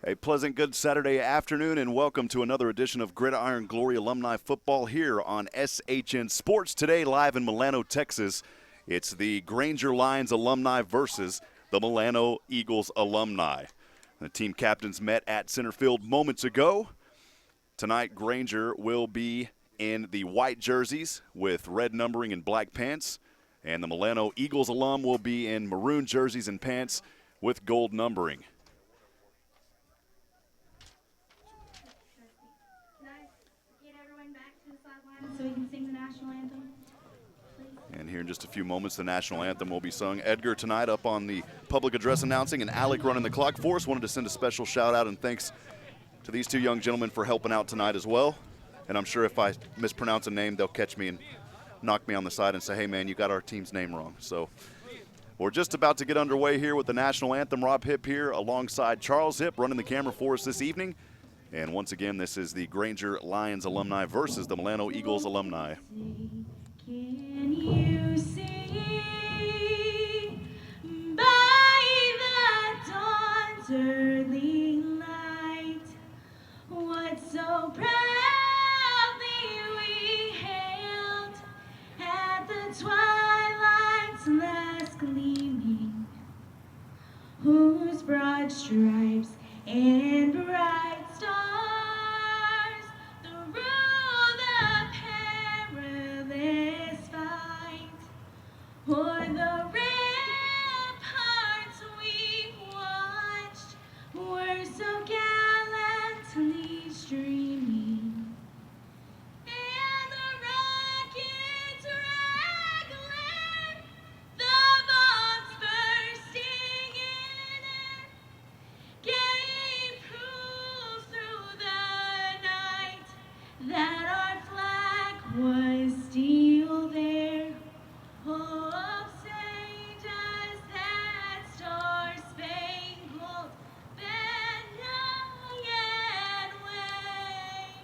A pleasant good Saturday afternoon and welcome to another edition of Gridiron Glory Alumni Football here on SHN Sports. Today live in Milano, Texas, it's the Granger Lions alumni versus the Milano Eagles alumni. The team captains met at center field moments ago. Tonight Granger will be in the white jerseys with red numbering and black pants, and the Milano Eagles alum will be in maroon jerseys and pants with gold numbering. So we can sing the national anthem, please. And here in just a few moments, the national anthem will be sung. Edgar tonight up on the public address announcing, and Alec running the clock for us. Wanted to send a special shout out and thanks to these two young gentlemen for helping out tonight as well. And I'm sure if I mispronounce a name, they'll catch me and knock me on the side and say, hey man, you got our team's name wrong. So we're just about to get underway here with the national anthem. Rob Hipp here alongside Charles Hipp running the camera for us this evening. And once again, this is the Granger Lions alumni versus the Milano Eagles alumni. Can you see by the dawn's early light what so proudly we hailed at the twilight's last gleaming, whose broad stripes and bright stars through the perilous fight o'er the ramparts we watched were so gallantly streaming, and the rockets rattling, the bombs bursting in air, gave proof through the night that our flag was still there. Oh, say does that star-spangled banner yet wave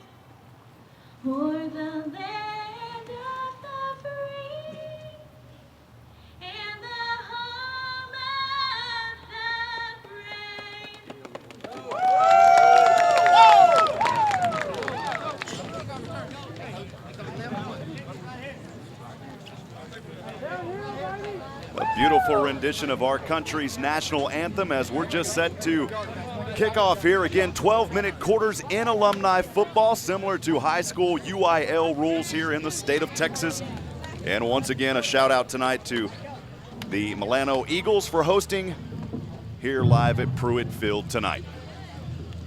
o'er the land of the free and the home of the brave? A beautiful rendition of our country's national anthem as we're just set to kick off here. Again, 12-minute quarters in alumni football, similar to high school UIL rules here in the state of Texas. And once again, a shout out tonight to the Milano Eagles for hosting here live at Pruitt Field tonight.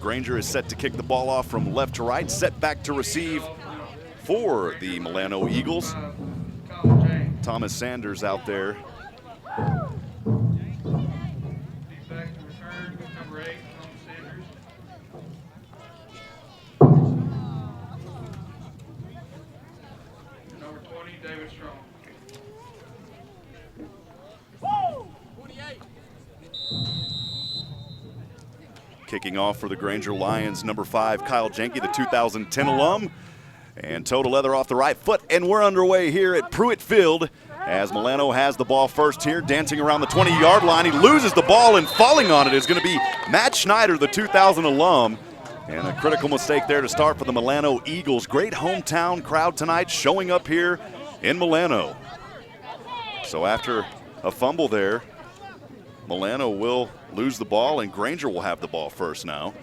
Granger is set to kick the ball off from left to right, set back to receive for the Milano Eagles. Thomas Sanders out there. Back to return with number 8, Thomas Sanders. Number 20, David Strong. Kicking off for the Granger Lions, number 5, Kyle Jenke, the 2010 alum. And toe to leather off the right foot, and we're underway here at Pruitt Field as Milano has the ball first here, dancing around the 20-yard line. He loses the ball, and falling on it is going to be Matt Schneider, the 2000 alum. And a critical mistake there to start for the Milano Eagles. Great hometown crowd tonight showing up here in Milano. So after a fumble there, Milano will lose the ball, and Granger will have the ball first now.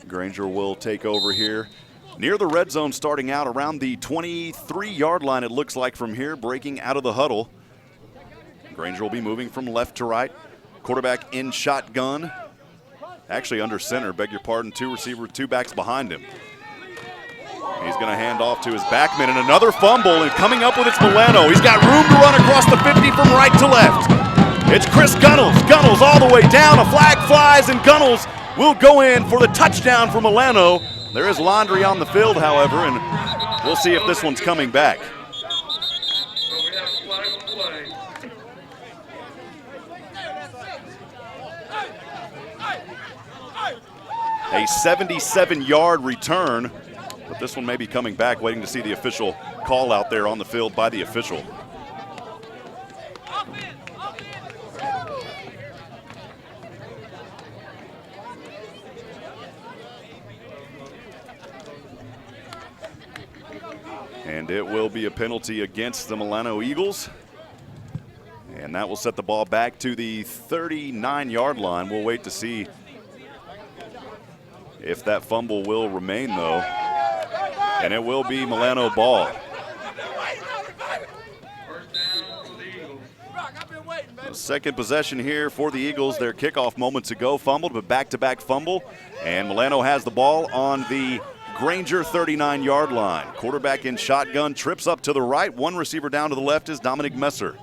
Granger will take over here near the red zone, starting out around the 23-yard line, it looks like from here, breaking out of the huddle. Granger will be moving from left to right. Quarterback in shotgun. Actually under center, beg your pardon, two backs behind him. He's going to hand off to his backman, and another fumble, and coming up with it's Milano. He's got room to run across the 50 from right to left. It's Chris Gunnels. Gunnels all the way down. A flag flies, and Gunnels will go in for the touchdown for Milano. There is laundry on the field, however, and we'll see if this one's coming back. So we have a flag on play. A 77-yard return, but this one may be coming back, waiting to see the official call out there on the field by the official. And it will be a penalty against the Milano Eagles. And that will set the ball back to the 39-yard line. We'll wait to see if that fumble will remain, though. And it will be Milano ball. The second possession here for the Eagles. Their kickoff moments ago fumbled, but back-to-back fumble. And Milano has the ball on the Granger 39-yard line. Quarterback in shotgun, trips up to the right. One receiver down to the left is Dominic Messer.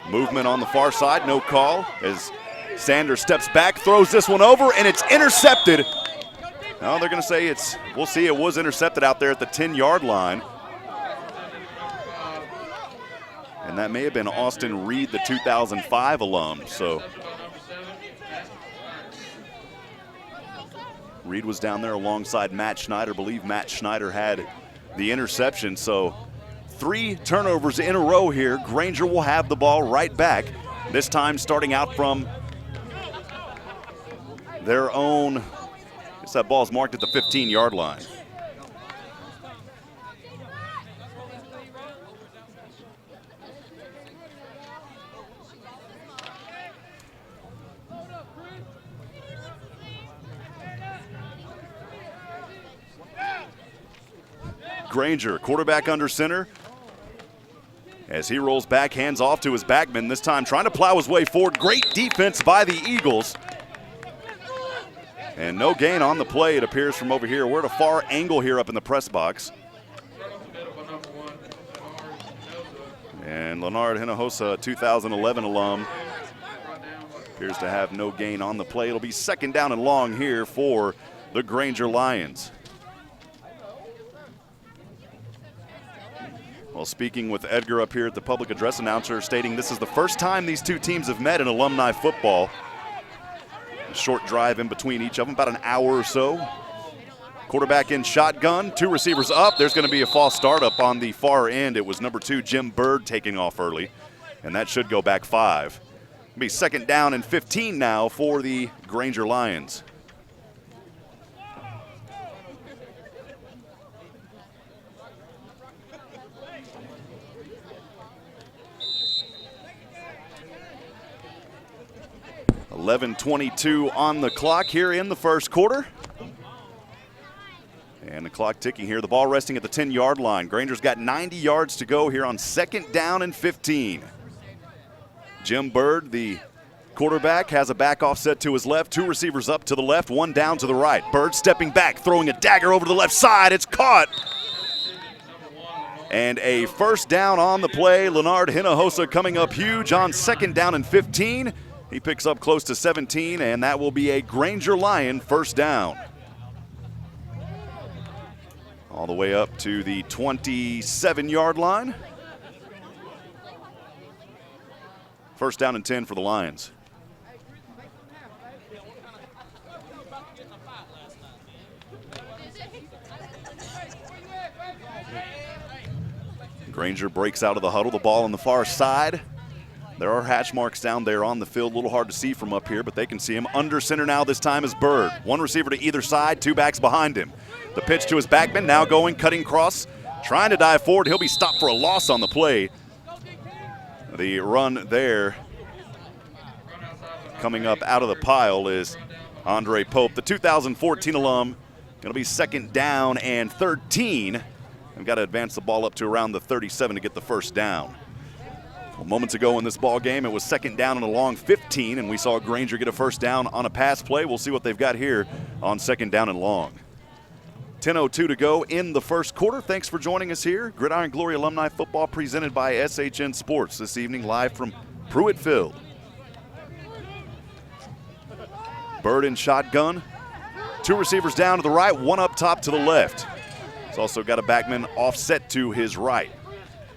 Movement on the far side, no call as Sanders steps back, throws this one over, and it's intercepted. Now they're going to say we'll see, it was intercepted out there at the 10-yard line. And that may have been Austin Reed, the 2005 alum. So Reed was down there alongside Matt Schneider. I believe Matt Schneider had the interception. So 3 turnovers in a row here. Granger will have the ball right back. This time starting out from their own, I guess that ball's marked at the 15-yard line. Granger, quarterback under center. As he rolls back, hands off to his backman, this time trying to plow his way forward. Great defense by the Eagles. And no gain on the play, it appears, from over here. We're at a far angle here up in the press box. And Leonard Hinojosa, 2011 alum, appears to have no gain on the play. It'll be second down and long here for the Granger Lions. Well, speaking with Edgar up here at the public address announcer, stating this is the first time these two teams have met in alumni football. A short drive in between each of them, about an hour or so. Quarterback in shotgun, 2 receivers up. There's going to be a false start up on the far end. It was number 2, Jim Bird, taking off early, and that should go back 5. It'll be second down and 15 now for the Granger Lions. .22 on the clock here in the first quarter. And the clock ticking here. The ball resting at the 10-yard line. Granger's got 90 yards to go here on second down and 15. Jim Bird, the quarterback, has a back offset to his left. 2 receivers up to the left, 1 down to the right. Bird stepping back, throwing a dagger over to the left side. It's caught. And a first down on the play. Leonard Hinojosa coming up huge on second down and 15. He picks up close to 17, and that will be a Granger Lion first down. All the way up to the 27-yard line. First down and 10 for the Lions. Granger breaks out of the huddle, the ball on the far side. There are hatch marks down there on the field, a little hard to see from up here, but they can see him. Under center now, this time is Bird. 1 receiver to either side, 2 backs behind him. The pitch to his backman, now going, cutting cross, trying to dive forward. He'll be stopped for a loss on the play. The run there, coming up out of the pile, is Andre Pope, the 2014 alum. Going to be second down and 13. We've got to advance the ball up to around the 37 to get the first down. Well, moments ago in this ball game, it was second down and a long 15, and we saw Granger get a first down on a pass play. We'll see what they've got here on second down and long. 10:02 to go in the first quarter. Thanks for joining us here. Gridiron Glory Alumni Football presented by SHN Sports this evening, live from Pruitt Field. Bird in shotgun. 2 receivers down to the right, 1 up top to the left. He's also got a backman offset to his right.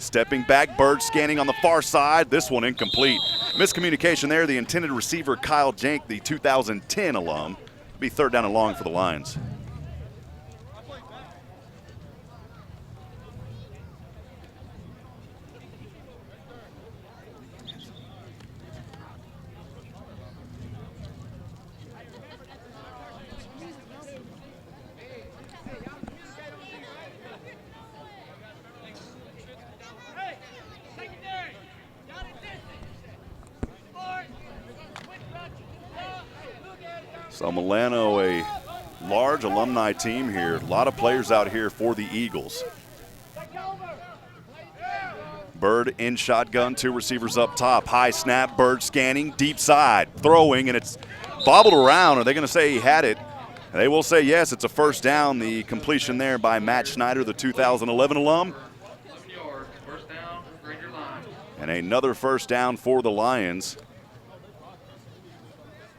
Stepping back, Bird scanning on the far side. This one incomplete. Miscommunication there. The intended receiver, Kyle Jank, the 2010 alum. It'll be third down and long for the Lions. So Milano, a large alumni team here. A lot of players out here for the Eagles. Bird in shotgun, 2 receivers up top. High snap, Bird scanning, deep side, throwing, and it's bobbled around. Are they going to say he had it? They will say yes, it's a first down. The completion there by Matt Schneider, the 2011 alum. 11 yards, first down, Granger line. And another first down for the Lions.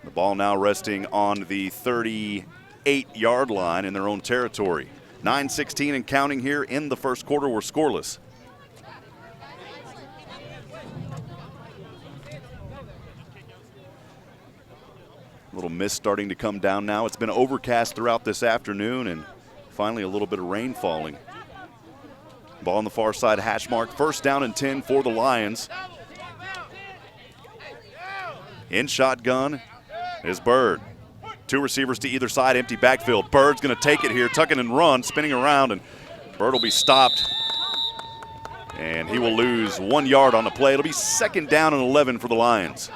The ball now resting on the 38-yard line in their own territory. 9:16 and counting here in the first quarter. We're scoreless. Little mist starting to come down now. It's been overcast throughout this afternoon and finally a little bit of rain falling. Ball on the far side, hash mark. First down and 10 for the Lions. In shotgun is Bird. 2 receivers to either side, empty backfield. Bird's going to take it here, tuck it and run, spinning around, and Bird will be stopped. And he will lose 1 yard on the play. It'll be second down and 11 for the Lions.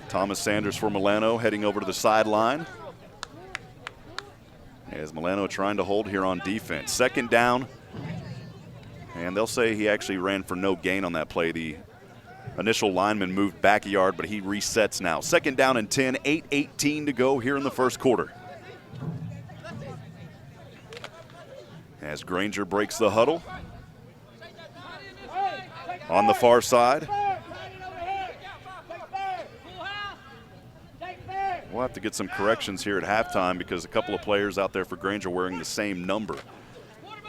Thomas Sanders for Milano heading over to the sideline. As Milano trying to hold here on defense. Second down. And they'll say he actually ran for no gain on that play. The initial lineman moved back a yard, but he resets now. Second down and 10, 8:18 to go here in the first quarter. As Granger breaks the huddle. On the far side. We'll have to get some corrections here at halftime because a couple of players out there for Granger wearing the same number.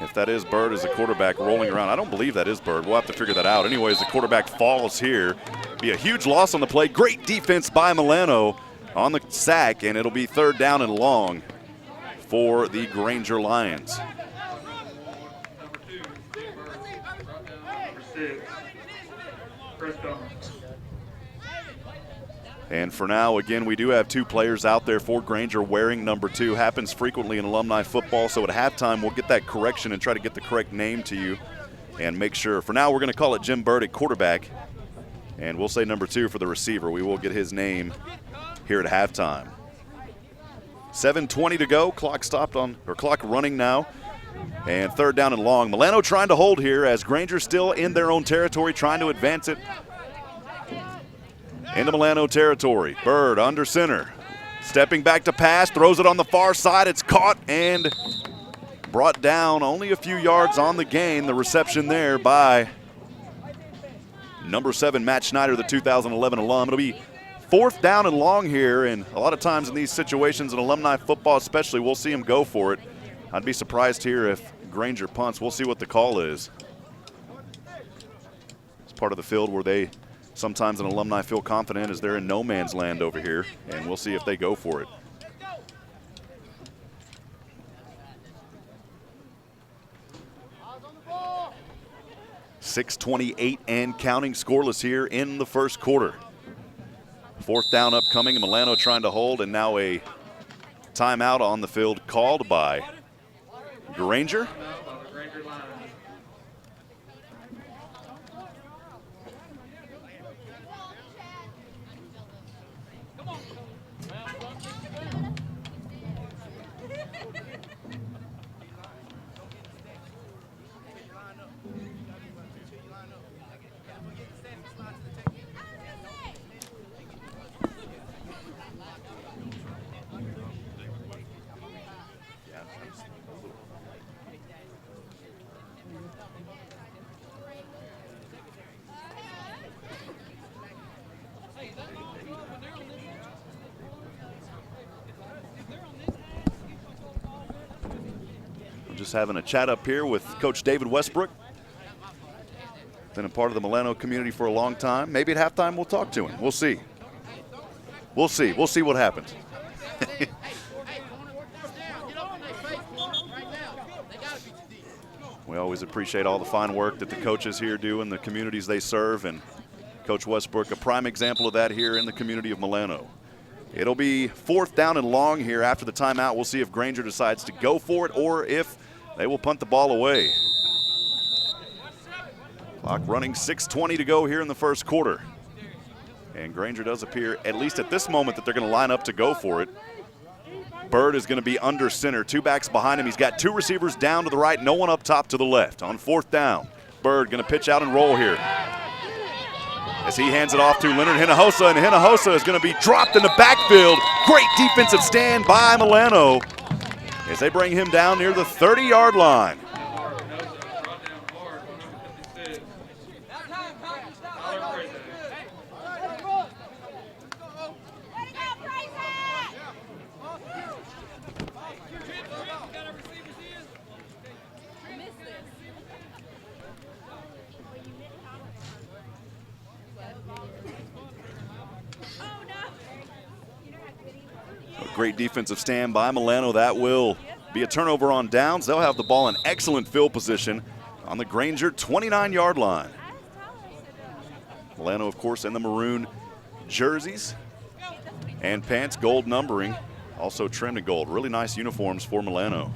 If that is Bird as a quarterback rolling around, I don't believe that is Bird. We'll have to figure that out. Anyways, the quarterback falls here. Be a huge loss on the play. Great defense by Milano on the sack, and it'll be third down and long for the Granger Lions. Number 2, Bird, brought down number 6, Prescott. And for now, again, we do have 2 players out there for Granger wearing number 2. Happens frequently in alumni football, so at halftime we'll get that correction and try to get the correct name to you and make sure. For now, we're going to call it Jim Bird at quarterback, and we'll say number 2 for the receiver. We will get his name here at halftime. 7:20 to go. Clock running now, and third down and long. Milano trying to hold here as Granger still in their own territory, trying to advance it into Milano territory. Bird under center. Stepping back to pass, throws it on the far side. It's caught and brought down only a few yards on the gain. The reception there by number 7, Matt Schneider, the 2011 alum. It'll be fourth down and long here, and a lot of times in these situations in alumni football especially, we'll see him go for it. I'd be surprised here if Granger punts. We'll see what the call is. It's part of the field where they sometimes an alumni feel confident as they're in no man's land over here, and we'll see if they go for it. .628 and counting, scoreless here in the first quarter. Fourth down upcoming, Milano trying to hold, and now a timeout on the field called by Granger. Just having a chat up here with Coach David Westbrook. Been a part of the Milano community for a long time. Maybe at halftime we'll talk to him. We'll see. We'll see. We'll see what happens. We always appreciate all the fine work that the coaches here do in the communities they serve, and Coach Westbrook, a prime example of that here in the community of Milano. It'll be 4th down and long here after the timeout. We'll see if Granger decides to go for it or if they will punt the ball away. Clock running, 6:20 to go here in the first quarter. And Granger does appear, at least at this moment, that they're going to line up to go for it. Bird is going to be under center. 2 backs behind him. He's got 2 receivers down to the right, no one up top to the left. On 4th down, Bird going to pitch out and roll here as he hands it off to Leonard Hinojosa, and Hinojosa is going to be dropped in the backfield. Great defensive stand by Milano as they bring him down near the 30-yard line. Great defensive stand by Milano. That will be a turnover on downs. They'll have the ball in excellent field position on the Granger 29-yard line. Milano, of course, in the maroon jerseys and pants, gold numbering, also trimmed in gold. Really nice uniforms for Milano.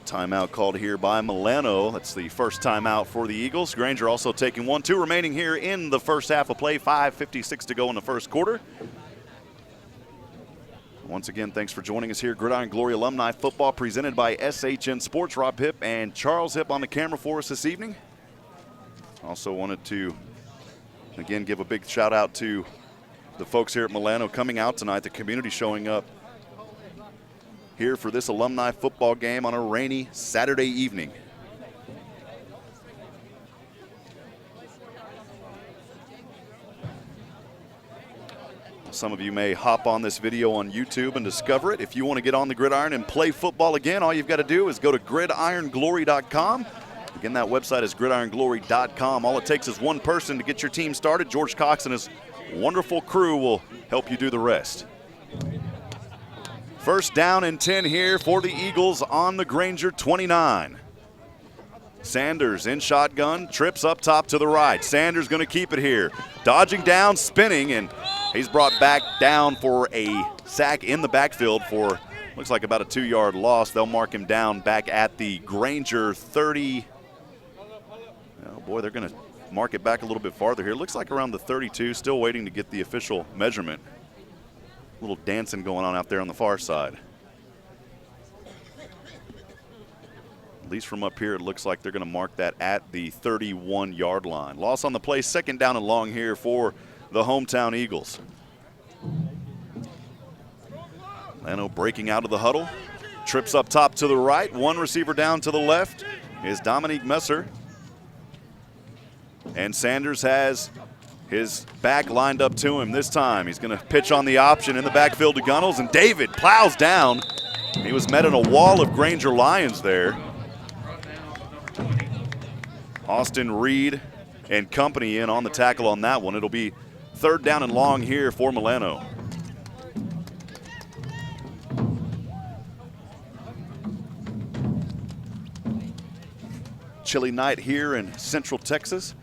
Timeout called here by Milano. That's the first timeout for the Eagles. Granger also taking one. 2 remaining here in the first half of play. 5:56 to go in the first quarter. Once again, thanks for joining us here. Gridiron Glory Alumni Football presented by SHN Sports. Rob Hipp and Charles Hipp on the camera for us this evening. Also wanted to, again, give a big shout out to the folks here at Milano coming out tonight, the community showing up here for this alumni football game on a rainy Saturday evening. Some of you may hop on this video on YouTube and discover it. If you want to get on the gridiron and play football again, all you've got to do is go to gridironglory.com. Again, that website is gridironglory.com. All it takes is one person to get your team started. George Cox and his wonderful crew will help you do the rest. First down and 10 here for the Eagles on the Granger 29. Sanders in shotgun, trips up top to the right. Sanders going to keep it here. Dodging down, spinning, and he's brought back down for a sack in the backfield for, looks like about a 2-yard loss. They'll mark him down back at the Granger 30. Oh boy, they're going to mark it back a little bit farther here. Looks like around the 32, still waiting to get the official measurement. A little dancing going on out there on the far side. At least from up here, it looks like they're going to mark that at the 31-yard line. Loss on the play, 2nd down and long here for the hometown Eagles. Lano breaking out of the huddle. Trips up top to the right. 1 receiver down to the left is Dominique Messer. And Sanders has his back lined up to him this time. He's going to pitch on the option in the backfield to Gunnels, and David plows down. He was met in a wall of Granger Lions there. Austin Reed and company in on the tackle on that one. It'll be 3rd down and long here for Milano. Chilly night here in Central Texas,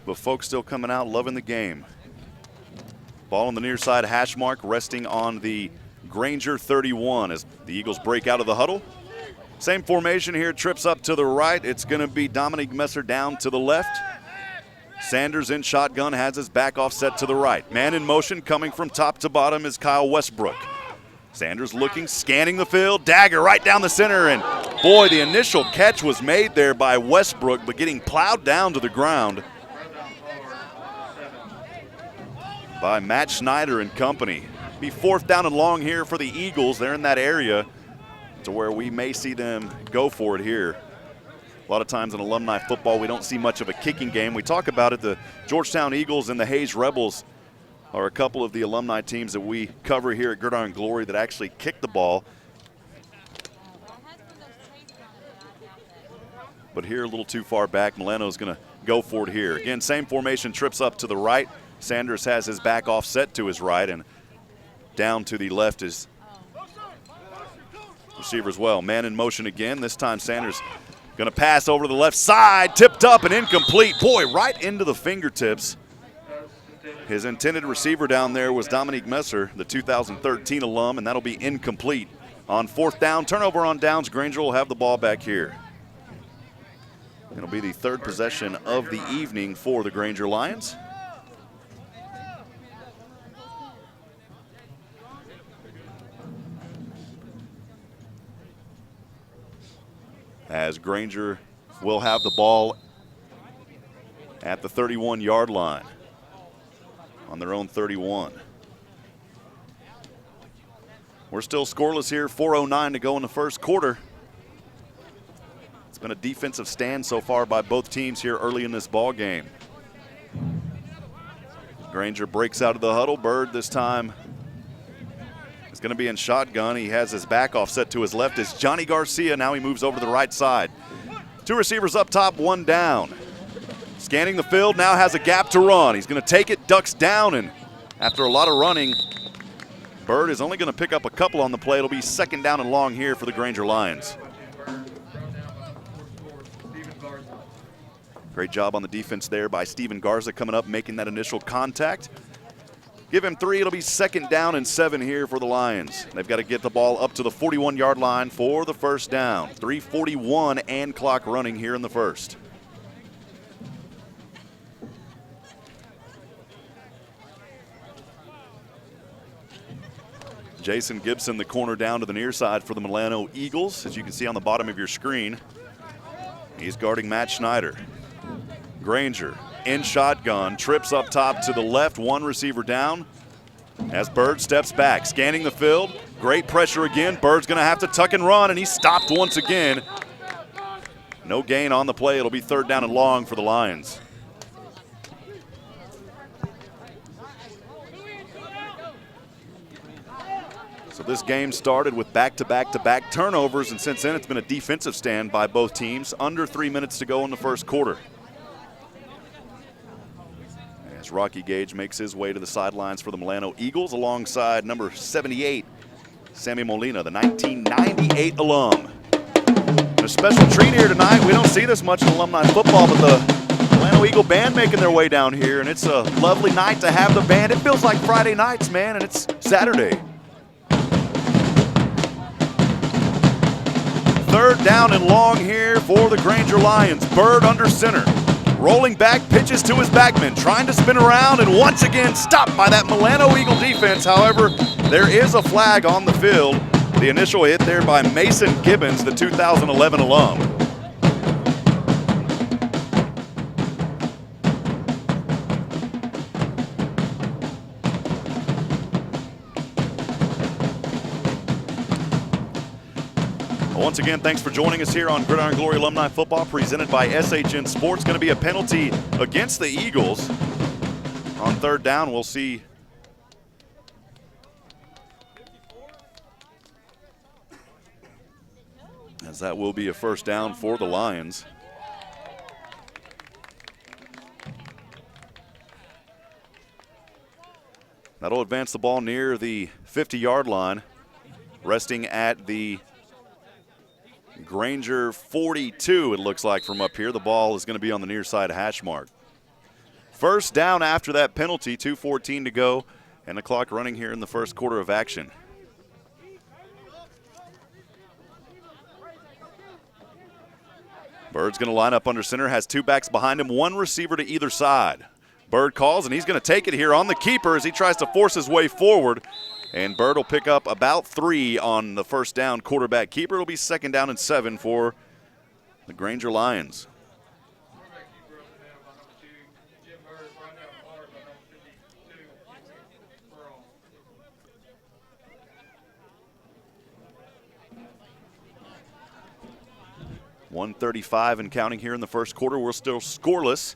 but folks still coming out loving the game. Ball on the near side hash mark, resting on the Granger 31 as the Eagles break out of the huddle. Same formation here, trips up to the right. It's going to be Dominique Messer down to the left. Sanders in shotgun, has his back offset to the right. Man in motion coming from top to bottom is Kyle Westbrook. Sanders looking, scanning the field, dagger right down the center, and boy, the initial catch was made there by Westbrook, but getting plowed down to the ground by Matt Schneider and company. Be 4th down and long here for the Eagles. They're in that area to where we may see them go for it here. A lot of times in alumni football, we don't see much of a kicking game. We talk about it. The Georgetown Eagles and the Hayes Rebels are a couple of the alumni teams that we cover here at Gridiron Glory that actually kick the ball. But here a little too far back. Milano's going to go for it here. Again, same formation, trips up to the right. Sanders has his back offset to his right, and down to the left is receiver as well. Man in motion again. This time Sanders going to pass over to the left side, tipped up and incomplete. Boy, right into the fingertips. His intended receiver down there was Dominique Messer, the 2013 alum, and that'll be incomplete. On 4th down, turnover on downs. Granger will have the ball back here. It'll be the 3rd possession of the evening for the Granger Lions. As Granger will have the ball at the 31-yard line on their own 31. We're still scoreless here, 4:09 to go in the first quarter. It's been a defensive stand so far by both teams here early in this ball game. Granger breaks out of the huddle. Bird this time is going to be in shotgun. He has his back offset to his left. Is Johnny Garcia. Now he moves over to the right side. 2 receivers up top, 1 down. Scanning the field, now has a gap to run. He's going to take it, ducks down, and after a lot of running, Bird is only going to pick up a couple on the play. It'll be 2nd down and long here for the Granger Lions. Great job on the defense there by Steven Garza coming up, making that initial contact. Give him 3, it'll be 2nd down and 7 here for the Lions. They've got to get the ball up to the 41-yard line for the first down. 3:41 and clock running here in the first. Jason Gibson, the corner down to the near side for the Milano Eagles, as you can see on the bottom of your screen. He's guarding Matt Schneider. Granger in shotgun, trips up top to the left, 1 receiver down. As Bird steps back, scanning the field, great pressure again. Bird's gonna have to tuck and run, and he's stopped once again. No gain on the play. It'll be 3rd down and long for the Lions. So this game started with back-to-back-to-back turnovers, and since then it's been a defensive stand by both teams. Under 3 minutes to go in the first quarter. As Rocky Gage makes his way to the sidelines for the Milano Eagles alongside number 78, Sammy Molina, the 1998 alum. And a special treat here tonight. We don't see this much in alumni football, but the Milano Eagle band making their way down here, and it's a lovely night to have the band. It feels like Friday nights, man, and it's Saturday. 3rd down and long here for the Granger Lions. Bird under center. Rolling back, pitches to his backman, trying to spin around, and once again stopped by that Milano Eagle defense. However, there is a flag on the field. The initial hit there by Mason Gibbons, the 2011 alum. Once again, thanks for joining us here on Gridiron Glory Alumni Football, presented by SHN Sports. Going to be a penalty against the Eagles. On 3rd down, we'll see as that will be a 1st down for the Lions. That'll advance the ball near the 50-yard line, resting at the Granger 42, it looks like from up here. The ball is going to be on the near side hash mark. 1st down after that penalty, 2:14 to go, and the clock running here in the first quarter of action. Bird's going to line up under center, has 2 backs behind him, 1 receiver to either side. Bird calls, and he's going to take it here on the keeper as he tries to force his way forward. And Bird will pick up about 3 on the 1st down quarterback keeper. It'll be 2nd down and 7 for the Granger Lions. 1:35 and counting here in the first quarter. We're still scoreless.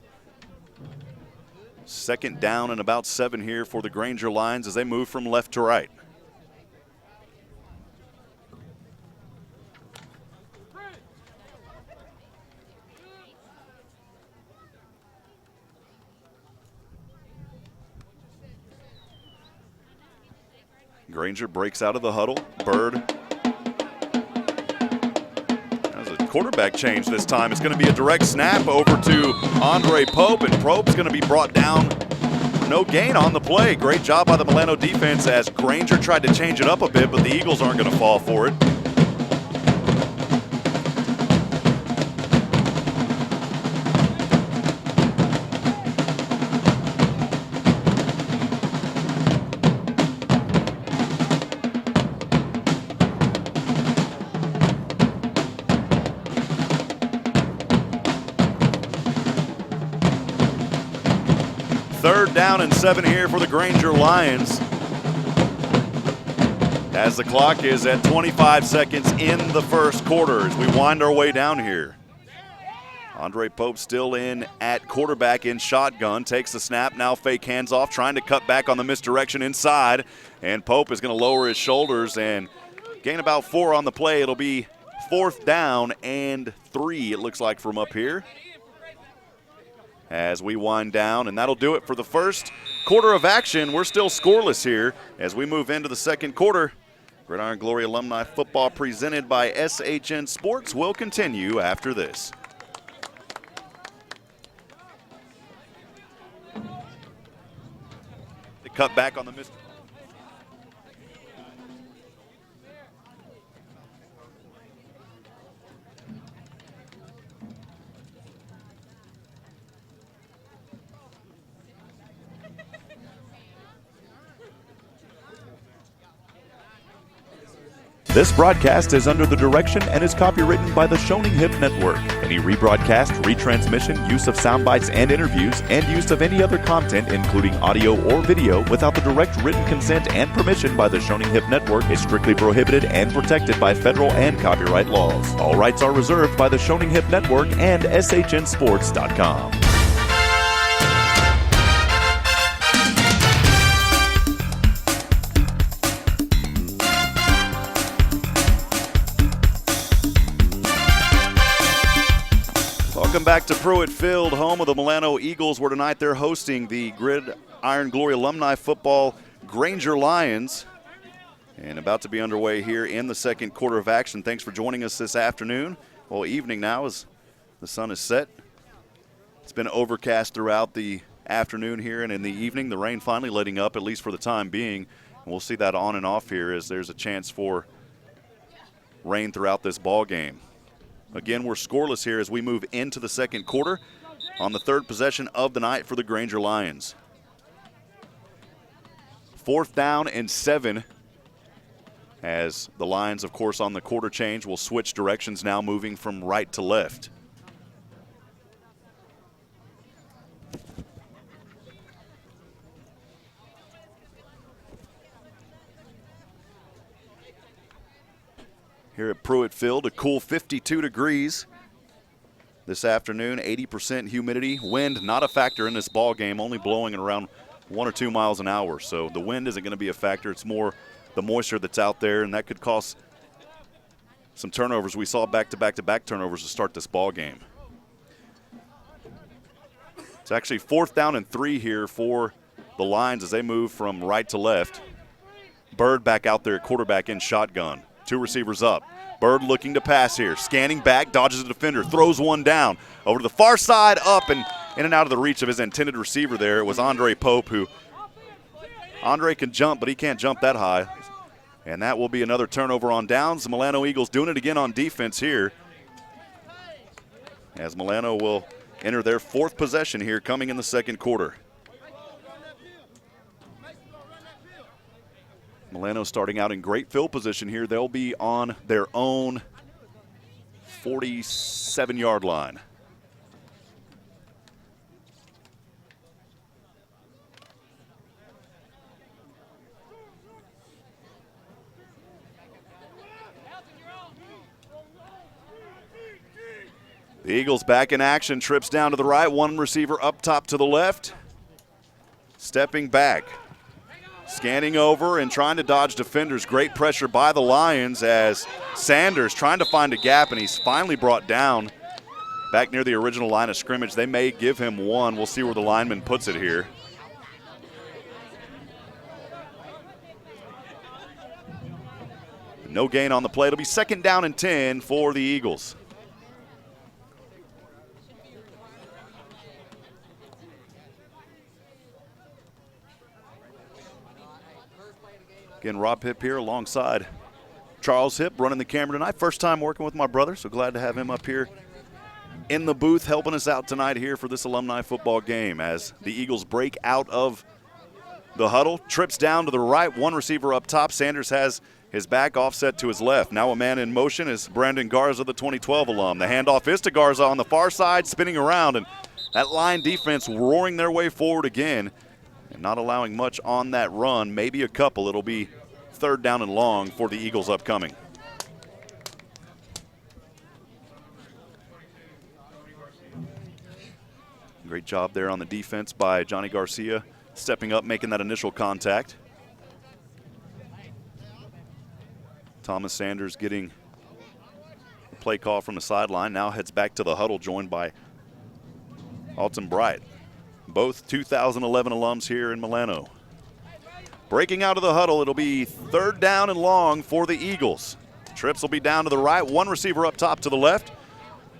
Second down and about 7 here for the Granger Lions as they move from left to right. Granger breaks out of the huddle. Bird. There's a quarterback change this time. It's going to be a direct snap over to Andre Pope, and Pope's going to be brought down. No gain on the play. Great job by the Milano defense as Granger tried to change it up a bit, but the Eagles aren't going to fall for it. Third down and 7 here for the Granger Lions as the clock is at 25 seconds in the first quarter as we wind our way down here. Andre Pope still in at quarterback in shotgun, takes the snap, now fake hands-off, trying to cut back on the misdirection inside, and Pope is going to lower his shoulders and gain about 4 on the play. It'll be 4th down and 3, it looks like, from up here as we wind down, and that'll do it for the first quarter of action. We're still scoreless here as we move into the second quarter. Gridiron Glory Alumni football presented by SHN Sports will continue after this. They cut back on the miss. This broadcast is under the direction and is copywritten by the Shoning Hip Network. Any rebroadcast, retransmission, use of sound bites and interviews, and use of any other content, including audio or video, without the direct written consent and permission by the Shoning Hip Network is strictly prohibited and protected by federal and copyright laws. All rights are reserved by the Shoning Hip Network and SHNSports.com. Welcome back to Pruitt Field, home of the Milano Eagles, where tonight they're hosting the Gridiron Glory Alumni football Granger Lions. And about to be underway here in the second quarter of action. Thanks for joining us this afternoon. Well, evening now as the sun is set. It's been overcast throughout the afternoon here, and in the evening the rain finally letting up, at least for the time being. And we'll see that on and off here as there's a chance for rain throughout this ball game. Again, we're scoreless here as we move into the second quarter on the third possession of the night for the Granger Lions. 4th down and 7 as the Lions, of course, on the quarter change will switch directions now, moving from right to left. Here at Pruitt Field, a cool 52 degrees this afternoon, 80% humidity. Wind not a factor in this ball game, only blowing at around 1 or 2 miles an hour. So the wind isn't going to be a factor. It's more the moisture that's out there, and that could cause some turnovers. We saw back-to-back-to-back turnovers to start this ball game. It's actually 4th down and 3 here for the Lions as they move from right to left. Bird back out there at quarterback in shotgun. 2 receivers up. Bird looking to pass here. Scanning back, dodges a defender, throws one down. Over to the far side, up and in and out of the reach of his intended receiver there. It was Andre Pope, who Andre can jump, but he can't jump that high. And that will be another turnover on downs. The Milano Eagles doing it again on defense here, as Milano will enter their 4th possession here coming in the second quarter. Milano starting out in great field position here. They'll be on their own 47-yard line. The Eagles back in action, trips down to the right, one receiver up top to the left. Stepping back, scanning over and trying to dodge defenders. Great pressure by the Lions as Sanders trying to find a gap, and he's finally brought down back near the original line of scrimmage. They may give him one. We'll see where the lineman puts it here. No gain on the play. It'll be 2nd down and 10 for the Eagles. Again, Rob Hipp here alongside Charles Hipp running the camera tonight. First time working with my brother, so glad to have him up here in the booth helping us out tonight here for this alumni football game as the Eagles break out of the huddle. Trips down to the right, one receiver up top. Sanders has his back offset to his left. Now a man in motion is Brandon Garza, the 2012 alum. The handoff is to Garza on the far side, spinning around, and that line defense roaring their way forward again and not allowing much on that run, maybe a couple. It'll be 3rd down and long for the Eagles upcoming. Great job there on the defense by Johnny Garcia, stepping up, making that initial contact. Thomas Sanders getting a play call from the sideline, now heads back to the huddle, joined by Alton Bright. Both 2011 alums here in Milano. Breaking out of the huddle, it'll be 3rd down and long for the Eagles. Trips will be down to the right, one receiver up top to the left,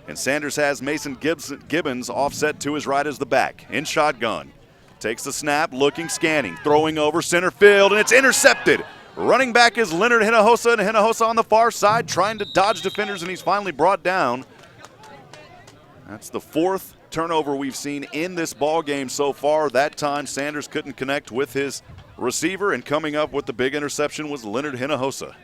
and Sanders has Mason Gibbons offset to his right as the back. In shotgun, takes the snap, looking, scanning, throwing over center field, and it's intercepted. Running back is Leonard Hinojosa, and Hinojosa on the far side trying to dodge defenders, and he's finally brought down. That's the 4th turnover we've seen in this ball game so far. That time Sanders couldn't connect with his receiver, and coming up with the big interception was Leonard Hinojosa.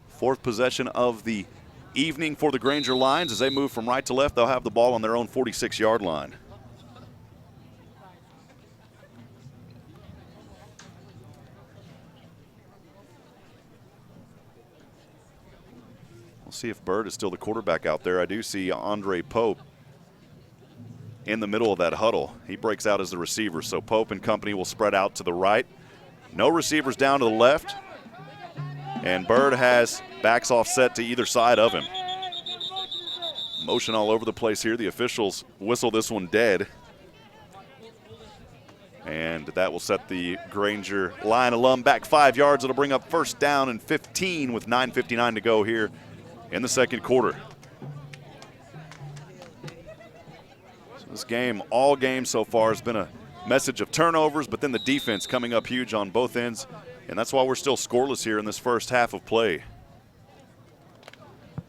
Fourth possession of the evening for the Granger Lions. As they move from right to left, they'll have the ball on their own 46-yard line. We'll see if Bird is still the quarterback out there. I do see Andre Pope in the middle of that huddle. He breaks out as the receiver, so Pope and company will spread out to the right. No receivers down to the left, and Bird has backs offset to either side of him. Motion all over the place here. The officials whistle this one dead. And that will set the Granger Lion alum back 5 yards. It'll bring up 1st down and 15 with 9:59 to go here in the 2nd quarter. So this game, all game so far, has been a message of turnovers, but then the defense coming up huge on both ends. And that's why we're still scoreless here in this first half of play.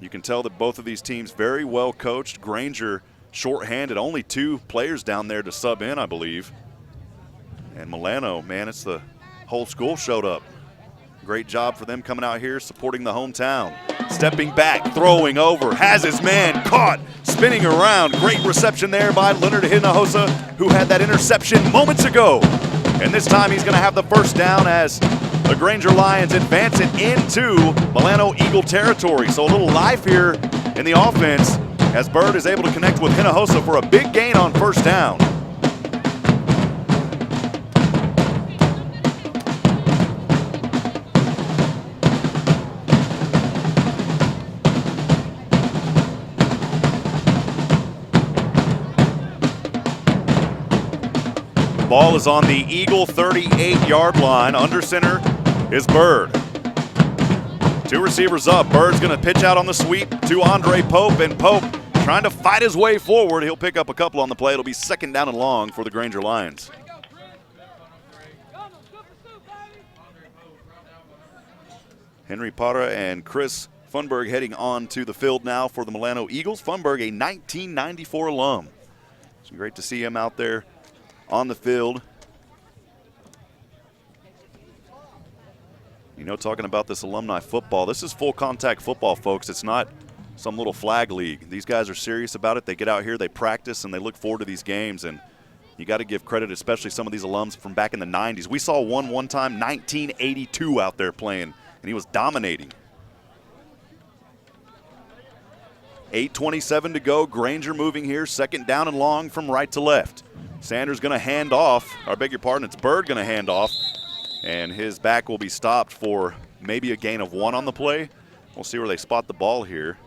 You can tell that both of these teams very well coached. Granger shorthanded, only 2 players down there to sub in, I believe. And Milano, man, it's the whole school showed up. Great job for them coming out here, supporting the hometown. Stepping back, throwing over, has his man caught, spinning around. Great reception there by Leonard Hinojosa, who had that interception moments ago. And this time he's going to have the 1st down as the Granger Lions advance it into Milano Eagle territory. So a little life here in the offense as Bird is able to connect with Hinojosa for a big gain on 1st down. Ball is on the Eagle 38-yard line. Under center is Bird. 2 receivers up. Bird's going to pitch out on the sweep to Andre Pope, and Pope trying to fight his way forward. He'll pick up a couple on the play. It'll be 2nd down and long for the Granger Lions. Henry Parra and Chris Funberg heading on to the field now for the Milano Eagles. Funberg, a 1994 alum. It's great to see him out there on the field. You know, talking about this alumni football, this is full contact football, folks. It's not some little flag league. These guys are serious about it. They get out here, they practice, and they look forward to these games. And You got to give credit, especially some of these alums from back in the 90s. We saw one time, 1982 out there playing, and he was dominating. 8:27 to go. Granger moving here, second down and long from right to left. Sanders going to hand off, or beg your pardon, it's Bird going to hand off, and his back will be stopped for maybe a gain of 1 on the play. We'll see where they spot the ball here.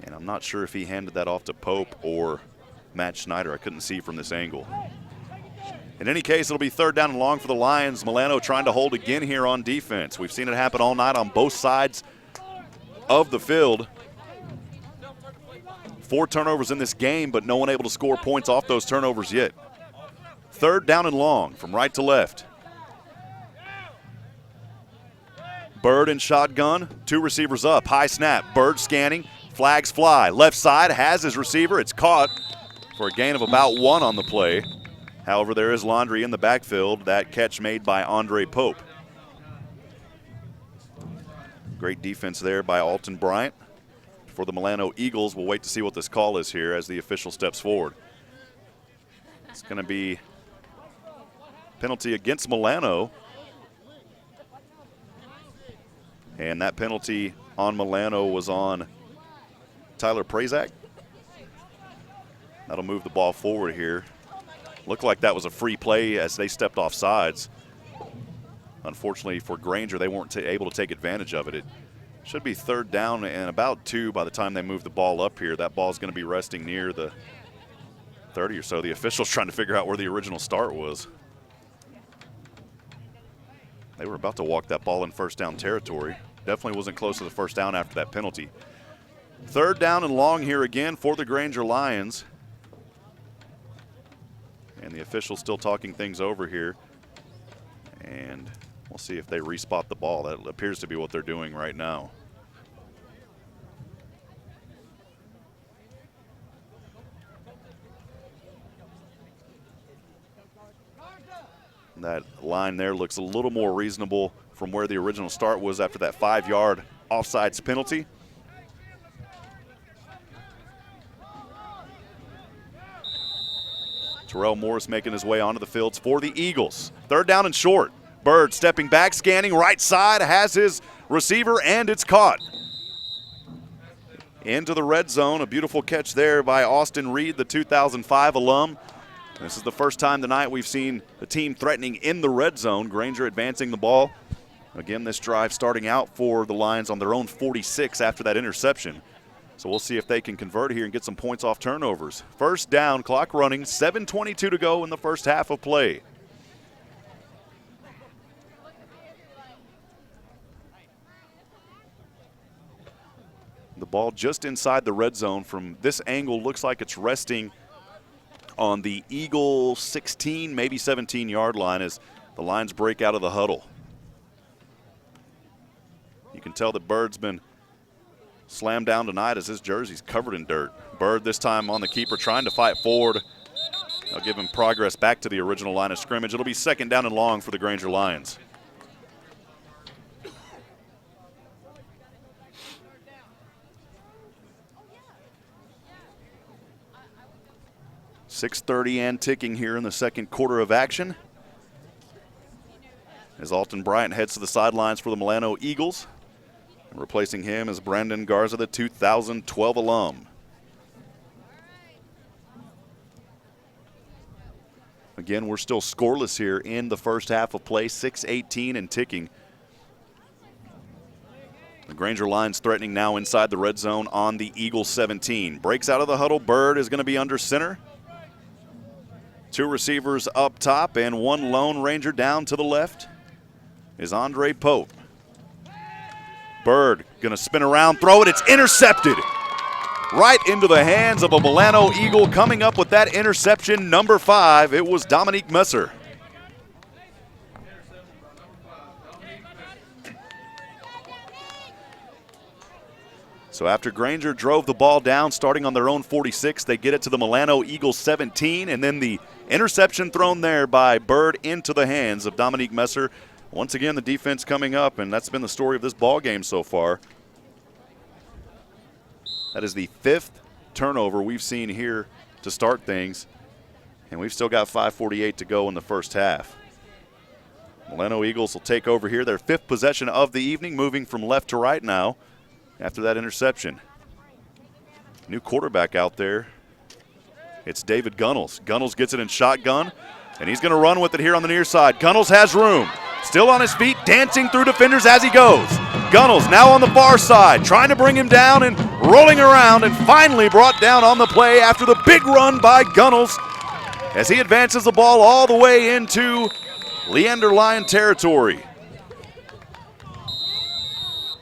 And I'm not sure if he handed that off to Pope or Matt Schneider. I couldn't see from this angle. In any case, it'll be third down and long for the Lions. Milano trying to hold again here on defense. We've seen it happen all night on both sides of the field. 4 turnovers in this game, but no one able to score points off those turnovers yet. Third down and long from right to left. Bird in shotgun, 2 receivers up, high snap, Bird scanning, flags fly. Left side has his receiver, it's caught for a gain of about 1 on the play. However, there is laundry in the backfield, that catch made by Andre Pope. Great defense there by Alton Bryant. For the Milano Eagles, we'll wait to see what this call is here as the official steps forward. It's going to be penalty against Milano. And that penalty on Milano was on Tyler Prazak. That'll move the ball forward here. Looked like that was a free play as they stepped off sides. Unfortunately for Granger, they weren't able to take advantage of it. It should be third down and about 2 by the time they move the ball up here. That ball's going to be resting near the 30 or so. The officials trying to figure out where the original start was. They were about to walk that ball in first down territory. Definitely wasn't close to the first down after that penalty. Third down and long here again for the Granger Lions. And the officials still talking things over here. And we'll see if they respot the ball. That appears to be what they're doing right now. That line there looks a little more reasonable from where the original start was after that 5-yard offsides penalty. Terrell Morris making his way onto the fields for the Eagles. Third down and short. Bird stepping back, scanning right side, has his receiver, and it's caught. Into the red zone. A beautiful catch there by Austin Reed, the 2005 alum. This is the first time tonight we've seen the team threatening in the red zone. Granger advancing the ball. Again, this drive starting out for the Lions on their own 46 after that interception. So we'll see if they can convert here and get some points off turnovers. First down, clock running, 7:22 to go in the first half of play. The ball just inside the red zone. From this angle, looks like it's resting on the Eagle 16, maybe 17-yard line as the Lions break out of the huddle. You can tell that Bird's been slammed down tonight as his jersey's covered in dirt. Bird this time on the keeper trying to fight forward. They'll give him progress back to the original line of scrimmage. It'll be second down and long for the Granger Lions. .6:30 and ticking here in the second quarter of action. As Alton Bryant heads to the sidelines for the Milano Eagles. And replacing him is Brandon Garza, the 2012 alum. Again, we're still scoreless here in the first half of play, 6:18 and ticking. The Granger Lions threatening now inside the red zone on the Eagle 17. Breaks out of the huddle. Bird is going to be under center. 2 receivers up top and 1 lone Ranger down to the left is Andre Pope. Bird going to spin around, throw it. It's intercepted. Right into the hands of a Milano Eagle. Coming up with that interception, number 5, it was Dominique Messer. So after Granger drove the ball down, starting on their own 46, they get it to the Milano Eagles 17, and then the interception thrown there by Bird into the hands of Dominique Messer. Once again, the defense coming up, and that's been the story of this ball game so far. That is the 5th turnover we've seen here to start things. And we've still got 5:48 to go in the first half. Milano Eagles will take over here, their 5th possession of the evening, moving from left to right now after that interception. New quarterback out there. It's David Gunnels. Gunnels gets it in shotgun, and he's going to run with it here on the near side. Gunnels has room. Still on his feet, dancing through defenders as he goes. Gunnels now on the far side, trying to bring him down and rolling around, and finally brought down on the play after the big run by Gunnels as he advances the ball all the way into Leander Lion territory.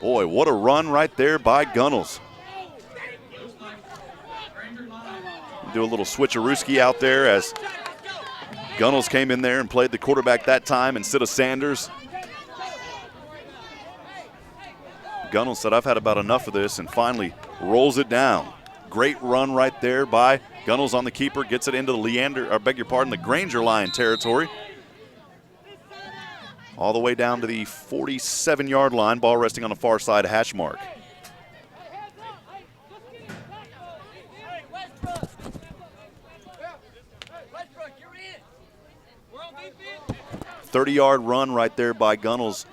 Boy, what a run right there by Gunnels. Do a little switcherooski out there as Gunnels came in there and played the quarterback that time instead of Sanders. Gunnels said, I've had about enough of this, and finally rolls it down. Great run right there by Gunnels on the keeper, gets it into the Granger Lion territory. All the way down to the 47-yard line, ball resting on the far side hash mark. A 30-yard run right there by Gunnels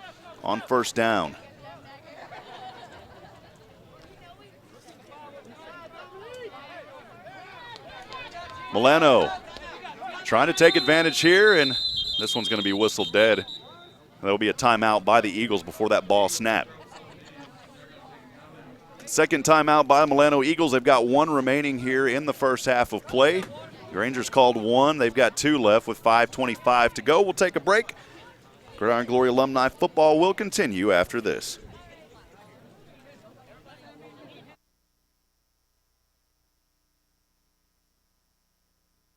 on first down. Milano trying to take advantage here, and this one's going to be whistled dead. There'll be a timeout by the Eagles before that ball snapped. Second timeout by the Milano Eagles. They've got 1 remaining here in the first half of play. Granger's called 1. They've got 2 left with 5:25 to go. We'll take a break. Gridiron Glory Alumni football will continue after this.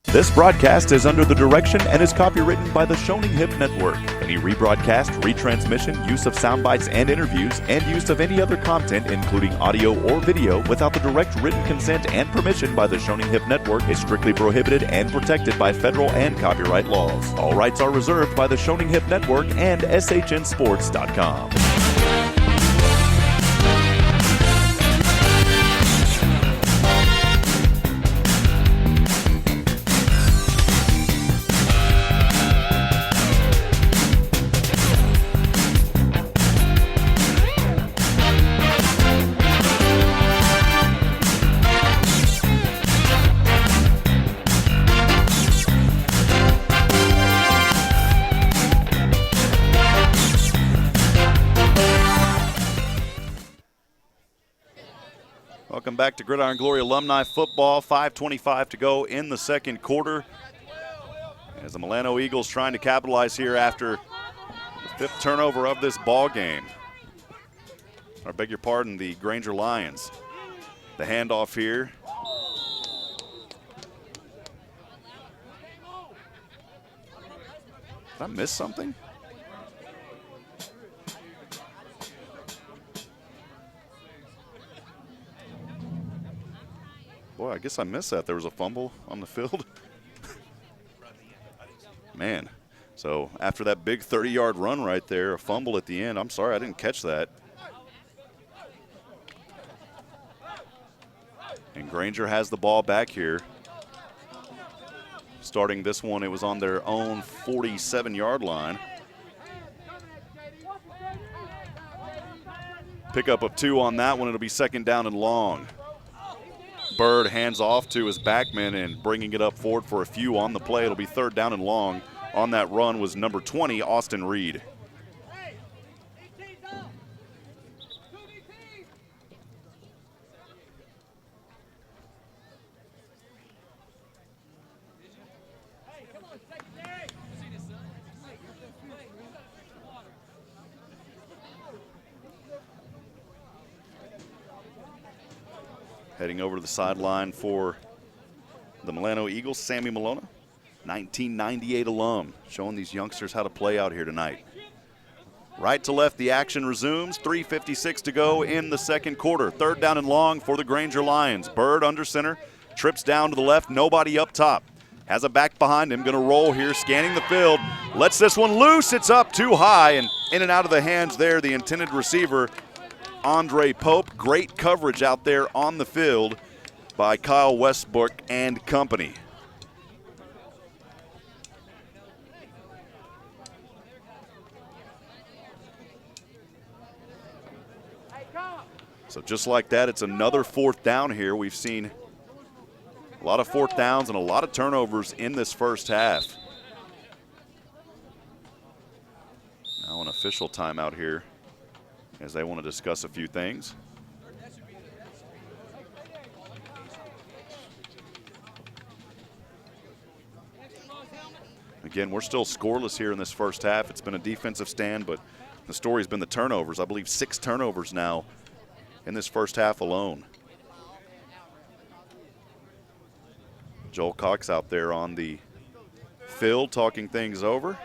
This broadcast is under the direction and is copywritten by the Shoning Hip Network. Any rebroadcast, retransmission, use of sound bites and interviews, and use of any other content, including audio or video, without the direct written consent and permission by the Shoning Hip Network is strictly prohibited and protected by federal and copyright laws. All rights are reserved by the Shoning Hip Network and SHNSports.com. Welcome back to Gridiron Glory Alumni football. 5:25 to go in the second quarter. As the Milano Eagles trying to capitalize here after the 5th turnover of this ball game. I beg your pardon, the Granger Lions. The handoff here. Did I miss something? Boy, I guess I missed that. There was a fumble on the field. Man, so after that big 30-yard run right there, a fumble at the end. I'm sorry, I didn't catch that. And Granger has the ball back here. Starting this one, it was on their own 47-yard line. Pickup of 2 on that one. It'll be second down and long. Bird hands off to his backman and bringing it up forward for a few on the play. It'll be third down and long. On that run was number 20, Austin Reed. Heading over to the sideline for the Milano Eagles, Sammy Malona, 1998 alum, showing these youngsters how to play out here tonight. Right to left, the action resumes. 3:56 to go in the second quarter. Third down and long for the Granger Lions. Bird under center, trips down to the left, nobody up top. Has a back behind him, gonna roll here, scanning the field. Lets this one loose, it's up too high, and in and out of the hands there, the intended receiver, Andre Pope. Great coverage out there on the field by Kyle Westbrook and company. So just like that, it's another 4th down here. We've seen a lot of 4th downs and a lot of turnovers in this first half. Now an official timeout here as they want to discuss a few things. Again, we're still scoreless here in this first half. It's been a defensive stand, but the story's been the turnovers. I believe 6 turnovers now in this first half alone. Joel Cox out there on the field talking things over.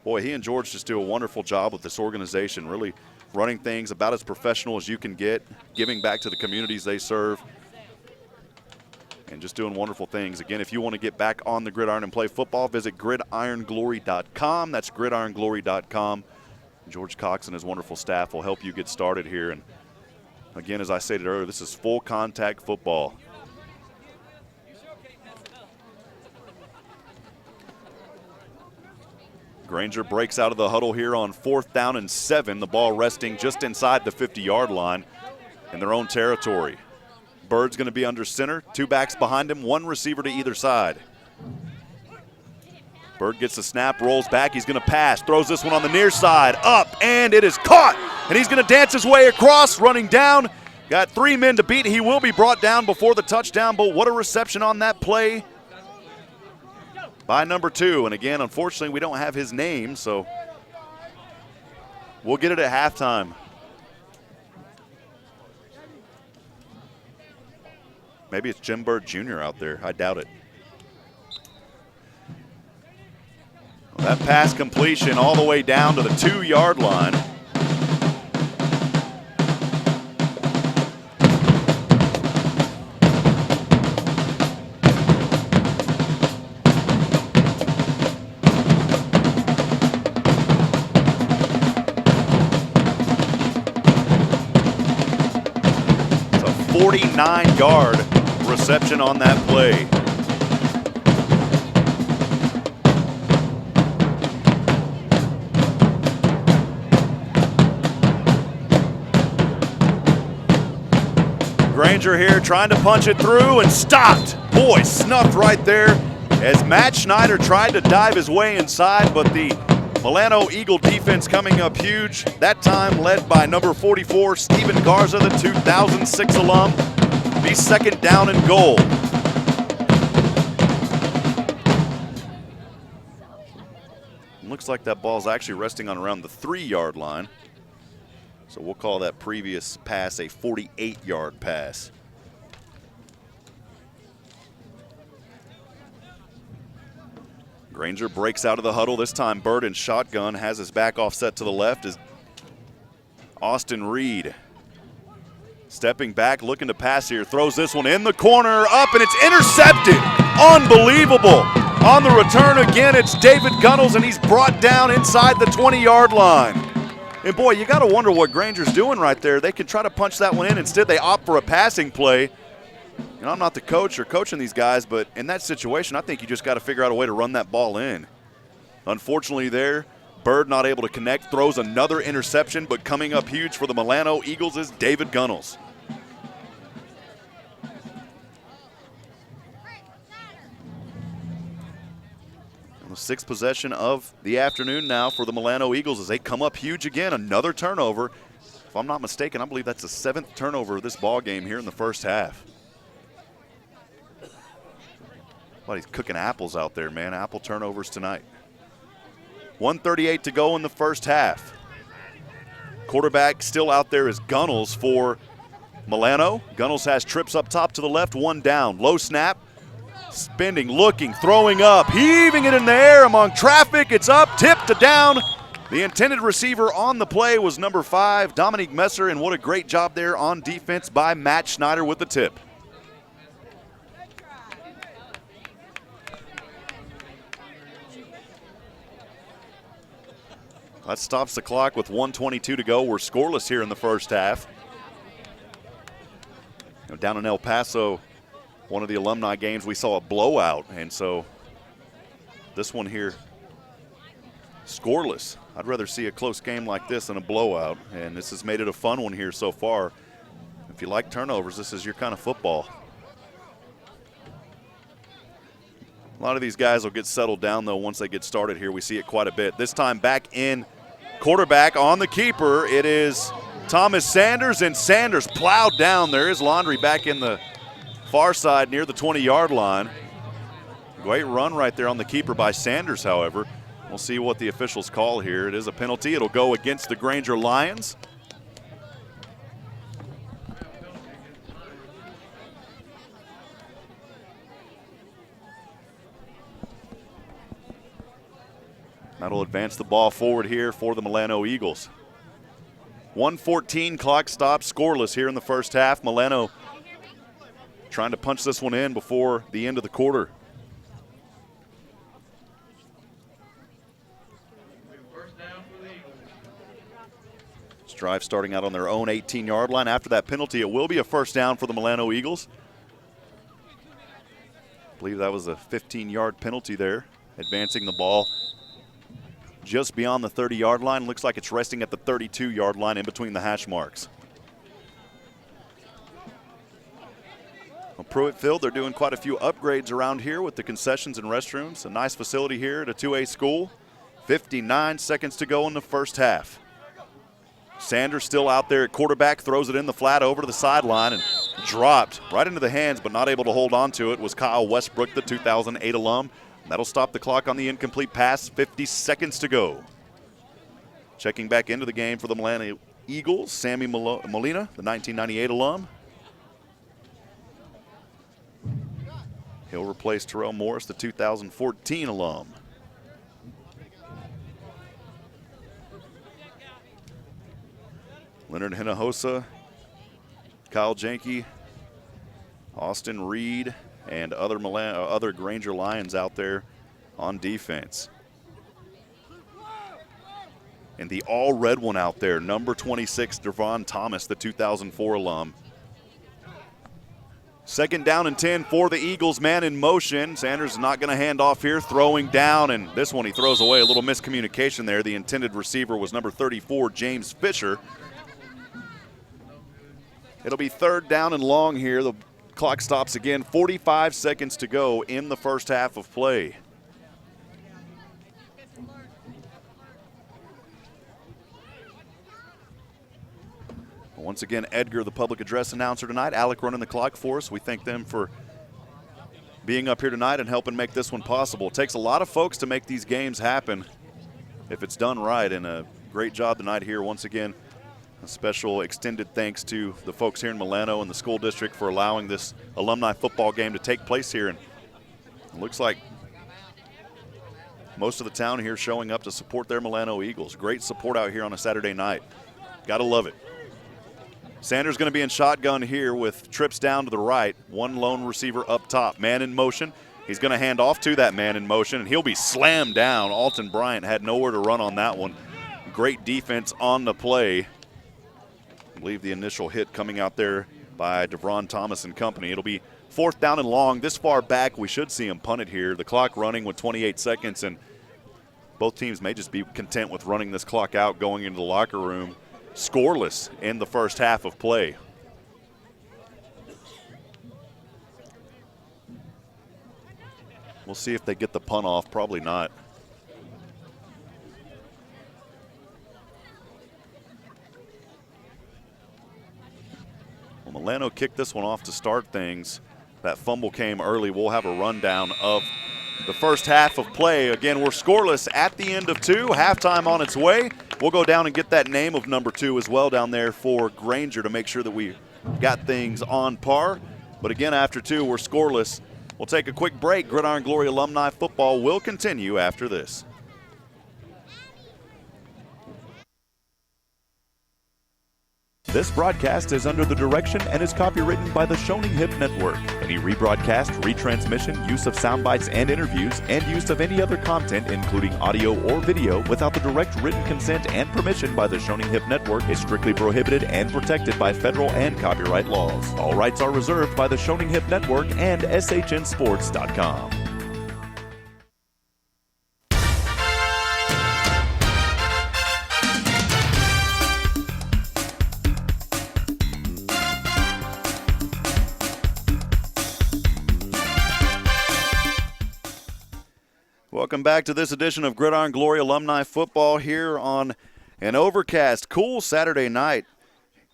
Boy, he and George just do a wonderful job with this organization, really running things about as professional as you can get, giving back to the communities they serve, and just doing wonderful things. Again, if you want to get back on the gridiron and play football, visit gridironglory.com. That's gridironglory.com. George Cox and his wonderful staff will help you get started here. And again, as I stated earlier, this is full contact football. Granger breaks out of the huddle here on 4th down and 7. The ball resting just inside the 50-yard line in their own territory. Bird's going to be under center. 2 backs behind him, 1 receiver to either side. Bird gets the snap, rolls back. He's going to pass, throws this one on the near side, up, and it is caught. And he's going to dance his way across, running down. Got 3 men to beat. He will be brought down before the touchdown, but what a reception on that play by number 2. And again, unfortunately, we don't have his name, so we'll get it at halftime. Maybe it's Jim Bird Jr. out there. I doubt it. Well, that pass completion all the way down to the 2-yard line. It's a 49-yard reception on that play. Granger here trying to punch it through and stopped. Boy, snuffed right there as Matt Schneider tried to dive his way inside, but the Milano Eagle defense coming up huge. That time led by number 44, Steven Garza, the 2006 alum. Be 2nd down and goal. Looks like that ball's actually resting on around the 3-yard line. So we'll call that previous pass a 48-yard pass. Granger breaks out of the huddle. This time Bird in shotgun, has his back offset to the left is Austin Reed. Stepping back, looking to pass here, throws this one in the corner, up, and it's intercepted. Unbelievable. On the return again, it's David Gunnels, and he's brought down inside the 20-yard line. And boy, you got to wonder what Granger's doing right there. They could try to punch that one in. Instead, they opt for a passing play. And I'm not the coach or coaching these guys, but in that situation, I think you just got to figure out a way to run that ball in. Unfortunately there, Bird not able to connect, throws another interception, but coming up huge for the Milano Eagles is David Gunnels. The 6th possession of the afternoon now for the Milano Eagles as they come up huge again. Another turnover. If I'm not mistaken, I believe that's the 7th turnover of this ball game here in the first half. Well, he's cooking apples out there, man. Apple turnovers tonight. 1:38 to go in the first half. Quarterback still out there is Gunnels for Milano. Gunnels has trips up top to the left, 1 down. Low snap. Spinning, looking, throwing up, heaving it in the air among traffic. It's up, tipped to down. The intended receiver on the play was number 5, Dominique Messer, and what a great job there on defense by Matt Schneider with the tip. That stops the clock with 1:22 to go. We're scoreless here in the first half. Down in El Paso, one of the alumni games, we saw a blowout, and so this one here, scoreless. I'd rather see a close game like this than a blowout, and this has made it a fun one here so far. If you like turnovers, this is your kind of football. A lot of these guys will get settled down, though, once they get started here. We see it quite a bit. This time back in quarterback on the keeper. It is Thomas Sanders, and Sanders plowed down. There is Laundry back in the far side near the 20-yard line. Great run right there on the keeper by Sanders, however. We'll see what the officials call here. It is a penalty. It'll go against the Granger Lions. That'll advance the ball forward here for the Milano Eagles. 1:14 clock stop, scoreless here in the first half. Milano trying to punch this one in before the end of the quarter. First down for the Eagles. This drive starting out on their own 18-yard line. After that penalty, it will be a first down for the Milano Eagles. I believe that was a 15-yard penalty there, advancing the ball just beyond the 30-yard line. Looks like it's resting at the 32-yard line in between the hash marks. Well, Pruitt Field, they're doing quite a few upgrades around here with the concessions and restrooms. A nice facility here at a 2A school. 59 seconds to go in the first half. Sanders still out there at quarterback, throws it in the flat over to the sideline and dropped right into the hands, but not able to hold on to it, was Kyle Westbrook, the 2008 alum. That'll stop the clock on the incomplete pass. 50 seconds to go. Checking back into the game for the Milano Eagles, Sammy Molina, the 1998 alum. He'll replace Terrell Morris, the 2014 alum. Leonard Hinojosa, Kyle Janke, Austin Reed, and other Granger Lions out there on defense. And the all-red one out there, number 26, Devon Thomas, the 2004 alum. Second down and 10 for the Eagles, man in motion. Sanders is not going to hand off here, throwing down, and this one he throws away. A little miscommunication there. The intended receiver was number 34, James Fisher. It'll be third down and long here. The clock stops again. 45 seconds to go in the first half of play. Once again, Edgar, the public address announcer tonight. Alec running the clock for us. We thank them for being up here tonight and helping make this one possible. It takes a lot of folks to make these games happen if it's done right, and a great job tonight here. Once again, a special extended thanks to the folks here in Milano and the school district for allowing this alumni football game to take place here. And it looks like most of the town here showing up to support their Milano Eagles. Great support out here on a Saturday night. Gotta love it. Sanders going to be in shotgun here with trips down to the right. One lone receiver up top. Man in motion. He's going to hand off to that man in motion, and he'll be slammed down. Alton Bryant had nowhere to run on that one. Great defense on the play. I believe the initial hit coming out there by Devon Thomas and company. It'll be fourth down and long. This far back, we should see him punt it here. The clock running with 28 seconds, and both teams may just be content with running this clock out going into the locker room. Scoreless in the first half of play. We'll see if they get the punt off. Probably not. Well, Milano kicked this one off to start things. That fumble came early. We'll have a rundown of the first half of play. Again, we're scoreless at the end of two. Halftime on its way. We'll go down and get that name of number 2 as well down there for Granger to make sure that we got things on par. But again, after 2, we're scoreless. We'll take a quick break. Gridiron Glory Alumni football will continue after this. This broadcast is under the direction and is copywritten by the Shoning Hip Network. Any rebroadcast, retransmission, use of sound bites and interviews, and use of any other content, including audio or video, without the direct written consent and permission by the Shoning Hip Network is strictly prohibited and protected by federal and copyright laws. All rights are reserved by the Shoning Hip Network and SHNSports.com. Welcome back to this edition of Gridiron Glory Alumni Football here on an overcast, cool Saturday night,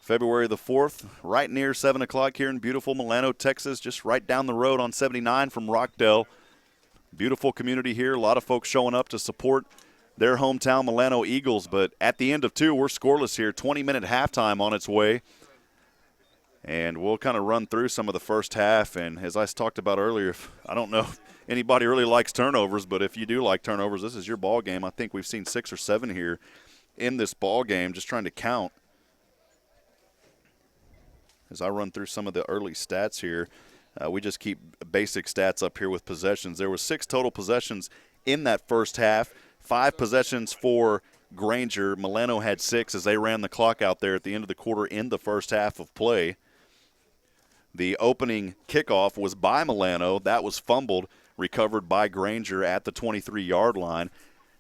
February the 4th, right near 7 o'clock here in beautiful Milano, Texas, just right down the road on 79 from Rockdale. Beautiful community here, a lot of folks showing up to support their hometown Milano Eagles, but at the end of two, we're scoreless here, 20-minute halftime on its way. And we'll kind of run through some of the first half, and as I talked about earlier, I don't know if anybody really likes turnovers, but if you do like turnovers, this is your ball game. I think we've seen 6 or 7 here in this ball game, just trying to count. As I run through some of the early stats here, we just keep basic stats up here with possessions. There were 6 total possessions in that first half, 5 possessions for Granger. Milano had 6 as they ran the clock out there at the end of the quarter in the first half of play. The opening kickoff was by Milano. That was fumbled, recovered by Granger at the 23-yard line.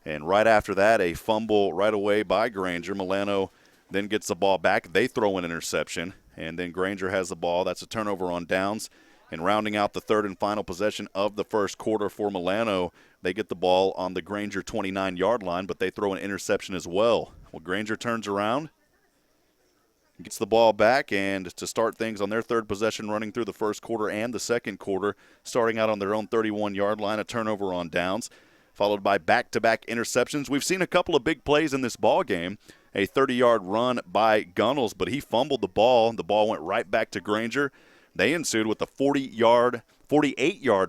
And right after that, a fumble right away by Granger. Milano then gets the ball back. They throw an interception, and then Granger has the ball. That's a turnover on downs. And rounding out the third and final possession of the first quarter for Milano, they get the ball on the Granger 29-yard line, but they throw an interception as well. Well, Granger turns around, gets the ball back, and to start things on their third possession running through the first quarter and the second quarter, starting out on their own 31-yard line, a turnover on downs, followed by back-to-back interceptions. We've seen a couple of big plays in this ball game. A 30-yard run by Gunnels, but he fumbled the ball. The ball went right back to Granger. They ensued with a 48-yard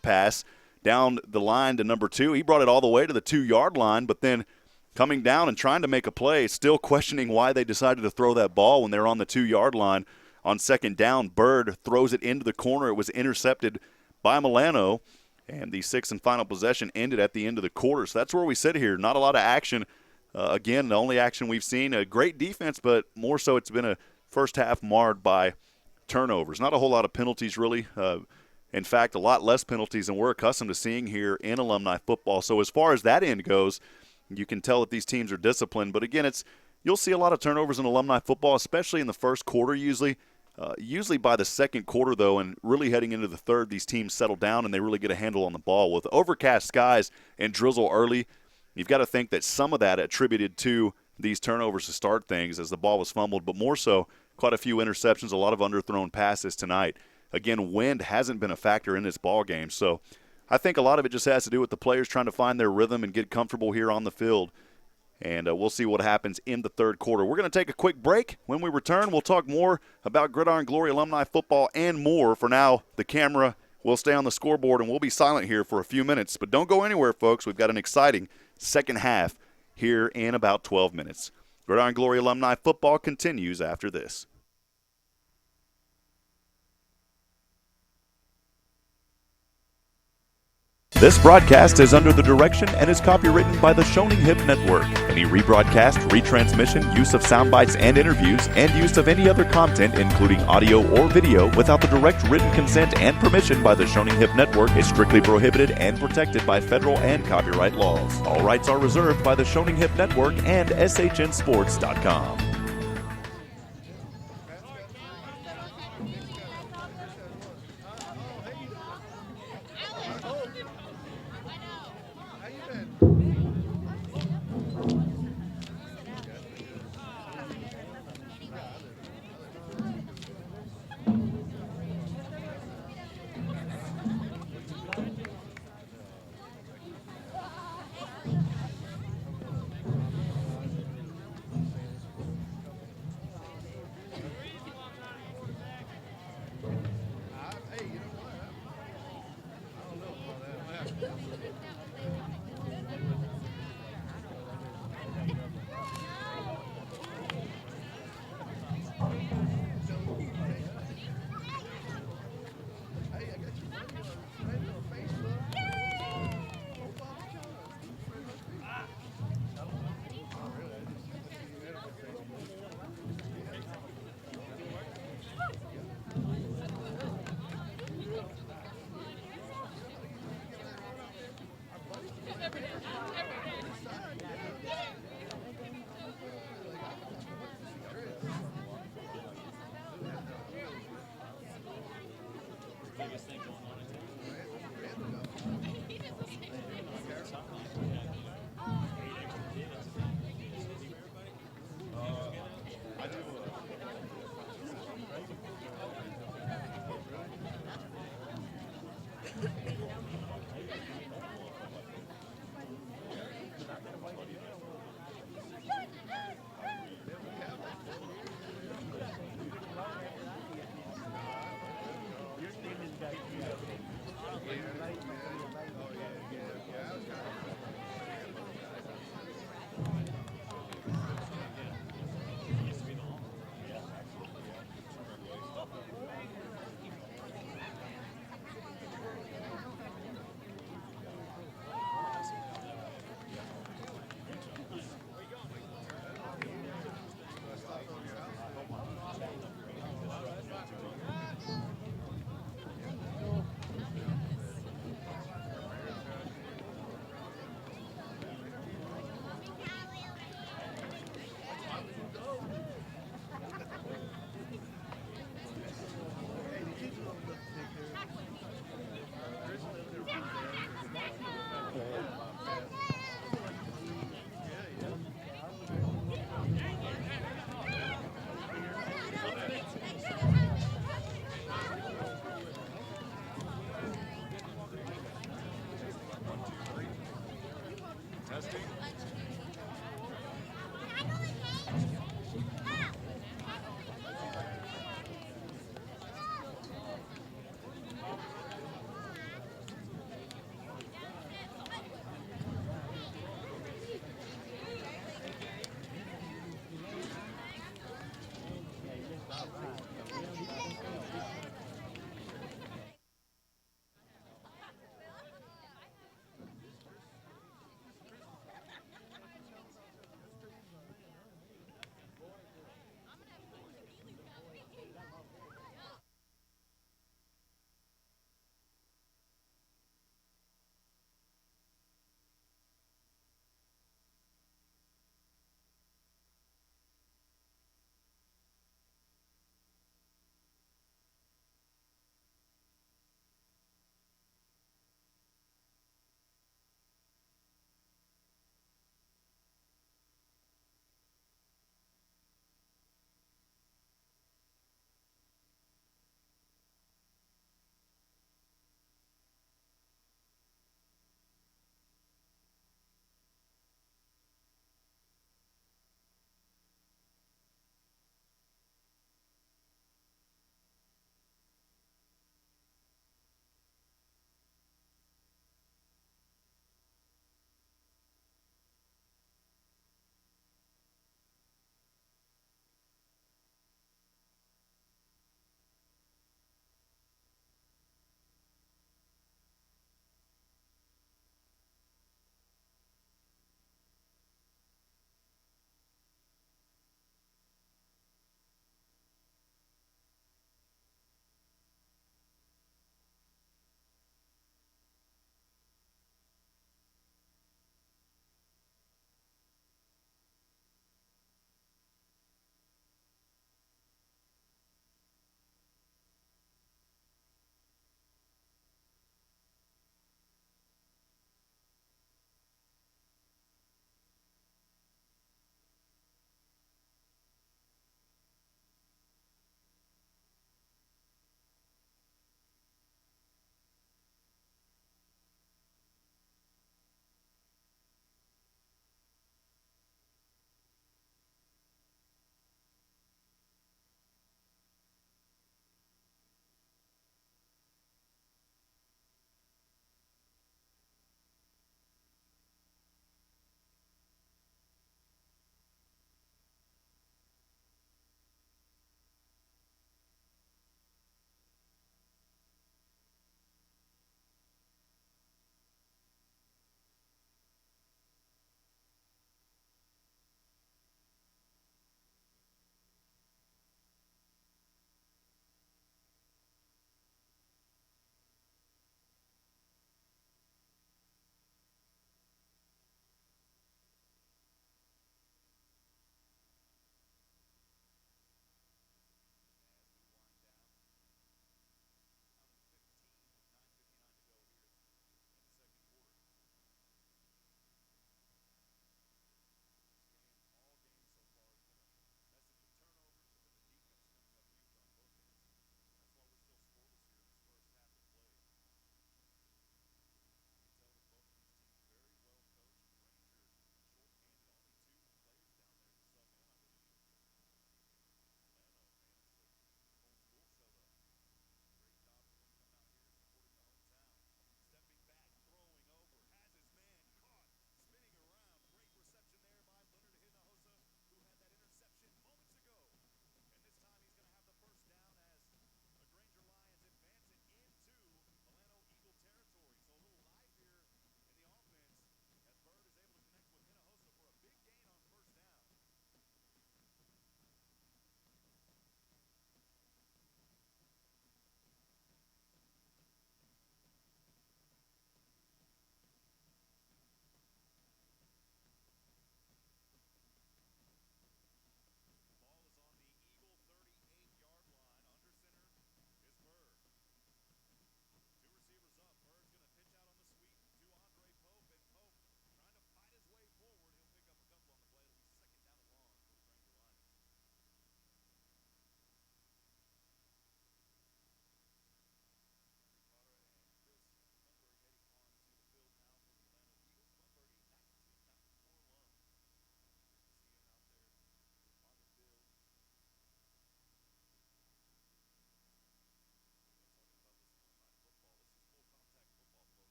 pass down the line to number 2. He brought it all the way to the 2-yard line, but then coming down and trying to make a play, still questioning why they decided to throw that ball when they're on the 2-yard line. On second down, Bird throws it into the corner. It was intercepted by Milano, and the 6th and final possession ended at the end of the quarter. So that's where we sit here. Not a lot of action. Again, the only action we've seen, a great defense, but more so it's been a first half marred by turnovers. Not a whole lot of penalties, really. In fact, a lot less penalties than we're accustomed to seeing here in Alumni football. So as far as that end goes, you can tell that these teams are disciplined. But again, you'll see a lot of turnovers in Alumni football, especially in the first quarter usually. Usually by the second quarter, though, and really heading into the third, these teams settle down and they really get a handle on the ball. With overcast skies and drizzle early, you've got to think that some of that attributed to these turnovers to start things as the ball was fumbled, but more so quite a few interceptions, a lot of underthrown passes tonight. Again, wind hasn't been a factor in this ball game, so I think a lot of it just has to do with the players trying to find their rhythm and get comfortable here on the field. And we'll see what happens in the third quarter. We're going to take a quick break. When we return, we'll talk more about Gridiron Glory Alumni football and more. For now, the camera will stay on the scoreboard, and we'll be silent here for a few minutes. But don't go anywhere, folks. We've got an exciting second half here in about 12 minutes. Gridiron Glory Alumni football continues after this. This broadcast is under the direction and is copywritten by the Shoning Hip Network. Any rebroadcast, retransmission, use of sound bites and interviews, and use of any other content, including audio or video, without the direct written consent and permission by the Shoning Hip Network is strictly prohibited and protected by federal and copyright laws. All rights are reserved by the Shoning Hip Network and SHNSports.com.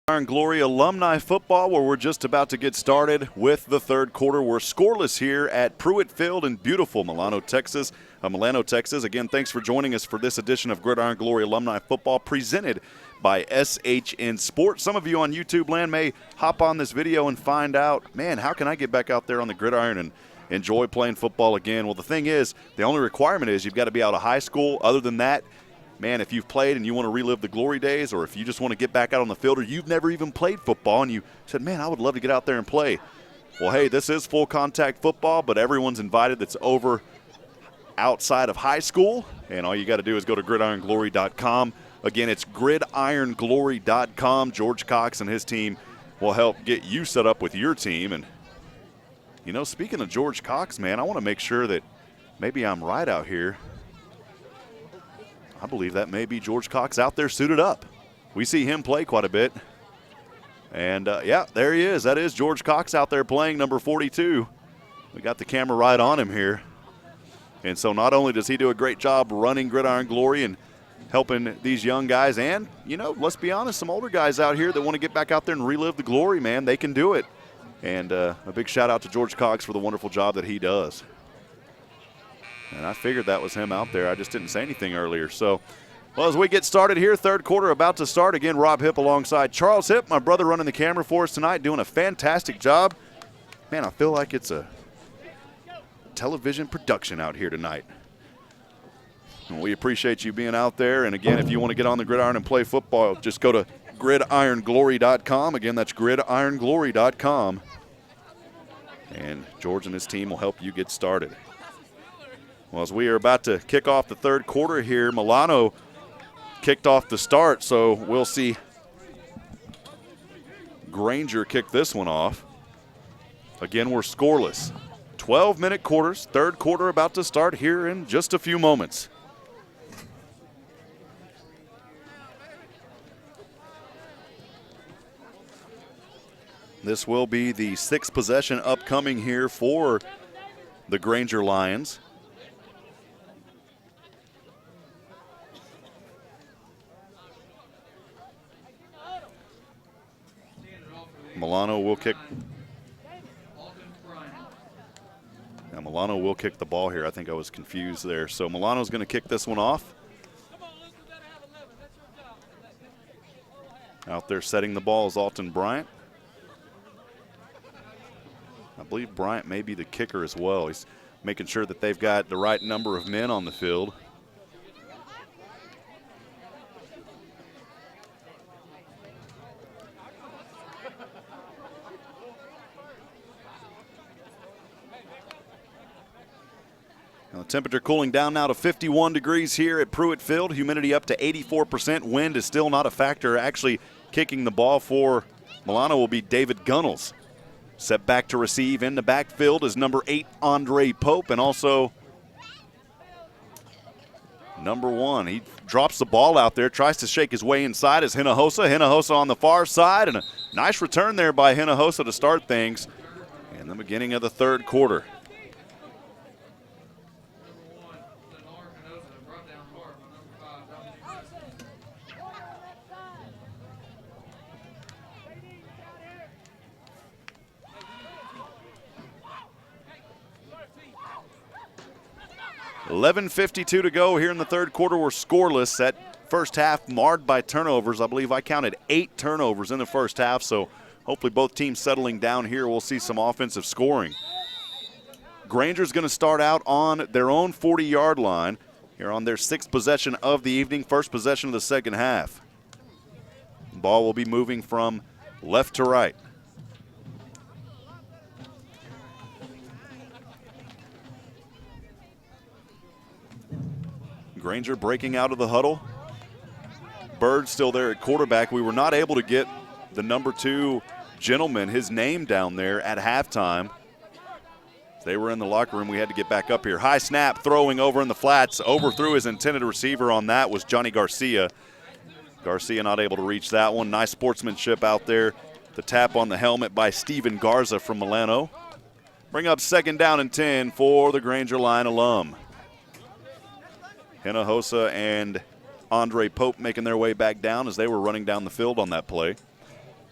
Gridiron Glory Alumni football, where we're just about to get started with the third quarter. We're scoreless here at Pruitt Field in beautiful Milano, Texas. Again, thanks for joining us for this edition of Gridiron Glory Alumni football presented by SHN Sports. Some of you on YouTube land may hop on this video and find out, man, how can I get back out there on the gridiron and enjoy playing football again? Well, the thing is, the only requirement is you've got to be out of high school. Other than that, man, if you've played and you want to relive the glory days, or if you just want to get back out on the field, or you've never even played football and you said, man, I would love to get out there and play. Well, hey, this is full contact football, but everyone's invited that's over outside of high school, and all you got to do is go to gridironglory.com. Again, it's gridironglory.com. George Cox and his team will help get you set up with your team. And, you know, speaking of George Cox, man, I want to make sure that maybe I'm right out here. I believe that may be George Cox out there suited up. We see him play quite a bit. And, yeah, there he is. That is George Cox out there playing, number 42. We got the camera right on him here. And so not only does he do a great job running Gridiron Glory and helping these young guys, and, you know, let's be honest, some older guys out here that want to get back out there and relive the glory, man, they can do it. And a big shout out to George Cox for the wonderful job that he does. And I figured that was him out there. I just didn't say anything earlier. So, well, as we get started here, third quarter about to start. Again, Rob Hipp alongside Charles Hipp, my brother running the camera for us tonight, doing a fantastic job. Man, I feel like it's a television production out here tonight. And we appreciate you being out there. And, again, if you want to get on the gridiron and play football, just go to gridironglory.com. Again, that's gridironglory.com. And George and his team will help you get started. Well, as we are about to kick off the third quarter here, Milano kicked off the start, so we'll see Granger kick this one off. Again, we're scoreless. 12-minute quarters, third quarter about to start here in just a few moments. This will be the sixth possession upcoming here for the Granger Lions. Milano will kick. Now Milano will kick the ball here. I think I was confused there. So Milano's going to kick this one off. Out there setting the ball is Alton Bryant. I believe Bryant may be the kicker as well. He's making sure that they've got the right number of men on the field. Now, the temperature cooling down now to 51 degrees here at Pruitt Field. Humidity up to 84%. Wind is still not a factor. Actually, kicking the ball for Milano will be David Gunnels. Set back to receive in the backfield is number 8, Andre Pope, and also number 1. He drops the ball out there, tries to shake his way inside as Hinojosa. Hinojosa on the far side, and a nice return there by Hinojosa to start things in the beginning of the third quarter. 11:52 to go here in the third quarter. We're scoreless. That first half marred by turnovers. I believe I counted 8 turnovers in the first half, so hopefully both teams settling down here. We'll see some offensive scoring. Granger's going to start out on their own 40-yard line here on their 6th possession of the evening, first possession of the second half. The ball will be moving from left to right. Granger breaking out of the huddle. Bird still there at quarterback. We were not able to get the number 2 gentleman, his name down there at halftime. They were in the locker room. We had to get back up here. High snap, throwing over in the flats. Overthrew his intended receiver on that was Johnny Garcia. Garcia not able to reach that one. Nice sportsmanship out there. The tap on the helmet by Steven Garza from Milano. Bring up 2nd down and 10 for the Granger Line alum. Hinojosa and Andre Pope making their way back down as they were running down the field on that play.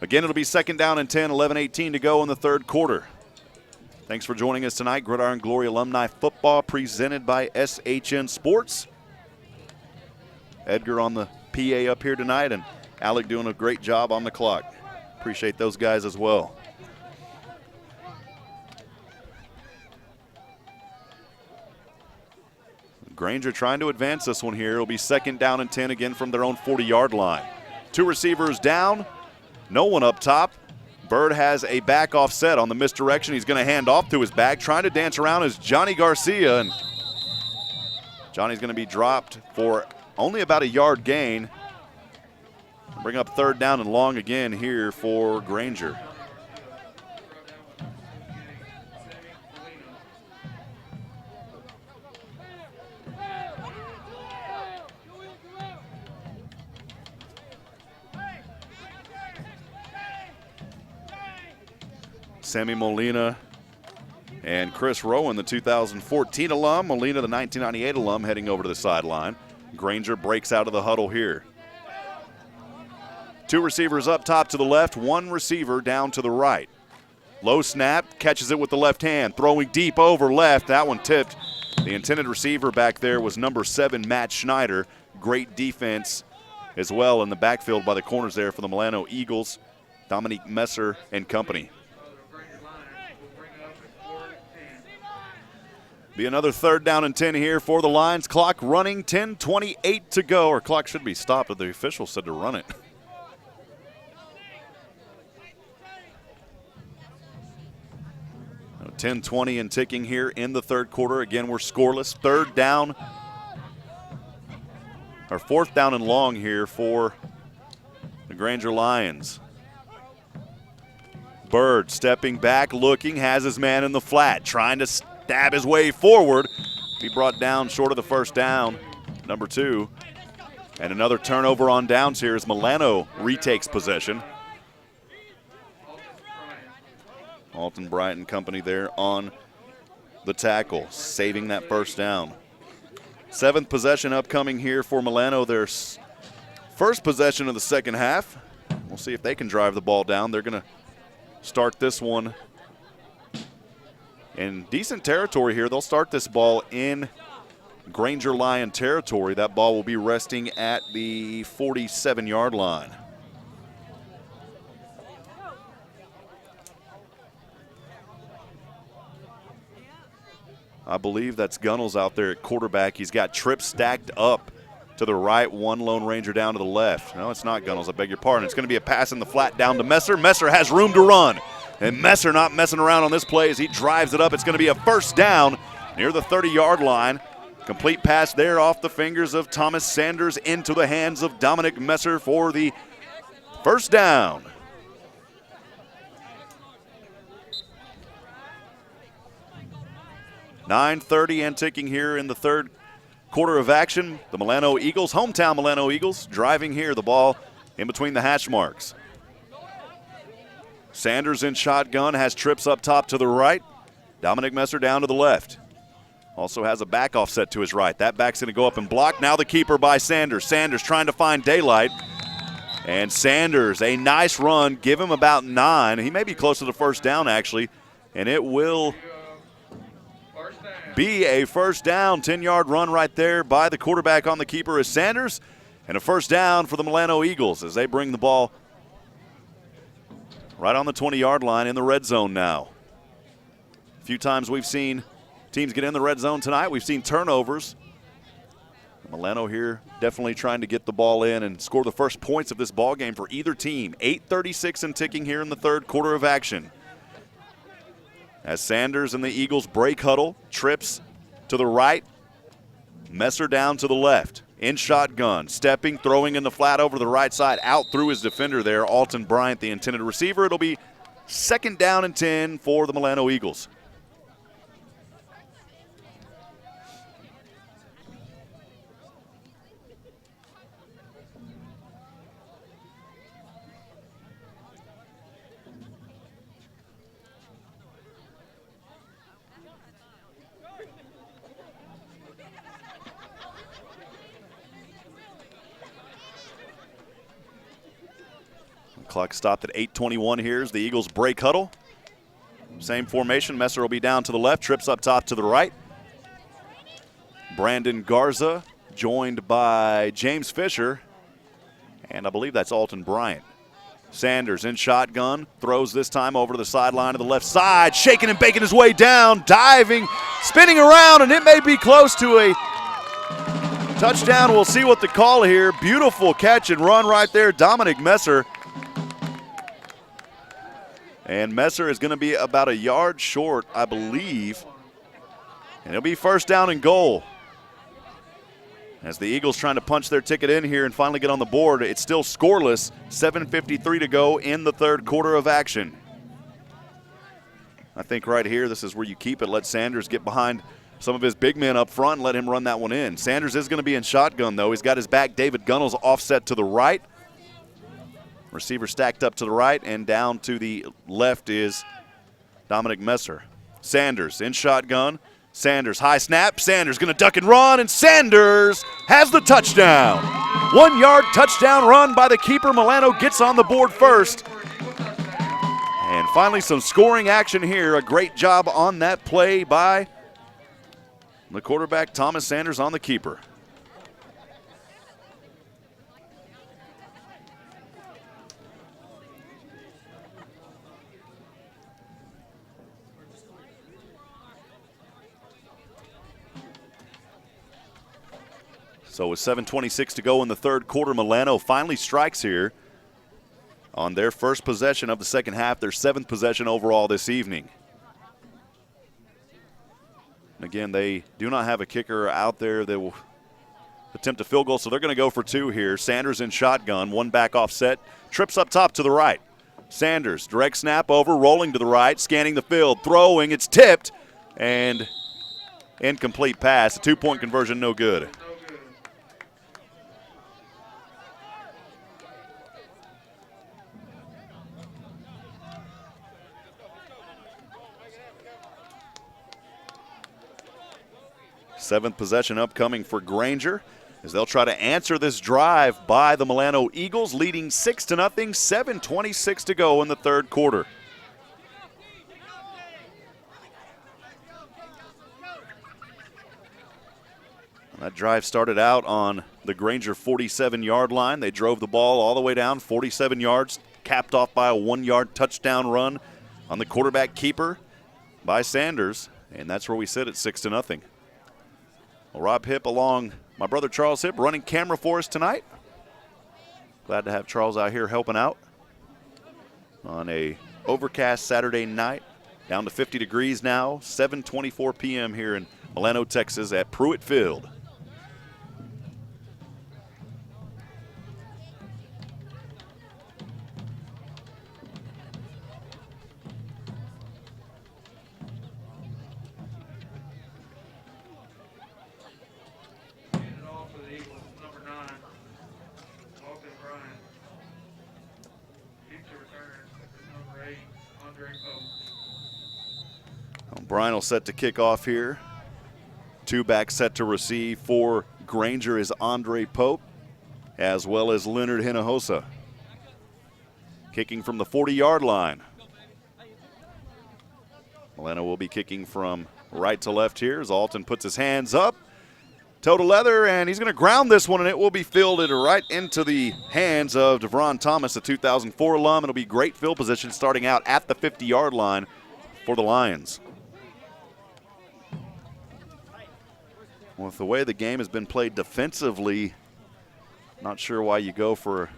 Again, it'll be 2nd down and 10, 11:18 to go in the third quarter. Thanks for joining us tonight. Gridiron Glory Alumni Football presented by SHN Sports. Edgar on the PA up here tonight, and Alec doing a great job on the clock. Appreciate those guys as well. Granger trying to advance this one here. It'll be 2nd down and 10 again from their own 40-yard line. 2 receivers down, no one up top. Bird has a back offset on the misdirection. He's going to hand off to his back. Trying to dance around is Johnny Garcia, and Johnny's going to be dropped for only about a yard gain. Bring up 3rd down and long again here for Granger. Sammy Molina and Chris Rowan, the 2014 alum. Molina, the 1998 alum, heading over to the sideline. Granger breaks out of the huddle here. 2 receivers up top to the left, 1 receiver down to the right. Low snap, catches it with the left hand, throwing deep over left. That one tipped. The intended receiver back there was number 7, Matt Schneider. Great defense as well in the backfield by the corners there for the Milano Eagles. Dominique Messer and company. Be another 3rd down and 10 here for the Lions. Clock running, 10:28 to go. Or clock should be stopped, but the official said to run it. Now 10:20 and ticking here in the third quarter. Again, we're scoreless. 3rd down, or 4th down and long here for the Granger Lions. Bird stepping back, looking, has his man in the flat, trying to stab his way forward. He brought down short of the 1st down, number 2. And another turnover on downs here as Milano retakes possession. Alton Bryant and company there on the tackle, saving that 1st down. 7th possession upcoming here for Milano. Their first possession of the second half. We'll see if they can drive the ball down. They're going to start this one in decent territory here. They'll start this ball in Granger Lion territory. That ball will be resting at the 47-yard line. I believe that's Gunnels out there at quarterback. He's got Tripp stacked up to the right, 1 Lone Ranger down to the left. No, it's not Gunnels, I beg your pardon. It's going to be a pass in the flat down to Messer. Messer has room to run. And Messer not messing around on this play as he drives it up. It's going to be a 1st down near the 30-yard line. Complete pass there off the fingers of Thomas Sanders into the hands of Dominic Messer for the 1st down. .9:30 and ticking here in the third quarter of action. The Milano Eagles, hometown Milano Eagles, driving here. The ball in between the hash marks. Sanders in shotgun, has Trips up top to the right. Dominic Messer down to the left. Also has a back offset to his right. That back's going to go up and block. Now the keeper by Sanders. Sanders trying to find daylight. And Sanders, a nice run. Give him about 9. He may be close to the 1st down, actually. And it will be a 1st down. 10-yard run right there by the quarterback on the keeper is Sanders. And a 1st down for the Milano Eagles as they bring the ball right on the 20-yard line in the red zone now. A few times we've seen teams get in the red zone tonight. We've seen turnovers. Milano here definitely trying to get the ball in and score the first points of this ball game for either team. 8:36 and ticking here in the third quarter of action. As Sanders and the Eagles break huddle, Trips to the right, Messer down to the left. In shotgun, stepping, throwing in the flat over the right side, out through his defender there, Alton Bryant, the intended receiver. It'll be 2nd down and 10 for the Milano Eagles. Clock stopped at 8:21 here as the Eagles break huddle. Same formation. Messer will be down to the left, trips up top to the right. Brandon Garza joined by James Fisher, and I believe that's Alton Bryant. Sanders in shotgun, throws this time over to the sideline to the left side, shaking and baking his way down, diving, spinning around, and it may be close to a touchdown. We'll see what the call here. Beautiful catch and run right there, Dominic Messer. And Messer is going to be about a yard short, I believe. And it'll be first down and goal. As the Eagles trying to punch their ticket in here and finally get on the board, it's still scoreless. 7:53 to go in the third quarter of action. I think right here, this is where you keep it. Let Sanders get behind some of his big men up front and let him run that one in. Sanders is going to be in shotgun, though. He's got his back. David Gunnels offset to the right. Receiver stacked up to the right, and down to the left is Dominic Messer. Sanders in shotgun. Sanders, high snap. Sanders going to duck and run, and Sanders has the touchdown. 1 yard touchdown run by the keeper. Milano gets on the board first. And finally some scoring action here. A great job on that play by the quarterback, Thomas Sanders, on the keeper. So with 7:26 to go in the third quarter, Milano finally strikes here on their first possession of the second half, their 7th possession overall this evening. Again, they do not have a kicker out there that will attempt a field goal, so they're going to go for 2 here. Sanders in shotgun, one back offset, trips up top to the right. Sanders, direct snap over, rolling to the right, scanning the field, throwing, it's tipped, and incomplete pass. A 2-point conversion, no good. Seventh possession upcoming for Granger as they'll try to answer this drive by the Milano Eagles, leading 6-0, 7:26 to go in the third quarter. That drive started out on the Granger 47-yard line. They drove the ball all the way down 47 yards, capped off by a 1-yard touchdown run on the quarterback keeper by Sanders, and that's where we sit at 6-0. Well, Rob Hipp along my brother Charles Hipp running camera for us tonight. Glad to have Charles out here helping out on a overcast Saturday night. Down to 50 degrees now, 7:24 p.m. here in Milano, Texas at Pruitt Field. Brian will set to kick off here. 2 backs set to receive for Granger is Andre Pope, as well as Leonard Hinojosa. Kicking from the 40-yard line. Milano will be kicking from right to left here as Alton puts his hands up. Toe to leather, and he's going to ground this one, and it will be fielded right into the hands of DeVron Thomas, a 2004 alum. It'll be great field position starting out at the 50-yard line for the Lions. With the way the game has been played defensively, not sure why you go for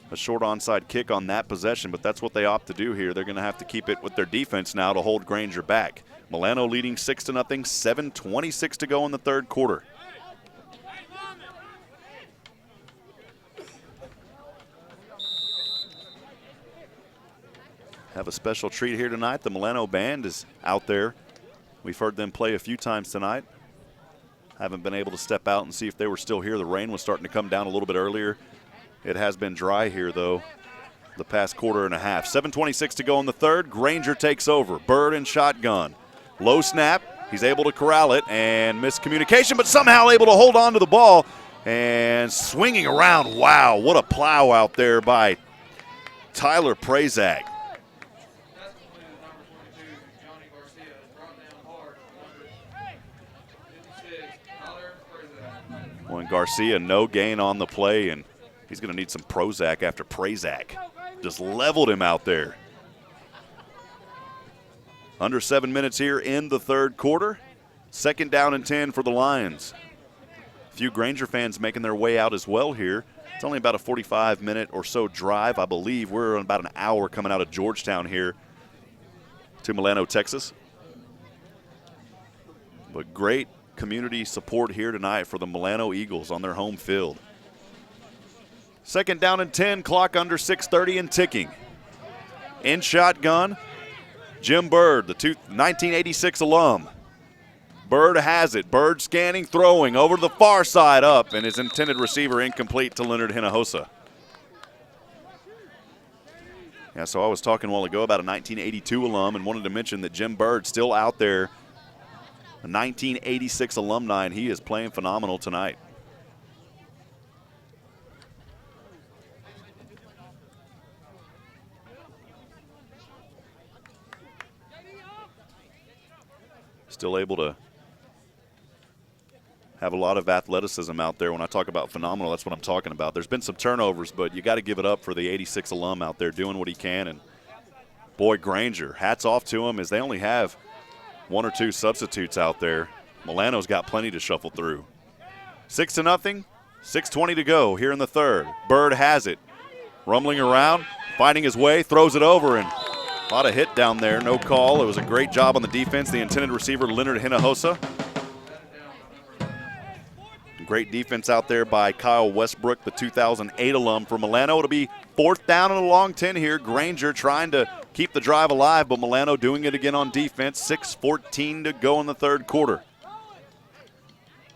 a short onside kick on that possession, but that's what they opt to do here. They're going to have to keep it with their defense now to hold Granger back. Milano leading 6-0, 7:26 to go in the third quarter. Have a special treat here tonight. The Milano band is out there. We've heard them play a few times tonight. Haven't been able to step out and see if they were still here. The rain was starting to come down a little bit earlier. It has been dry here, though, the past quarter and a half. 7:26 to go in the third. Granger takes over. Bird in shotgun. Low snap. He's able to corral it and miscommunication, but somehow able to hold on to the ball and swinging around. Wow, what a plow out there by Tyler Prazak. That's completed number 22, Johnny Garcia, is brought down hard. Number 56, Tyler Prazak. Well, and Garcia, no gain on the play, and he's going to need some Prozac after Prazak just leveled him out there. Under 7 minutes here in the third quarter. 2nd down and 10 for the Lions. A few Granger fans making their way out as well here. It's only about a 45-minute or so drive, I believe. We're about an hour coming out of Georgetown here to Milano, Texas. But great community support here tonight for the Milano Eagles on their home field. 2nd down and 10, clock under 6:30 and ticking. In shotgun, Jim Bird, the 1986 alum. Bird has it. Bird scanning, throwing over to the far side up, and his intended receiver incomplete to Leonard Hinojosa. Yeah, so I was talking a while ago about a 1982 alum and wanted to mention that Jim Bird still out there, a 1986 alumni, and he is playing phenomenal tonight. Still able to have a lot of athleticism out there. When I talk about phenomenal, that's what I'm talking about. There's been some turnovers, but you got to give it up for the 86 alum out there doing what he can. And boy, Granger, hats off to him, as they only have 1 or 2 substitutes out there. Milano's got plenty to shuffle through. 6-0, 6:20 to go here in the third. Bird has it, rumbling around, finding his way, throws it over, and a lot of hit down there, no call. It was a great job on the defense. The intended receiver, Leonard Hinojosa. Great defense out there by Kyle Westbrook, the 2008 alum for Milano. It'll be 4th down and a long 10 here. Granger trying to keep the drive alive, but Milano doing it again on defense. 6:14 to go in the third quarter.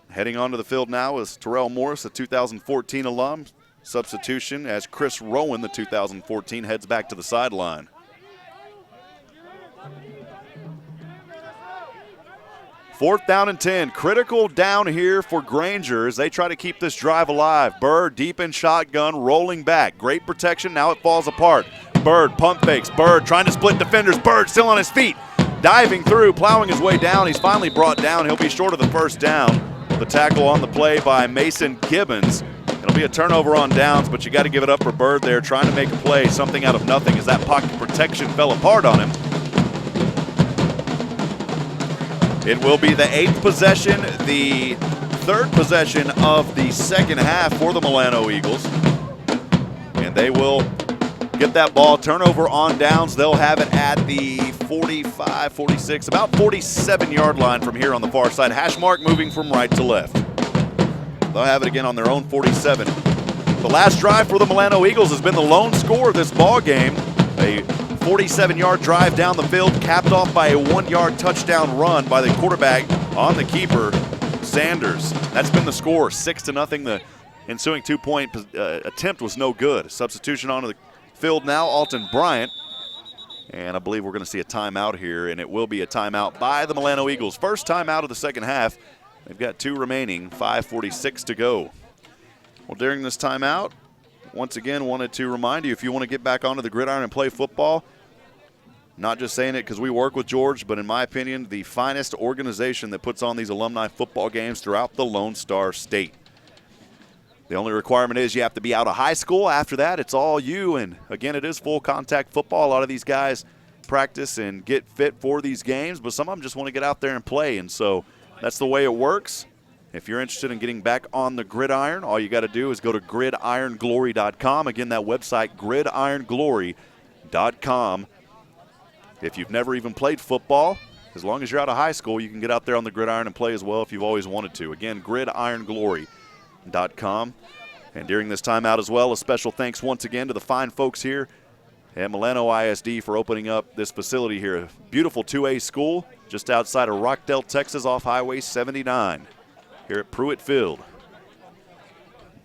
Heading onto the field now is Terrell Morris, the 2014 alum. Substitution as Chris Rowan, the 2014, heads back to the sideline. 4th down and 10. Critical down here for Granger as they try to keep this drive alive. Bird deep in shotgun, rolling back. Great protection. Now it falls apart. Bird pump fakes. Bird trying to split defenders. Bird still on his feet. Diving through, plowing his way down. He's finally brought down. He'll be short of the first down. The tackle on the play by Mason Gibbons. It'll be a turnover on downs, but you got to give it up for Bird there, trying to make a play, something out of nothing as that pocket protection fell apart on him. It will be the 8th possession, the 3rd possession of the second half for the Milano Eagles. And they will get that ball. Turnover on downs. They'll have it at the 45, 46, about 47-yard line from here on the far side. Hash mark moving from right to left. They'll have it again on their own 47. The last drive for the Milano Eagles has been the lone score of this ball game. A 47-yard drive down the field, capped off by a 1-yard touchdown run by the quarterback on the keeper, Sanders. That's been the score, 6-0. The ensuing 2-point attempt was no good. Substitution onto the field now, Alton Bryant. And I believe we're going to see a timeout here, and it will be a timeout by the Milano Eagles. First timeout of the second half. They've got 2 remaining, 5:46 to go. Well, during this timeout, once again, wanted to remind you, if you want to get back onto the gridiron and play football, not just saying it because we work with George, but in my opinion, the finest organization that puts on these alumni football games throughout the Lone Star State. The only requirement is you have to be out of high school. After that, it's all you. And, again, it is full contact football. A lot of these guys practice and get fit for these games, but some of them just want to get out there and play. And so that's the way it works. If you're interested in getting back on the gridiron, all you got to do is go to gridironglory.com. Again, that website, gridironglory.com. If you've never even played football, as long as you're out of high school, you can get out there on the gridiron and play as well if you've always wanted to. Again, gridironglory.com. And during this timeout as well, a special thanks once again to the fine folks here at Milano ISD for opening up this facility here. A beautiful 2A school just outside of Rockdale, Texas, off Highway 79 here at Pruitt Field.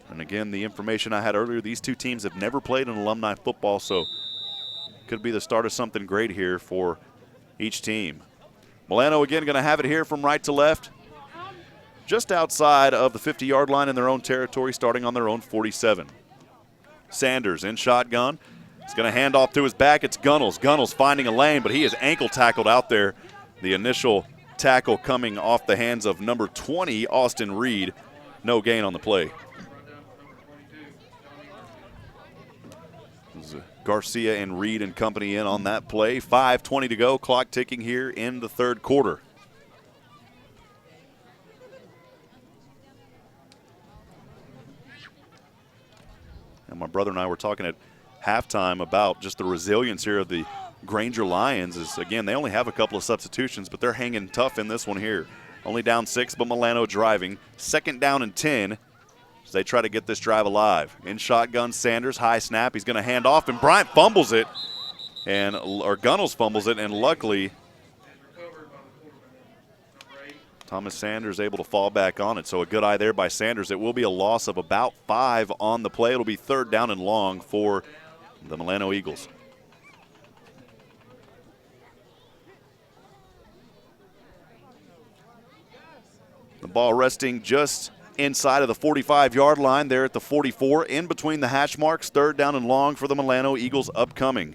And again, the information I had earlier, these two teams have never played in alumni football, so could be the start of something great here for each team. Milano again going to have it here from right to left, just outside of the 50-yard line in their own territory, starting on their own 47. Sanders in shotgun, He's going to hand off to his back. It's Gunnels. Gunnels finding a lane, but he is ankle tackled out there. The initial tackle coming off the hands of number 20, Austin Reed. No gain on the play. Garcia and Reed and company in on that play. 5:20 to go, clock ticking here in the third quarter. And my brother and I were talking at halftime about just the resilience here of the Granger Lions. Is again, they only have a couple of substitutions, but they're hanging tough in this one here. Only down 6, but Milano driving. 2nd down and 10. They try to get this drive alive. In shotgun, Sanders, high snap. He's going to hand off, and Bryant fumbles it, or Gunnels fumbles it, and luckily Thomas Sanders able to fall back on it. So a good eye there by Sanders. It will be a loss of about 5 on the play. It'll be 3rd down and long for the Milano Eagles. The ball resting just inside of the 45-yard line there at the 44, in between the hash marks. 3rd down and long for the Milano Eagles upcoming.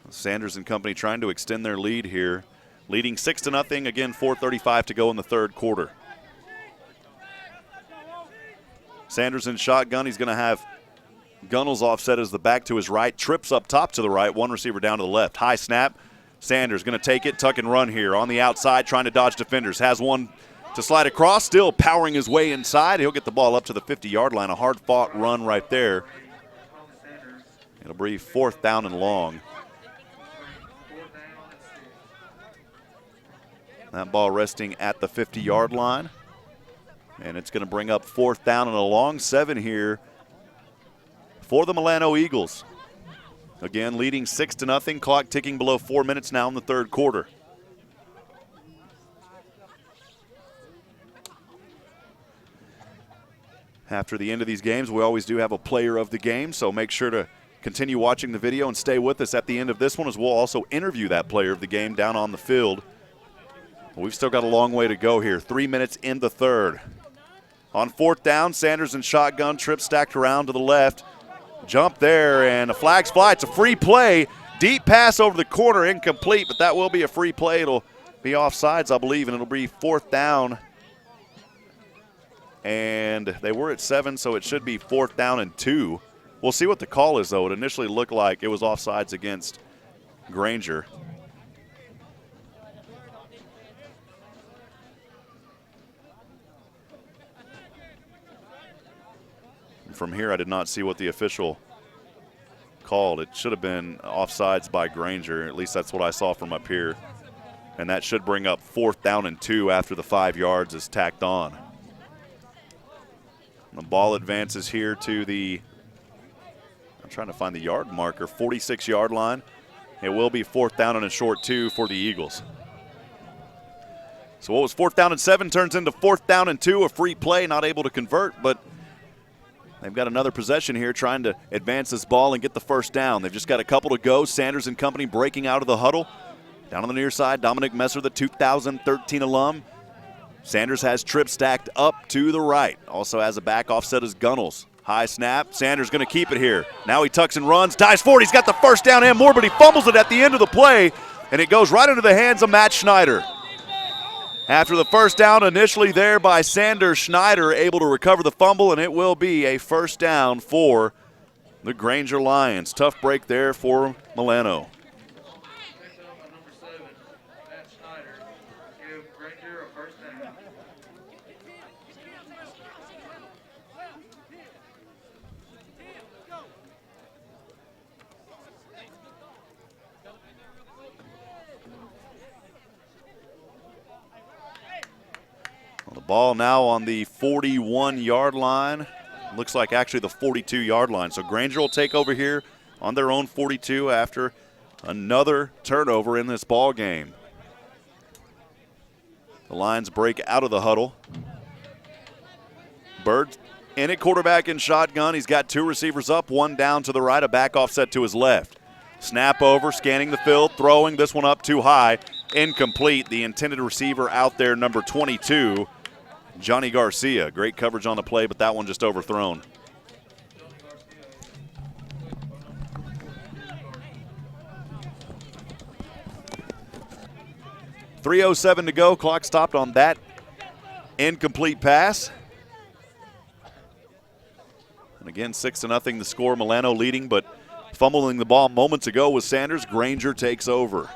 Sanders and company trying to extend their lead here, leading 6-0. Again, 4:35 to go in the third quarter. Sanders in shotgun. He's going to have Gunnels offset as the back to his right, trips up top to the right, one receiver down to the left. High snap. Sanders going to take it, tuck and run here on the outside, trying to dodge defenders. Has one to slide across, still powering his way inside. He'll get the ball up to the 50-yard line. A hard-fought run right there. It'll be 4th down and long. That ball resting at the 50-yard line. And it's going to bring up 4th down and a long 7 here for the Milano Eagles. Again, leading 6-0, clock ticking below 4 minutes now in the third quarter. After the end of these games, we always do have a player of the game, so make sure to continue watching the video and stay with us at the end of this one, as we'll also interview that player of the game down on the field. We've still got a long way to go here. 3 minutes in the third. On 4th down, Sanders in shotgun, trip stacked around to the left. Jump there, and a flag's fly. It's a free play. Deep pass over the corner, incomplete, but that will be a free play. It'll be offsides, I believe, and it'll be 4th down. And they were at 7, so it should be 4th down and 2. We'll see what the call is, though. It initially looked like it was offsides against Granger. From here, I did not see what the official called. It should have been offsides by Granger. At least that's what I saw from up here. And that should bring up 4th down and 2 after the 5 yards is tacked on. The ball advances here to the, I'm trying to find the yard marker, 46-yard line. It will be 4th down and a short 2 for the Eagles. So what was 4th down and 7 turns into 4th down and 2, a free play, not able to convert, but they've got another possession here trying to advance this ball and get the first down. They've just got a couple to go. Sanders and company breaking out of the huddle. Down on the near side, Dominic Messer, the 2013 alum. Sanders has trip stacked up to the right. Also has a back offset as Gunnels. High snap. Sanders going to keep it here. Now he tucks and runs. Dives forward. He's got the first down and more, but he fumbles it at the end of the play, and it goes right into the hands of Matt Schneider. After the first down initially there by Sanders, Schneider able to recover the fumble, and it will be a first down for the Granger Lions. Tough break there for Milano. Number 7, Matt Schneider, give Granger a first down. The ball now on the 41-yard line. Looks like actually the 42-yard line. So Granger will take over here on their own 42 after another turnover in this ball game. The Lions break out of the huddle. Bird in it, quarterback in shotgun. He's got 2 receivers up, 1 down to the right, a back offset to his left. Snap over, scanning the field, throwing this one up too high. Incomplete. The intended receiver out there, number 22, Johnny Garcia. Great coverage on the play, but that one just overthrown. 3:07 to go. Clock stopped on that incomplete pass. And again, 6-0 the score. Milano leading, but fumbling the ball moments ago was Sanders. Granger takes over.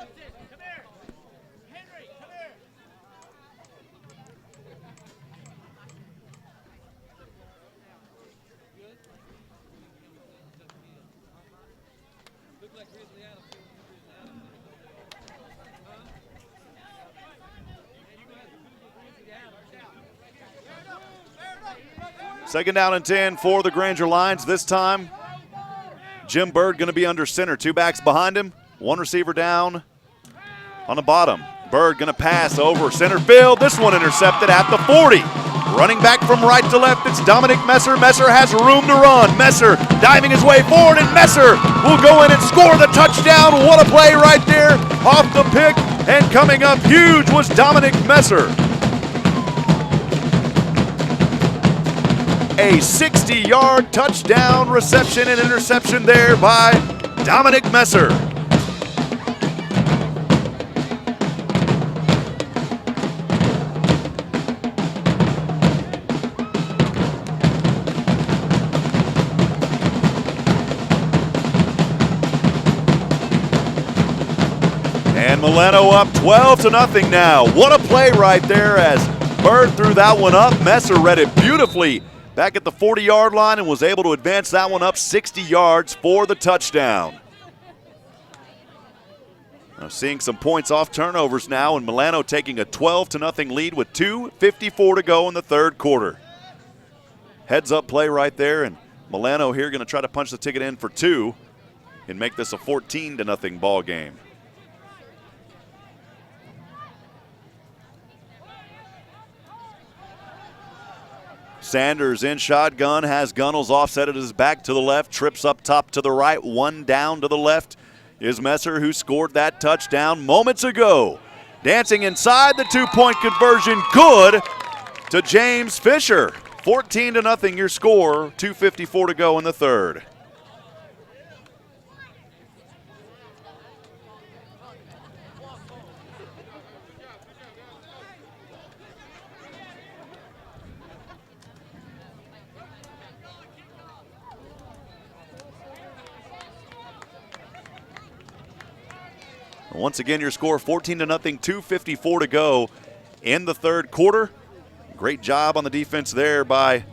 Second down and 10 for the Granger Lions. This time, Jim Bird going to be under center. Two backs behind him. One receiver down on the bottom. Bird going to pass over center field. This one intercepted at the 40. Running back from right to left, it's Dominic Messer. Messer has room to run. Messer diving his way forward, and Messer will go in and score the touchdown. What a play right there off the pick. And coming up huge was Dominic Messer. A 60-yard touchdown reception and interception there by Dominic Messer. And Milano up 12-0 now. What a play right there as Bird threw that one up. Messer read it beautifully back at the 40-yard line and was able to advance that one up 60 yards for the touchdown. Now seeing some points off turnovers now, and Milano taking a 12-0 lead with 2:54 to go in the third quarter. Heads-up play right there, and Milano here going to try to punch the ticket in for two and make this a 14-0 ball game. Sanders in shotgun, has Gunnels offset at his back to the left, trips up top to the right, one down to the left is Messer, who scored that touchdown moments ago. Dancing inside the two-point conversion, good to James Fisher. 14-0 your score, 2:54 to go in the third. Once again, your score 14-0, 2:54 to go in the third quarter. Great job on the defense there by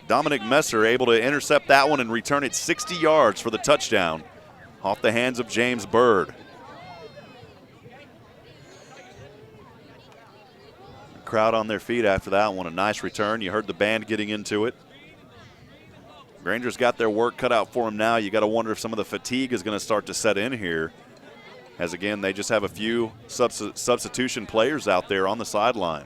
Dominic Messer, able to intercept that one and return it 60 yards for the touchdown off the hands of James Bird. The crowd on their feet after that one. A nice return. You heard the band getting into it. Granger's got their work cut out for them now. You got to wonder if some of the fatigue is going to start to set in here, as again, they just have a few substitution players out there on the sideline.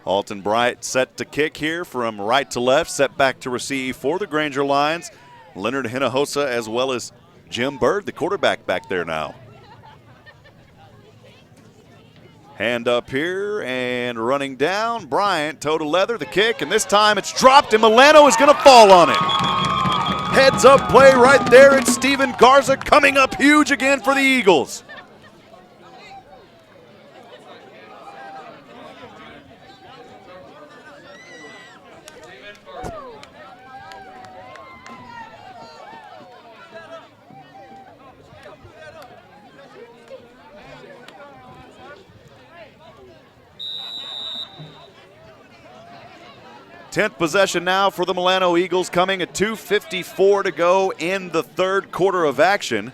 Alton Bright set to kick here from right to left, set back to receive for the Granger Lions. Leonard Hinojosa as well as Jim Bird, the quarterback, back there now. Hand up here and running down. Bryant, toe to leather, the kick, and this time it's dropped and Milano is going to fall on it. Heads up play right there, and Steven Garza coming up huge again for the Eagles. Tenth possession now for the Milano Eagles, coming at 2:54 to go in the third quarter of action.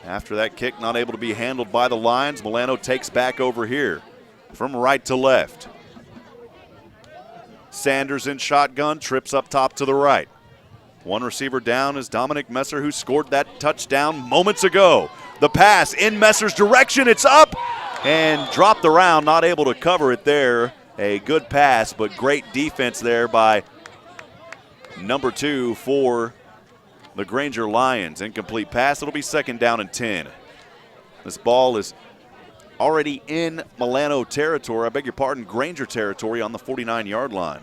After that kick not able to be handled by the Lions, Milano takes back over here from right to left. Sanders in shotgun, trips up top to the right. One receiver down is Dominic Messer, who scored that touchdown moments ago. The pass in Messer's direction, it's up and dropped around, not able to cover it there. A good pass, but great defense there by number 2 for the Granger Lions. Incomplete pass. It'll be 2nd down and 10. This ball is already in Milano territory. I beg your pardon, Granger territory on the 49-yard line.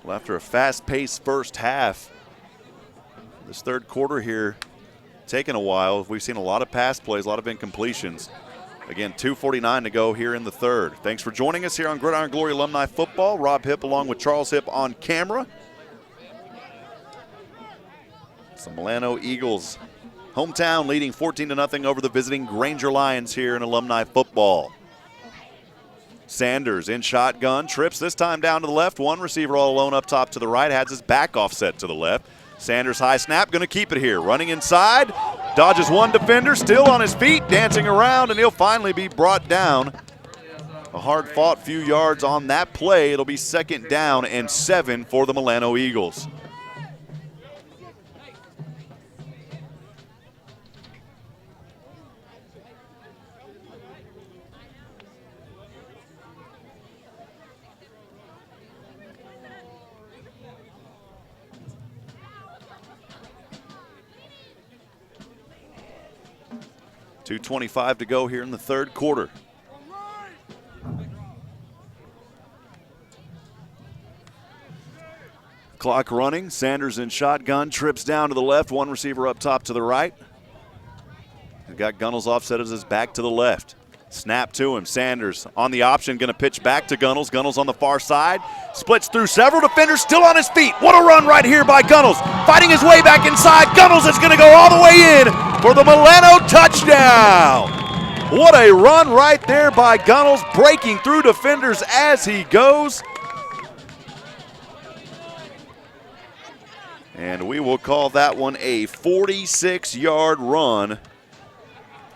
Well, after a fast-paced first half, this third quarter here taking a while. We've seen a lot of pass plays, a lot of incompletions. Again, 2:49 to go here in the third. Thanks for joining us here on Gridiron Glory Alumni Football. Rob Hipp along with Charles Hipp on camera. So Milano Eagles, hometown, leading 14-0 over the visiting Granger Lions here in Alumni Football. Sanders in shotgun, trips this time down to the left. One receiver all alone up top to the right, has his back offset to the left. Sanders high snap, going to keep it here. Running inside, dodges one defender, still on his feet, dancing around, and he'll finally be brought down. A hard-fought few yards on that play. It'll be 2nd down and 7 for the Milano Eagles. .225 to go here in the third quarter. Clock running. Sanders in shotgun, trips down to the left. One receiver up top to the right. We've got Gunnels offset as his back to the left. Snap to him. Sanders on the option, going to pitch back to Gunnels. Gunnels on the far side. Splits through several defenders, still on his feet. What a run right here by Gunnels. Fighting his way back inside. Gunnels is going to go all the way in for the Milano touchdown. What a run right there by Gunnels, breaking through defenders as he goes. And we will call that one a 46-yard run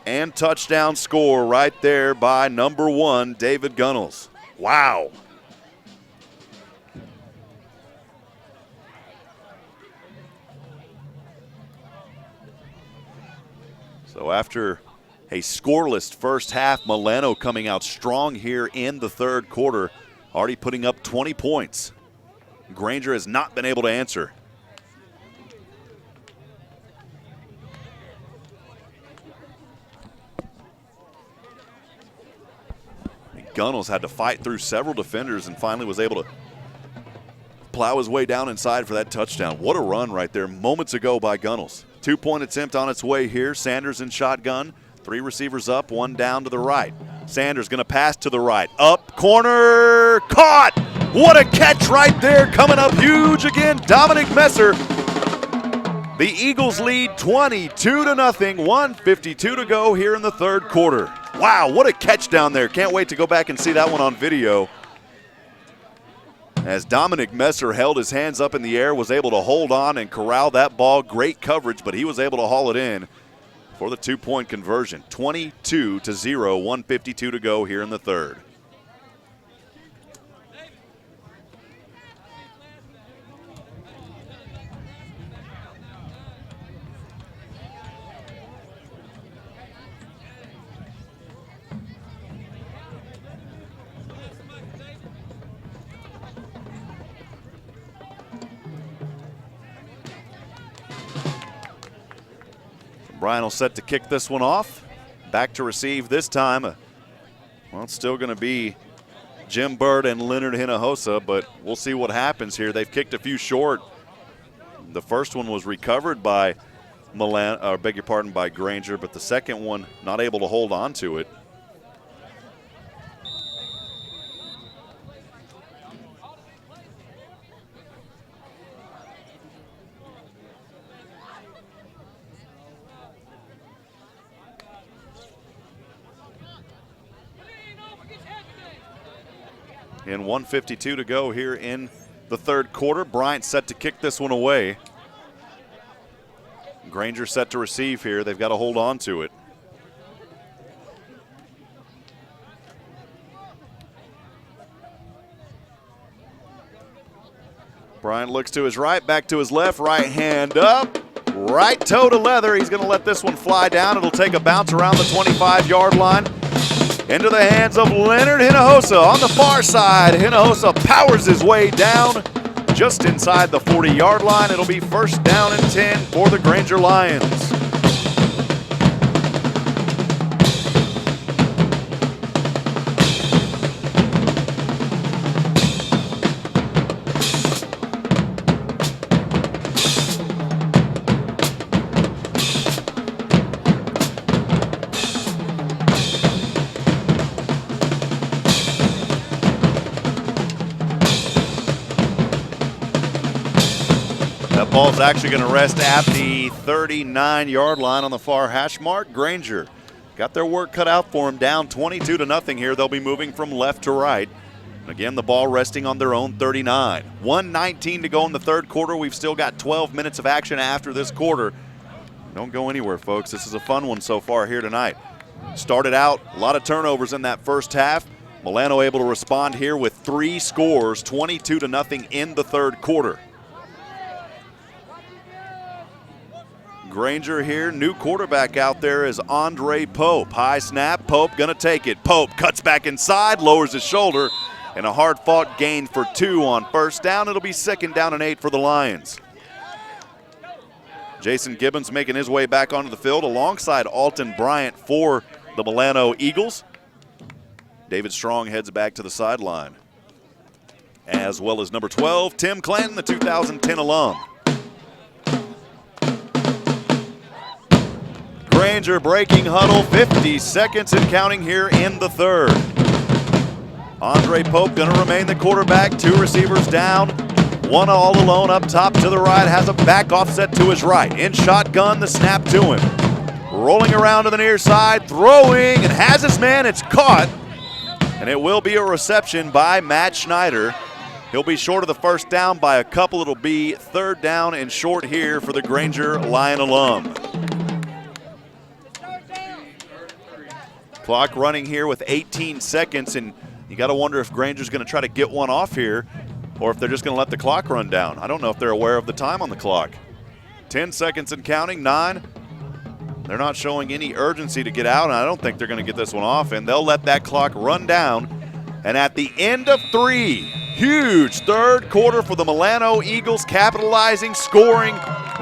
and touchdown score right there by number 1, David Gunnels. Wow. So after a scoreless first half, Milano coming out strong here in the third quarter, already putting up 20 points. Granger has not been able to answer. Gunnels had to fight through several defenders and finally was able to plow his way down inside for that touchdown. What a run right there moments ago by Gunnels. 2-point attempt on its way here. Sanders in shotgun. 3 receivers up, 1 down to the right. Sanders going to pass to the right. Up, corner, caught! What a catch right there, coming up huge again, Dominic Messer. The Eagles lead 22-0, 1:52 to go here in the third quarter. Wow, what a catch down there. Can't wait to go back and see that one on video. As Dominic Messer held his hands up in the air, was able to hold on and corral that ball. Great coverage, but he was able to haul it in for the 2-point conversion. 22-0, 1:52 to go here in the third. Brian will set to kick this one off. Back to receive this time. Well, it's still going to be Jim Bird and Leonard Hinojosa, but we'll see what happens here. They've kicked a few short. The first one was recovered by by Granger, but the second one not able to hold on to it. And 1:52 to go here in the third quarter. Bryant set to kick this one away. Granger set to receive here. They've got to hold on to it. Bryant looks to his right, back to his left, right hand up, right toe to leather. He's going to let this one fly down. It'll take a bounce around the 25-yard line. into the hands of Leonard Hinojosa on the far side. Hinojosa powers his way down just inside the 40-yard line. It'll be first down and 10 for the Granger Lions. That ball's actually going to rest at the 39-yard line on the far hash mark. Granger got their work cut out for them, down 22-0 here. They'll be moving from left to right. Again, the ball resting on their own 39. 1:19 to go in the third quarter. We've still got 12 minutes of action after this quarter. Don't go anywhere, folks. This is a fun one so far here tonight. Started out, a lot of turnovers in that first half. Milano able to respond here with 3 scores, 22-0 in the third quarter. Granger here, new quarterback out there is Andre Pope. High snap, Pope gonna take it. Pope cuts back inside, lowers his shoulder, and a hard-fought gain for 2 on first down. It'll be 2nd down and 8 for the Lions. Jason Gibbons making his way back onto the field alongside Alton Bryant for the Milano Eagles. David Strong heads back to the sideline, as well as number 12, Tim Clanton, the 2010 alum. Granger breaking huddle, 50 seconds and counting here in the third. Andre Pope going to remain the quarterback, 2 receivers down, 1 all alone up top to the right, has a back offset to his right. In shotgun, the snap to him. Rolling around to the near side, throwing, and has his man, it's caught. And it will be a reception by Matt Schneider. He'll be short of the first down by a couple. It'll be 3rd down and short here for the Granger Lion alum. Clock running here with 18 seconds, and you got to wonder if Granger's going to try to get one off here or if they're just going to let the clock run down. I don't know if they're aware of the time on the clock. 10 seconds and counting, 9. They're not showing any urgency to get out, and I don't think they're going to get this one off, and they'll let that clock run down. And at the end of 3, huge third quarter for the Milano Eagles, capitalizing, scoring,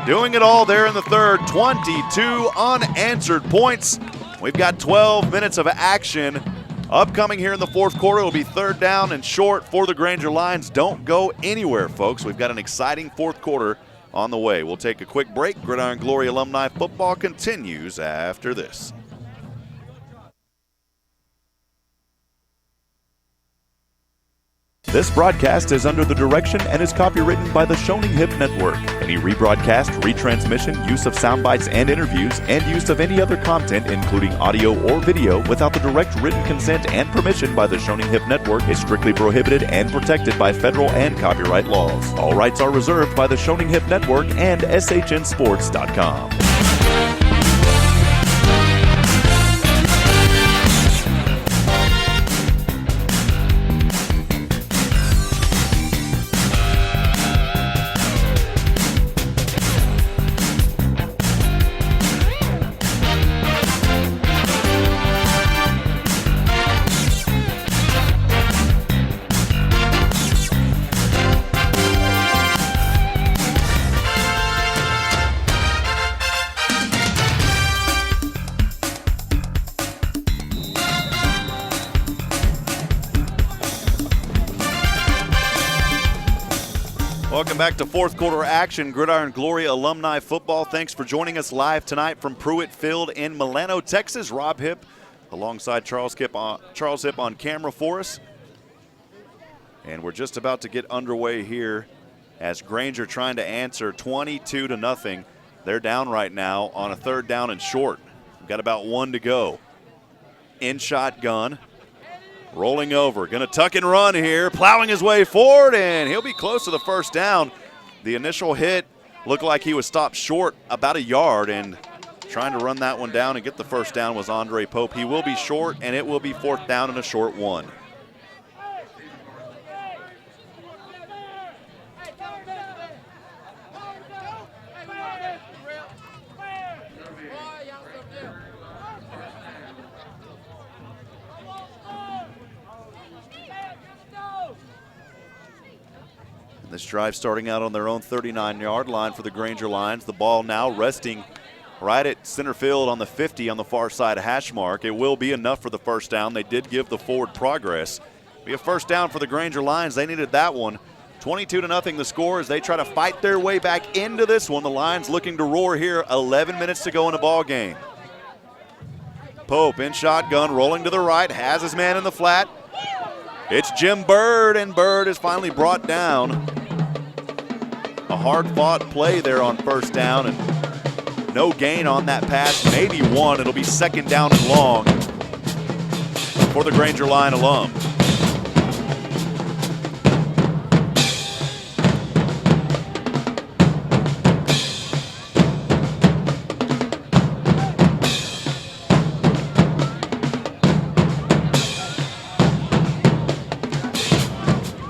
doing it all there in the third. 22 unanswered points. We've got 12 minutes of action upcoming here in the fourth quarter. It'll be 3rd down and short for the Granger Lions. Don't go anywhere, folks. We've got an exciting fourth quarter on the way. We'll take a quick break. Gridiron Glory Alumni football continues after this. This broadcast is under the direction and is copywritten by the Shoning Hip Network. Any rebroadcast, retransmission, use of sound bites and interviews, and use of any other content, including audio or video, without the direct written consent and permission by the Shoning Hip Network is strictly prohibited and protected by federal and copyright laws. All rights are reserved by the Shoning Hip Network and SHNSports.com. Welcome back to fourth quarter action, Gridiron Glory Alumni football. Thanks for joining us live tonight from Pruitt Field in Milano, Texas. Rob Hipp alongside Charles Hipp on camera for us. And we're just about to get underway here as Granger trying to answer 22-0. They're down right now on a 3rd down and short. We've got about 1 to go. In shotgun. Rolling over, going to tuck and run here, plowing his way forward, and he'll be close to the first down. The initial hit looked like he was stopped short about a yard, and trying to run that one down and get the first down was Andre Pope. He will be short, and it will be 4th down and a short 1. This drive starting out on their own 39-yard line for the Granger Lions. The ball now resting right at center field on the 50 on the far side hash mark. It will be enough for the first down. They did give the forward progress. Be a first down for the Granger Lions. They needed that one. 22-0 the score as they try to fight their way back into this one. The Lions looking to roar here. 11 minutes to go in the ball game. Pope in shotgun, rolling to the right, has his man in the flat. It's Jim Bird, and Bird is finally brought down. A hard-fought play there on first down, and no gain on that pass, maybe one. It'll be second down and long for the Granger Line alum.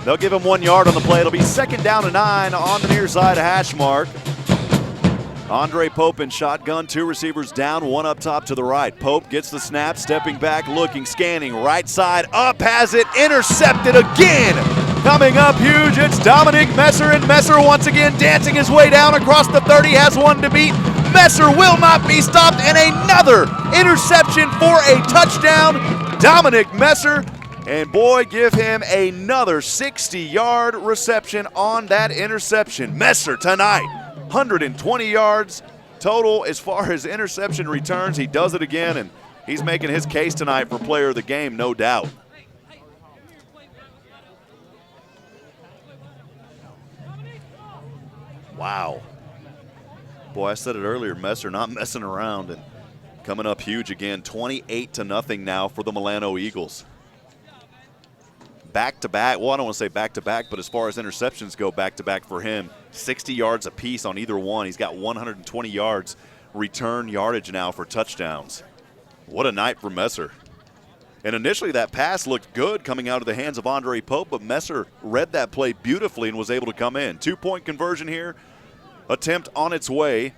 They'll give him 1 yard on the play. It'll be second down and 9 on the near side hash mark. Andre Pope in shotgun, 2 receivers down, 1 up top to the right. Pope gets the snap, stepping back, looking, scanning, right side, up, has it, intercepted again. Coming up huge, it's Dominic Messer, and Messer once again dancing his way down across the 30, has one to beat. Messer will not be stopped, and another interception for a touchdown. Dominic Messer. And boy, give him another 60-yard reception on that interception. Messer tonight, 120 yards total as far as interception returns. He does it again, and he's making his case tonight for player of the game, no doubt. Wow. Boy, I said it earlier, Messer not messing around and coming up huge again. 28-0 now for the Milano Eagles. Back-to-back, well, I don't want to say back-to-back, but as far as interceptions go, back-to-back for him. 60 yards apiece on either one. He's got 120 yards return yardage now for touchdowns. What a night for Messer. And initially that pass looked good coming out of the hands of Andre Pope, but Messer read that play beautifully and was able to come in. 2-point conversion here. Attempt on its way.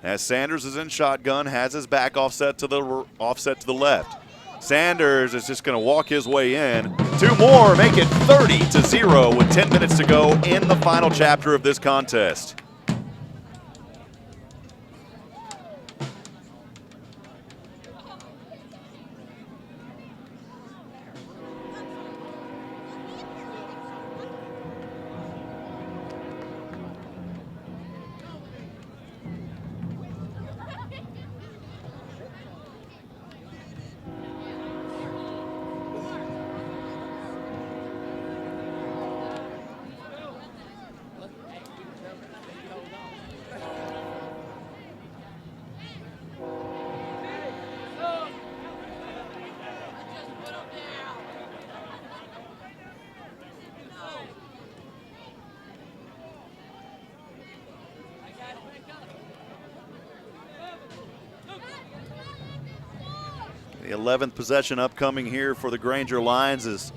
As Sanders is in shotgun, has his back offset to the left. Sanders is just going to walk his way in. 2 more, make it 30-0 with 10 minutes to go in the final chapter of this contest. The 11th possession upcoming here for the Granger Lions is,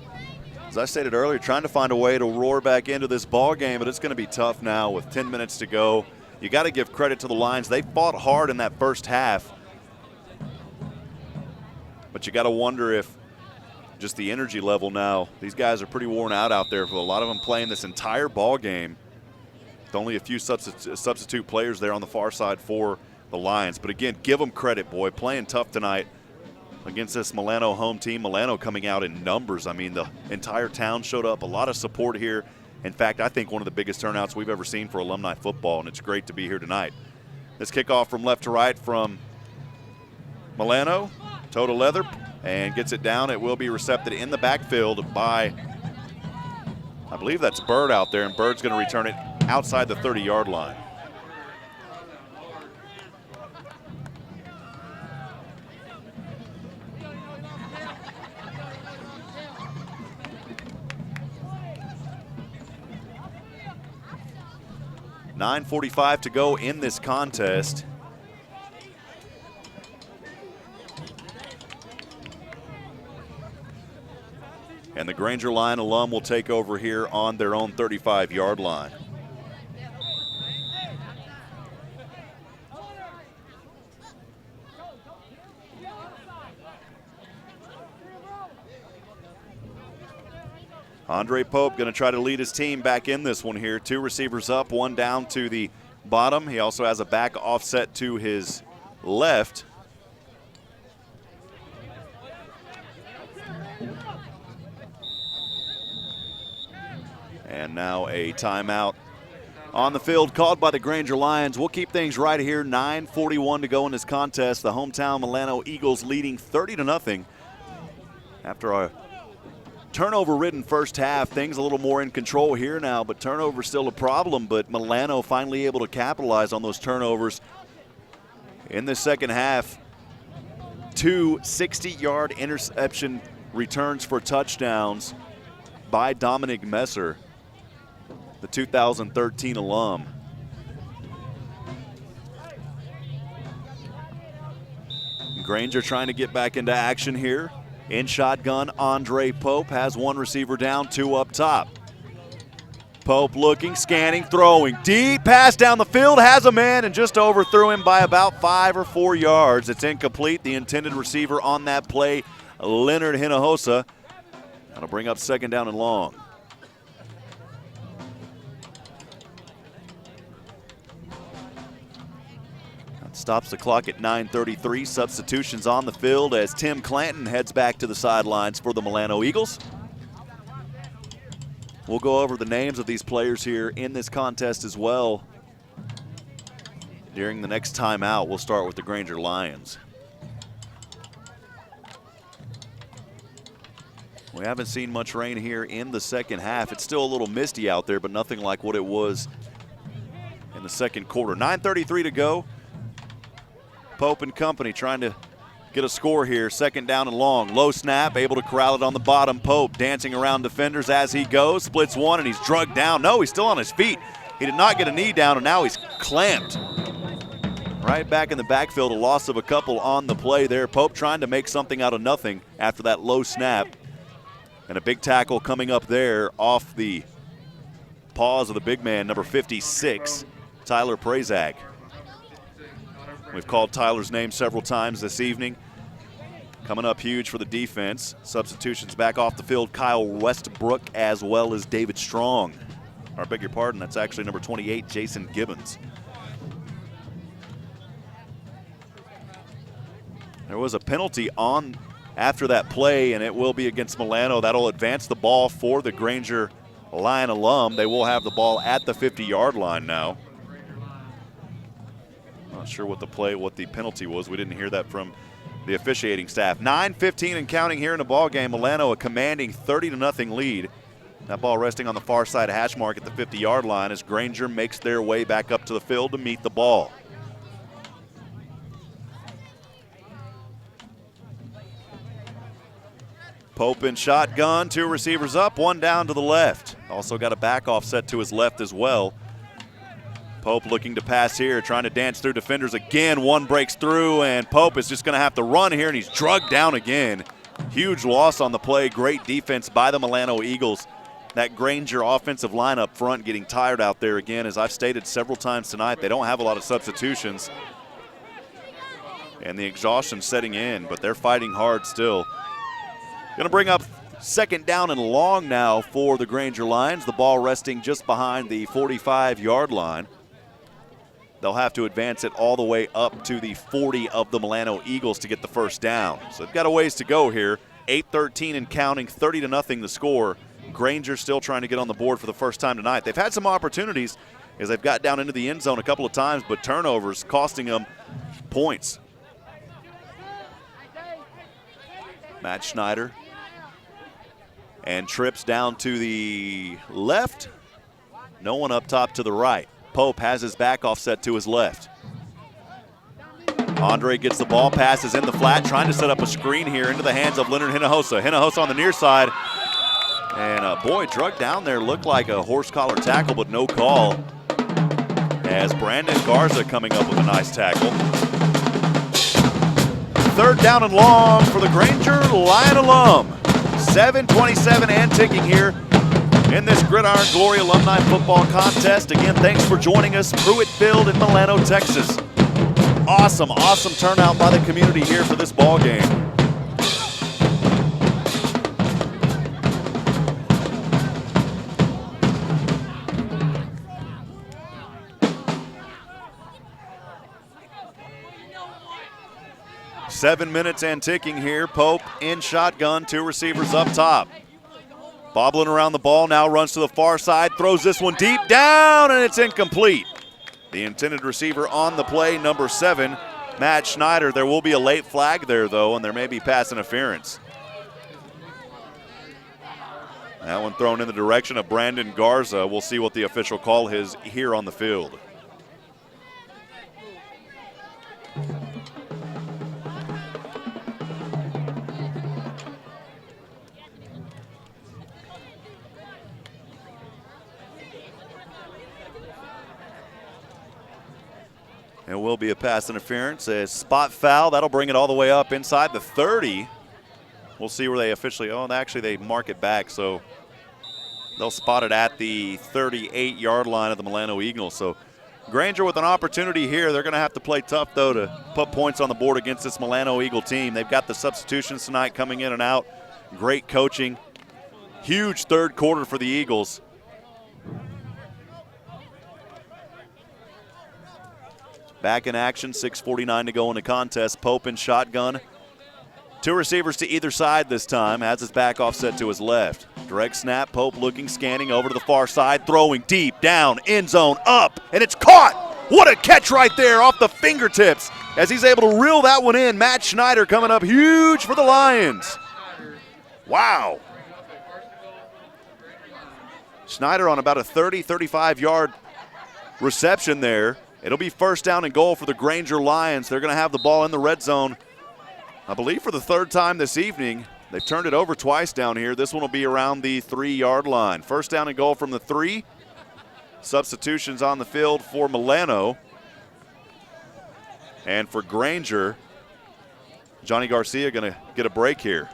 as I stated earlier, trying to find a way to roar back into this ball game, but it's going to be tough now with 10 minutes to go. You got to give credit to the Lions. They fought hard in that first half, but you got to wonder if just the energy level now, these guys are pretty worn out there. For a lot of them playing this entire ball game with only a few substitute players there on the far side for the Lions. But again, give them credit, boy, playing tough tonight against this Milano home team. Milano coming out in numbers. I mean, the entire town showed up, a lot of support here. In fact, I think one of the biggest turnouts we've ever seen for Alumni football, and it's great to be here tonight. This kickoff from left to right from Milano, toe to leather, and gets it down. It will be recepted in the backfield by, I believe that's Bird out there, and Bird's going to return it outside the 30-yard line. .45 to go in this contest. And the Granger Line alum will take over here on their own 35-yard line. Andre Pope going to try to lead his team back in this one here. 2 receivers up, 1 down to the bottom. He also has a back offset to his left. And now a timeout on the field called by the Granger Lions. We'll keep things right here. 9:41 to go in this contest. The hometown Milano Eagles leading 30-0 after a turnover-ridden first half. Things a little more in control here now, but turnover still a problem. But Milano finally able to capitalize on those turnovers in the second half. 2 60-yard interception returns for touchdowns by Dominic Messer, the 2013 alum. Granger trying to get back into action here. In shotgun, Andre Pope has 1 receiver down, 2 up top. Pope looking, scanning, throwing. Deep pass down the field, has a man and just overthrew him by about 5 or 4 yards. It's incomplete. The intended receiver on that play, Leonard Hinojosa. That'll bring up 2nd down and long. Stops the clock at 9:33. Substitutions on the field as Tim Clanton heads back to the sidelines for the Milano Eagles. We'll go over the names of these players here in this contest as well during the next timeout. We'll start with the Granger Lions. We haven't seen much rain here in the second half. It's still a little misty out there, but nothing like what it was in the second quarter. 9:33 to go. Pope and company trying to get a score here. 2nd down and long. Low snap, able to corral it on the bottom. Pope dancing around defenders as he goes. Splits one and he's drugged down. No, he's still on his feet. He did not get a knee down and now he's clamped. Right back in the backfield, a loss of a couple on the play there. Pope trying to make something out of nothing after that low snap. And a big tackle coming up there off the paws of the big man, number 56, Tyler Prazak. We've called Tyler's name several times this evening. Coming up huge for the defense. Substitutions back off the field, Kyle Westbrook as well as David Strong. Or beg your pardon, that's actually number 28, Jason Gibbons. There was a penalty on after that play, and it will be against Milano. That'll advance the ball for the Granger Lion alum. They will have the ball at the 50-yard line now. Not sure what the penalty was. We didn't hear that from the officiating staff. 9:15 and counting here in the ball game. Milano a commanding 30-0 lead. That ball resting on the far side of hash mark at the 50-yard line as Granger makes their way back up to the field to meet the ball. Pope in shotgun, 2 receivers up, 1 down to the left. Also got a back offset to his left as well. Pope looking to pass here, trying to dance through defenders again. 1 breaks through, and Pope is just going to have to run here, and he's drugged down again. Huge loss on the play. Great defense by the Milano Eagles. That Granger offensive line up front getting tired out there again. As I've stated several times tonight, they don't have a lot of substitutions. And the exhaustion setting in, but they're fighting hard still. Going to bring up 2nd down and long now for the Granger Lions. The ball resting just behind the 45-yard line. They'll have to advance it all the way up to the 40 of the Milano Eagles to get the first down. So they've got a ways to go here. 8:13 and counting, 30-0 the score. Granger still trying to get on the board for the first time tonight. They've had some opportunities as they've got down into the end zone a couple of times, but turnovers costing them points. Matt Schneider. And trips down to the left. No one up top to the right. Pope has his back offset to his left. Andre gets the ball, passes in the flat, trying to set up a screen here into the hands of Leonard Hinojosa. Hinojosa on the near side. And boy, drugged down there, looked like a horse collar tackle, but no call. As Brandon Garza coming up with a nice tackle. 3rd down and long for the Granger Lion alum. 7:27 and ticking here in this Gridiron Glory Alumni Football Contest. Again, thanks for joining us. Pruitt Field in Milano, Texas. Awesome, awesome turnout by the community here for this ball game. 7 minutes and ticking here. Pope in shotgun, 2 receivers up top. Bobbling around the ball, now runs to the far side, throws this one deep down, and it's incomplete. The intended receiver on the play, number 7, Matt Schneider. There will be a late flag there, though, and there may be pass interference. That one thrown in the direction of Brandon Garza. We'll see what the official call is here on the field. It will be a pass interference, a spot foul. That'll bring it all the way up inside the 30. We'll see where they officially, actually they mark it back, so they'll spot it at the 38-yard line of the Milano Eagles. So Granger with an opportunity here. They're going to have to play tough, though, to put points on the board against this Milano Eagle team. They've got the substitutions tonight coming in and out. Great coaching. Huge third quarter for the Eagles. Back in action, 6:49 to go in the contest. Pope in shotgun. 2 receivers to either side this time. Has his back offset to his left. Direct snap, Pope looking, scanning over to the far side, throwing deep, down, end zone, up, and it's caught. What a catch right there off the fingertips as he's able to reel that one in. Matt Schneider coming up huge for the Lions. Wow. Schneider on about a 30, 35-yard reception there. It'll be first down and goal for the Granger Lions. They're going to have the ball in the red zone, I believe, for the 3rd time this evening. They've turned it over twice down here. This one will be around the 3-yard line. First down and goal from the 3. Substitutions on the field for Milano. And for Granger, Johnny Garcia going to get a break here.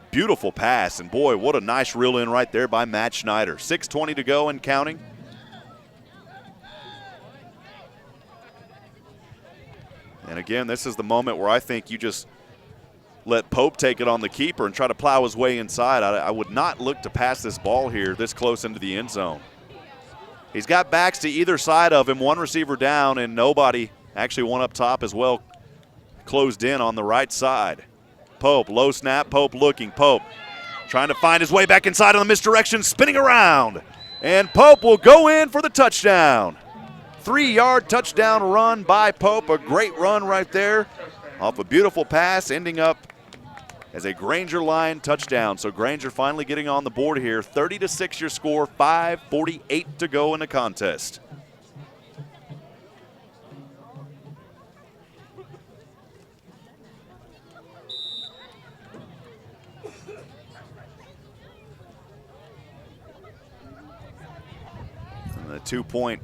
Beautiful pass, and boy, what a nice reel in right there by Matt Schneider. 6:20 to go and counting. And again, this is the moment where I think you just let Pope take it on the keeper and try to plow his way inside. I would not look to pass this ball here this close into the end zone. He's got backs to either side of him, 1 receiver down, and nobody, actually 1 up top as well, closed in on the right side. Pope, low snap, Pope looking, Pope trying to find his way back inside on the misdirection, spinning around. And Pope will go in for the touchdown. 3-yard touchdown run by Pope. A great run right there off a beautiful pass, ending up as a Granger Lion touchdown. So Granger finally getting on the board here. 30-6 your score, 5:48 to go in the contest. And a 2-point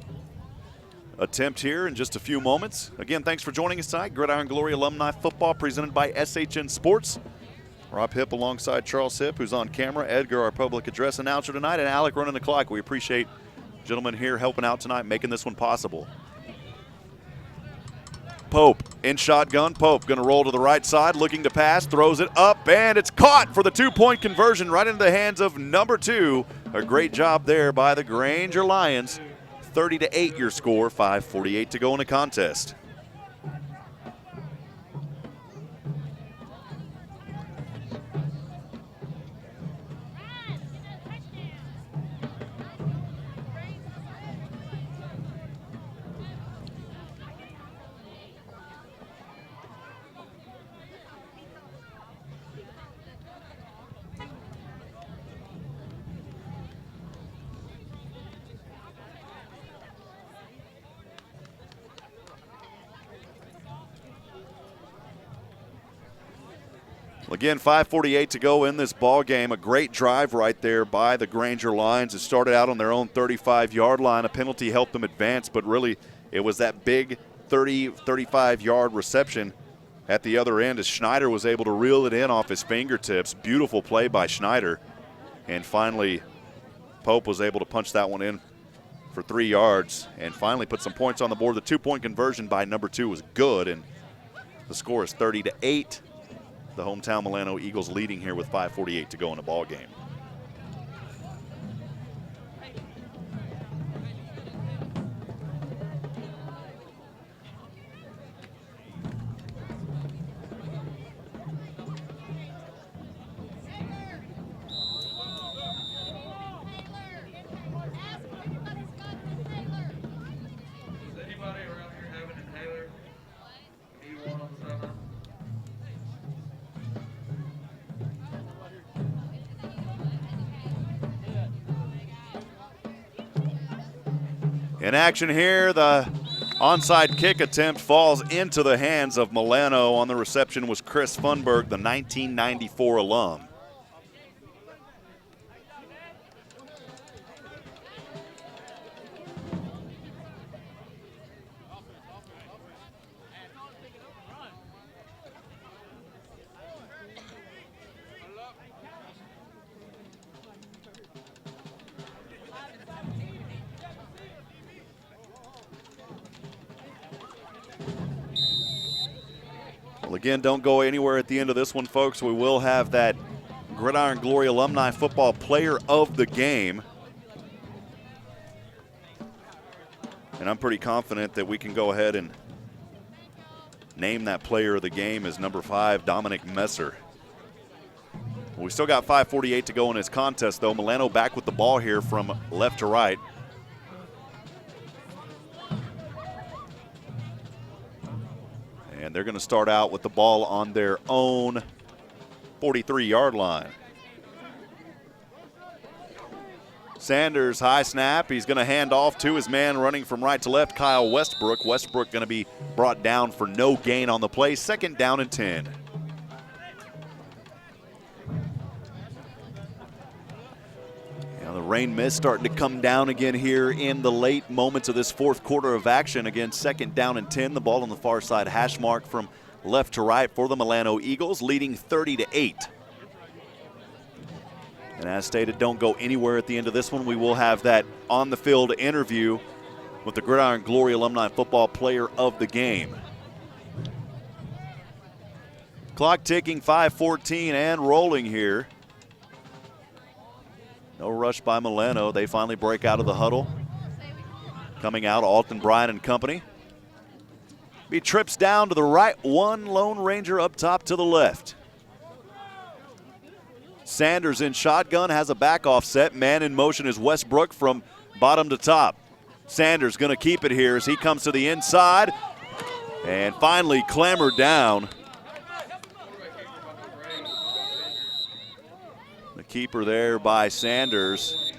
attempt here in just a few moments. Again, thanks for joining us tonight. Gridiron Glory Alumni Football presented by SHN Sports. Rob Hipp alongside Charles Hipp, who's on camera. Edgar, our public address announcer tonight, and Alec running the clock. We appreciate gentlemen here helping out tonight, making this one possible. Pope in shotgun. Pope going to roll to the right side, looking to pass, throws it up, and it's caught for the 2-point conversion right into the hands of number 2. A great job there by the Granger Lions. 30-8 your score, 5:48 to go in the contest. Again, 5:48 to go in this ball game. A great drive right there by the Granger Lions. It started out on their own 35-yard line. A penalty helped them advance, but really it was that big 35-yard reception at the other end as Schneider was able to reel it in off his fingertips. Beautiful play by Schneider. And finally, Pope was able to punch that one in for 3 yards and finally put some points on the board. The 2-point conversion by number 2 was good, and the score is 30-8. The hometown Milano Eagles leading here with 5:48 to go in the ball game. In action here, the onside kick attempt falls into the hands of Milano. On the reception was Chris Funberg, the 1994 alum. Well, again, don't go anywhere at the end of this one, folks. We will have that Gridiron Glory Alumni Football Player of the Game. And I'm pretty confident that we can go ahead and name that Player of the Game as number 5, Dominic Messer. We still got 5:48 to go in this contest, though. Milano back with the ball here from left to right. And they're going to start out with the ball on their own 43-yard line. Sanders, high snap. He's going to hand off to his man running from right to left, Kyle Westbrook. Westbrook going to be brought down for no gain on the play. 2nd down and 10. The rain mist starting to come down again here in the late moments of this 4th quarter of action. Again, 2nd down and 10. The ball on the far side, hash mark from left to right for the Milano Eagles, leading 30-8. And as stated, don't go anywhere at the end of this one. We will have that on-the-field interview with the Gridiron Glory Alumni Football Player of the Game. Clock ticking, 5:14 and rolling here. No rush by Milano. They finally break out of the huddle. Coming out, Alton Bryan and company. He trips down to the right, one Lone Ranger up top to the left. Sanders in shotgun, has a back offset. Man in motion is Westbrook from bottom to top. Sanders going to keep it here as he comes to the inside and finally clambered down. Keeper there by Sanders.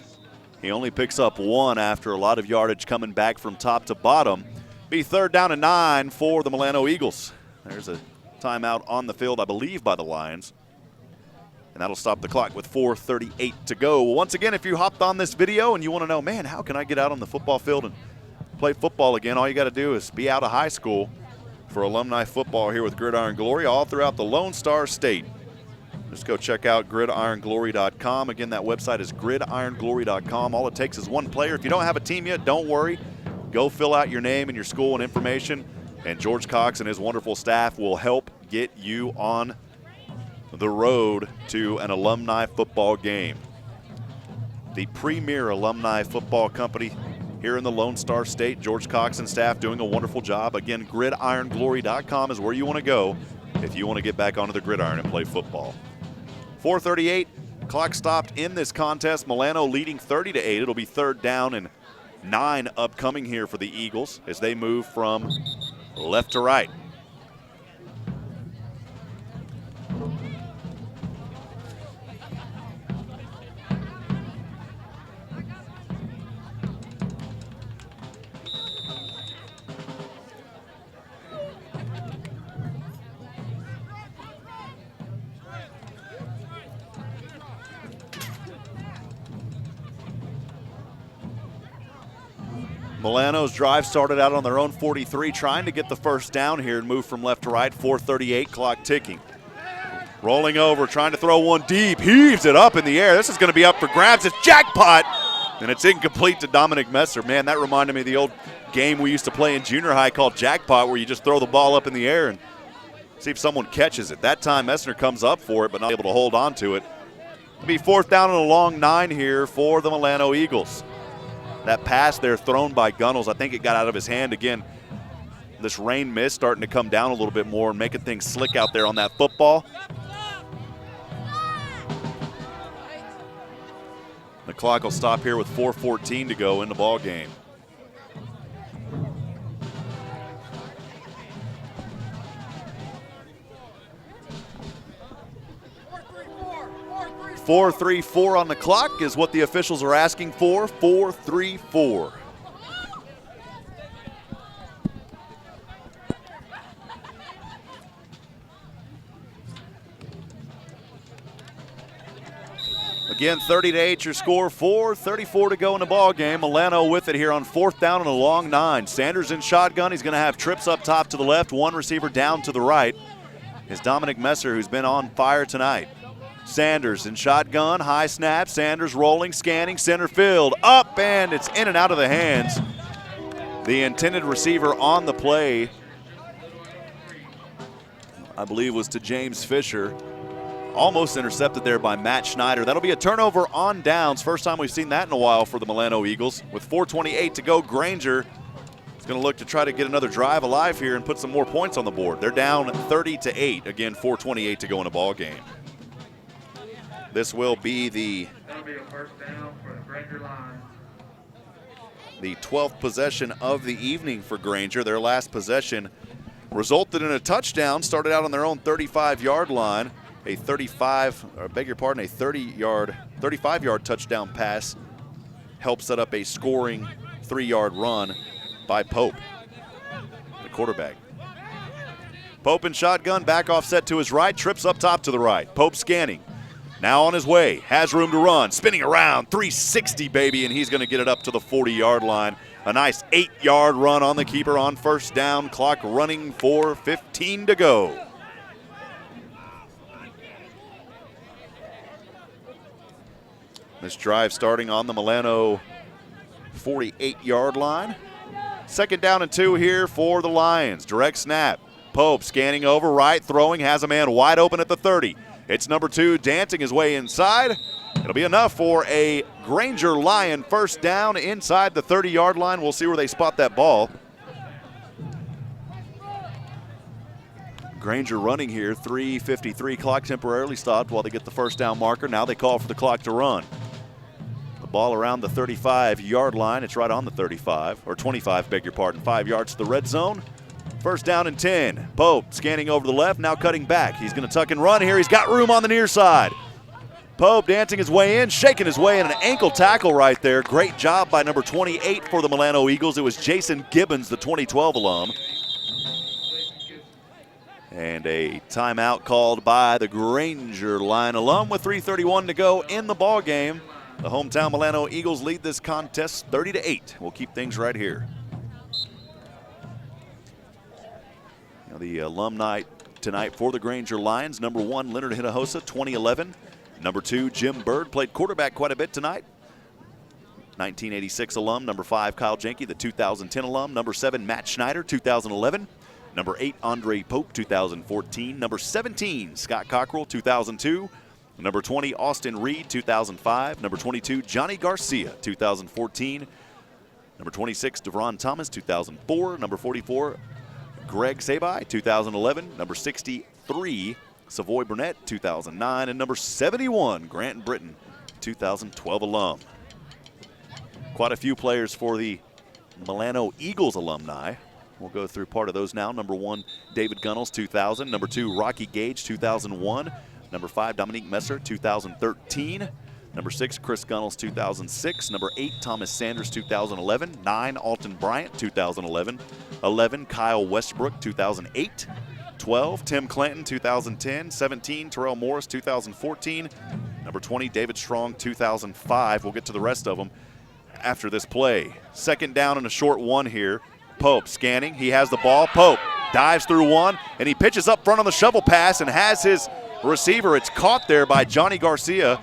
He only picks up 1 after a lot of yardage coming back from top to bottom. Be 3rd down and 9 for the Milano Eagles. There's a timeout on the field, I believe, by the Lions. And that'll stop the clock with 4:38 to go. Once again, if you hopped on this video and you want to know, man, how can I get out on the football field and play football again? All you got to do is be out of high school for alumni football here with Gridiron Glory all throughout the Lone Star State. Just go check out gridironglory.com. Again, that website is gridironglory.com. All it takes is 1 player. If you don't have a team yet, don't worry. Go fill out your name and your school and information, and George Cox and his wonderful staff will help get you on the road to an alumni football game. The premier alumni football company here in the Lone Star State. George Cox and staff doing a wonderful job. Again, gridironglory.com is where you want to go if you want to get back onto the gridiron and play football. 4:38, clock stopped in this contest. Milano leading 30-8. It'll be 3rd down and 9 upcoming here for the Eagles as they move from left to right. Milano's drive started out on their own 43, trying to get the 1st down here and move from left to right. 4:38, clock ticking. Rolling over, trying to throw one deep, heaves it up in the air. This is going to be up for grabs. It's jackpot, and it's incomplete to Dominic Messer. Man, that reminded me of the old game we used to play in junior high called jackpot, where you just throw the ball up in the air and see if someone catches it. That time, Messner comes up for it, but not able to hold on to it. It'll be 4th down and a long 9 here for the Milano Eagles. That pass there thrown by Gunnels, I think it got out of his hand again. This rain mist starting to come down a little bit more and making things slick out there on that football. The clock will stop here with 4:14 to go in the ball game. 4:34 on the clock is what the officials are asking for. 4:34. Again, 30-8 your score, 4:34 to go in the ball game. Milano with it here on 4th down and a long 9. Sanders in shotgun. He's going to have trips up top to the left, one receiver down to the right. Is Dominic Messer, who's been on fire tonight. Sanders in shotgun, high snap. Sanders rolling, scanning, center field, up, and it's in and out of the hands. The intended receiver on the play, I believe, was to James Fisher. Almost intercepted there by Matt Schneider. That'll be a turnover on downs. First time we've seen that in a while for the Milano Eagles. With 4:28 to go, Granger is going to look to try to get another drive alive here and put some more points on the board. They're down 30-8. Again, 4:28 to go in a ball game. This will be That'll be a first down for the Granger line. the 12th possession of the evening for Granger. Their last possession resulted in a touchdown. Started out on their own 35-yard line. A 35-yard touchdown pass helped set up a scoring 3-yard run by Pope, the quarterback. Pope in shotgun, back offset to his right, trips up top to the right. Pope scanning, now on his way, has room to run, spinning around, 360, baby, and he's going to get it up to the 40-yard line. A nice 8-yard run on the keeper on first down, clock running for 15 to go. This drive starting on the Milano 48-yard line. 2nd down and 2 here for the Lions. Direct snap. Pope scanning over right, throwing, has a man wide open at the 30. It's number 2 dancing his way inside. It'll be enough for a Granger Lion first down inside the 30-yard line. We'll see where they spot that ball. Granger running here, 3:53, clock temporarily stopped while they get the first down marker. Now they call for the clock to run. The ball around the 35-yard line. It's right on the 35, or 25, beg your pardon. 5 yards to the red zone. First down and 10. Pope scanning over the left, now cutting back. He's going to tuck and run here. He's got room on the near side. Pope dancing his way in, shaking his way in, an ankle tackle right there. Great job by number 28 for the Milano Eagles. It was Jason Gibbons, the 2012 alum. And a timeout called by the Granger Line alum with 3:31 to go in the ball game. The hometown Milano Eagles lead this contest 30-8. We'll keep things right here. Now the alumni tonight for the Granger Lions. Number 1, Leonard Hinojosa, 2011. Number 2, Jim Bird, played quarterback quite a bit tonight. 1986 alum. Number 5, Kyle Jenke, the 2010 alum. Number 7, Matt Schneider, 2011. Number 8, Andre Pope, 2014. Number 17, Scott Cockrell, 2002. Number 20, Austin Reed, 2005. Number 22, Johnny Garcia, 2014. Number 26, Devron Thomas, 2004. Number 44, Greg Sabai, 2011. Number 63, Savoy Burnett, 2009. And number 71, Grant Britton, 2012 alum. Quite a few players for the Milano Eagles alumni. We'll go through part of those now. Number 1, David Gunnels, 2000. Number 2, Rocky Gage, 2001. Number 5, Dominique Messer, 2013. Number 6, Chris Gunnels, 2006. Number 8, Thomas Sanders, 2011. 9, Alton Bryant, 2011. 11, Kyle Westbrook, 2008. 12, Tim Clanton, 2010. 17, Terrell Morris, 2014. Number 20, David Strong, 2005. We'll get to the rest of them after this play. 2nd down and a short one here. Pope scanning. He has the ball. Pope dives through one, and he pitches up front on the shovel pass and has his receiver. It's caught there by Johnny Garcia,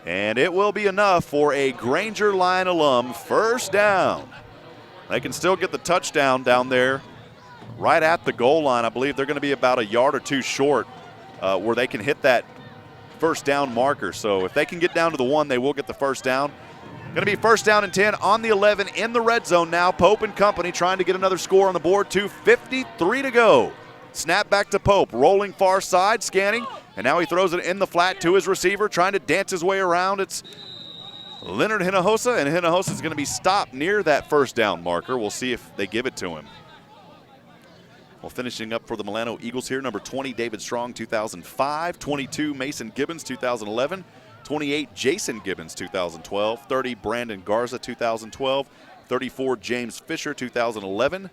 and it will be enough for a Granger Line alum first down. They can still get the touchdown down there right at the goal line. I believe they're going to be about a yard or two short where they can hit that first down marker. So if they can get down to the 1, they will get the first down. Going to be first down and 10 on the 11 in the red zone now. Pope and company trying to get another score on the board. 2:53 to go. Snap back to Pope, rolling far side, scanning, and now he throws it in the flat to his receiver, trying to dance his way around. It's Leonard Hinojosa, and Hinojosa is going to be stopped near that first down marker. We'll see if they give it to him. Well, finishing up for the Milano Eagles here, number 20, David Strong, 2005. 22, Mason Gibbons, 2011. 28, Jason Gibbons, 2012. 30, Brandon Garza, 2012. 34, James Fisher, 2011.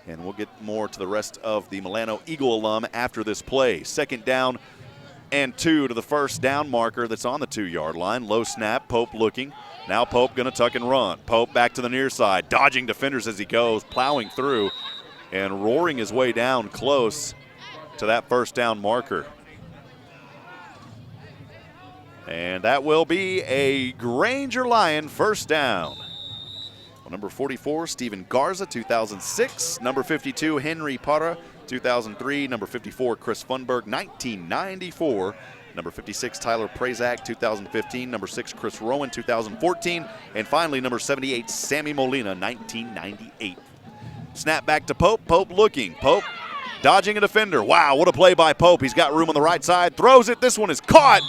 And we'll get more to the rest of the Milano Eagle alum after this play. 2nd down and 2 to the first down marker that's on the 2-yard line. Low snap, Pope looking. Now Pope going to tuck and run. Pope back to the near side, dodging defenders as he goes, plowing through and roaring his way down close to that first down marker. And that will be a Granger Lion first down. Number 44, Steven Garza, 2006. Number 52, Henry Parra, 2003. Number 54, Chris Funberg, 1994. Number 56, Tyler Prazak, 2015. Number 6, Chris Rowan, 2014. And finally, number 78, Sammy Molina, 1998. Snap back to Pope. Pope looking. Pope dodging a defender. Wow, what a play by Pope. He's got room on the right side. Throws it. This one is caught.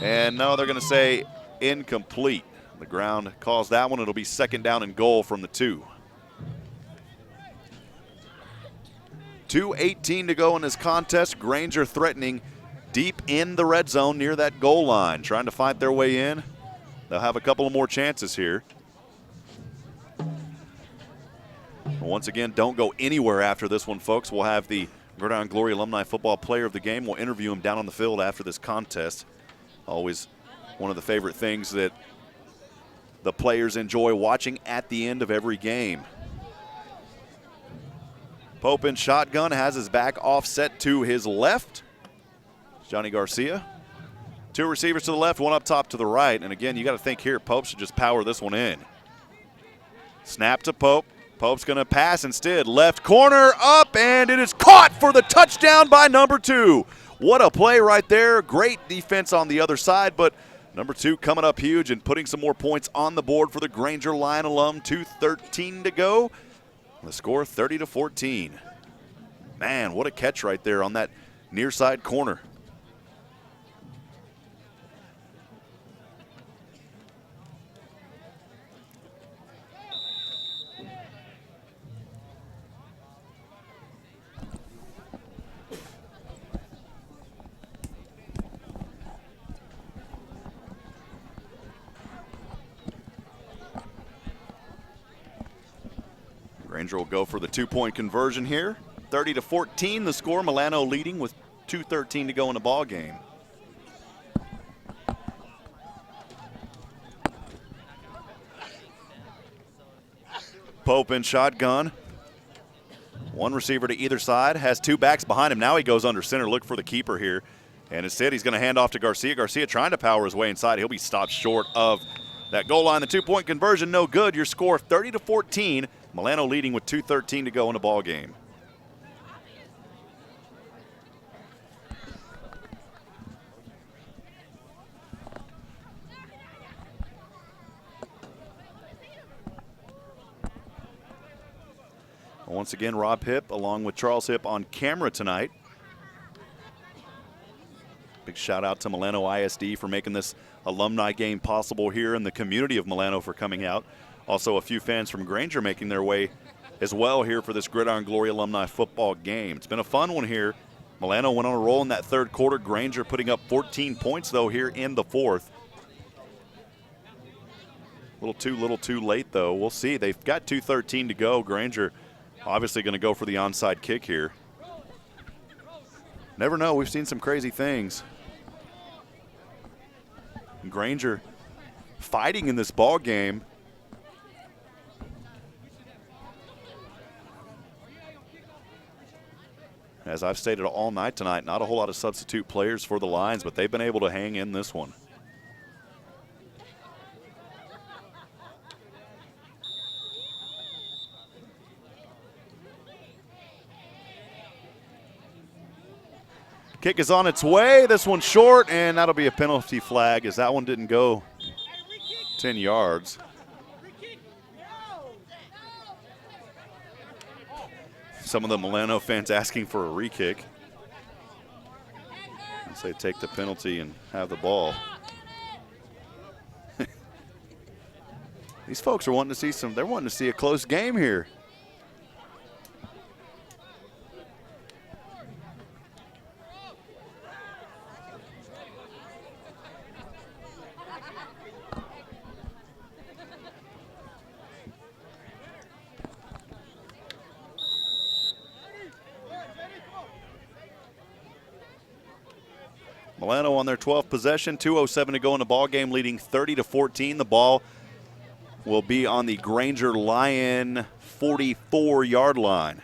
And no, they're going to say incomplete. The ground calls that one. It'll be second down and goal from the 2. 2:18 to go in this contest. Granger threatening deep in the red zone near that goal line, trying to fight their way in. They'll have a couple of more chances here. Once again, don't go anywhere after this one, folks. We'll have the Gridiron Glory Alumni Football Player of the Game. We'll interview him down on the field after this contest. Always one of the favorite things that the players enjoy watching at the end of every game. Pope in shotgun, has his back offset to his left. Johnny Garcia. 2 receivers to the left, 1 up top to the right. And again, you got to think here, Pope should just power this one in. Snap to Pope. Pope's going to pass instead. Left corner up, and it is caught for the touchdown by number 2. What a play right there. Great defense on the other side, but number 2 coming up huge and putting some more points on the board for the Granger Lion alum. 2:13 to go. The score 30-14. Man, what a catch right there on that near side corner. Granger will go for the 2-point conversion here. 30-14 the score. Milano leading with 2:13 to go in the ball game. Pope in shotgun. 1 receiver to either side, has 2 backs behind him. Now he goes under center, look for the keeper here. And instead he's going to hand off to Garcia. Garcia trying to power his way inside. He'll be stopped short of that goal line. The 2-point conversion, no good. Your score 30-14. Milano leading with 2:13 to go in the ball game. Once again, Rob Hipp along with Charles Hipp on camera tonight. Big shout out to Milano ISD for making this alumni game possible here, and the community of Milano for coming out. Also a few fans from Granger making their way as well here for this Gridiron Glory Alumni football game. It's been a fun one here. Milano went on a roll in that third quarter. Granger putting up 14 points though here in the fourth. A little too late though. We'll see. They've got 2:13 to go. Granger obviously going to go for the onside kick here. Never know. We've seen some crazy things. Granger fighting in this ball game. As I've stated all night tonight, not a whole lot of substitute players for the Lions, but they've been able to hang in this one. Kick is on its way. This one's short, and that'll be a penalty flag as that one didn't go 10 yards. Some of the Milano fans asking for a re-kick. As they take the penalty and have the ball. These folks are wanting to see they're wanting to see a close game here. Milano on their 12th possession, 2:07 to go in the ball game, leading 30-14. The ball will be on the Granger Lion 44-yard line.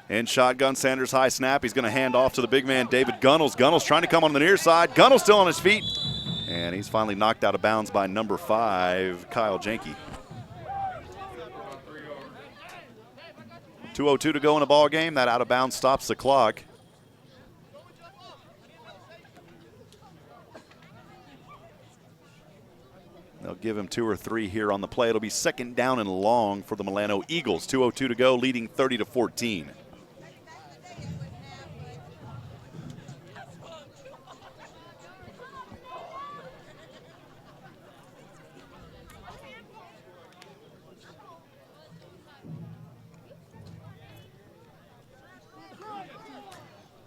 In shotgun, Sanders high snap. He's going to hand off to the big man, David Gunnels. Gunnels trying to come on the near side. Gunnels still on his feet. And he's finally knocked out of bounds by number 5, Kyle Janke. 2:02 to go in the ball game. That out of bounds stops the clock. They'll give him 2 or 3 here on the play. It'll be second down and long for the Milano Eagles. 2:02 to go, leading 30-14.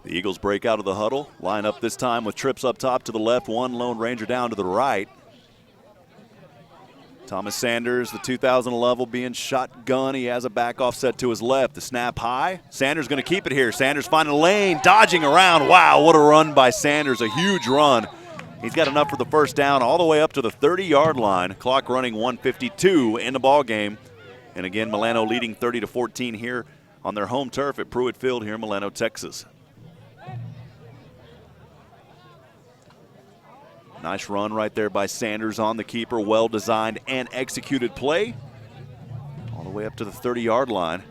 The Eagles break out of the huddle, line up this time with trips up top to the left, one Lone Ranger down to the right. Thomas Sanders, the 2011 being shotgun. He has a back offset to his left. The snap high. Sanders going to keep it here. Sanders finding a lane, dodging around. Wow, what a run by Sanders, a huge run. He's got enough for the first down all the way up to the 30-yard line. Clock running 1:52 in the ball game. And again, Milano leading 30-14 here on their home turf at Pruitt Field here in Milano, Texas. Nice run right there by Sanders on the keeper. Well-designed and executed play. All the way up to the 30-yard line.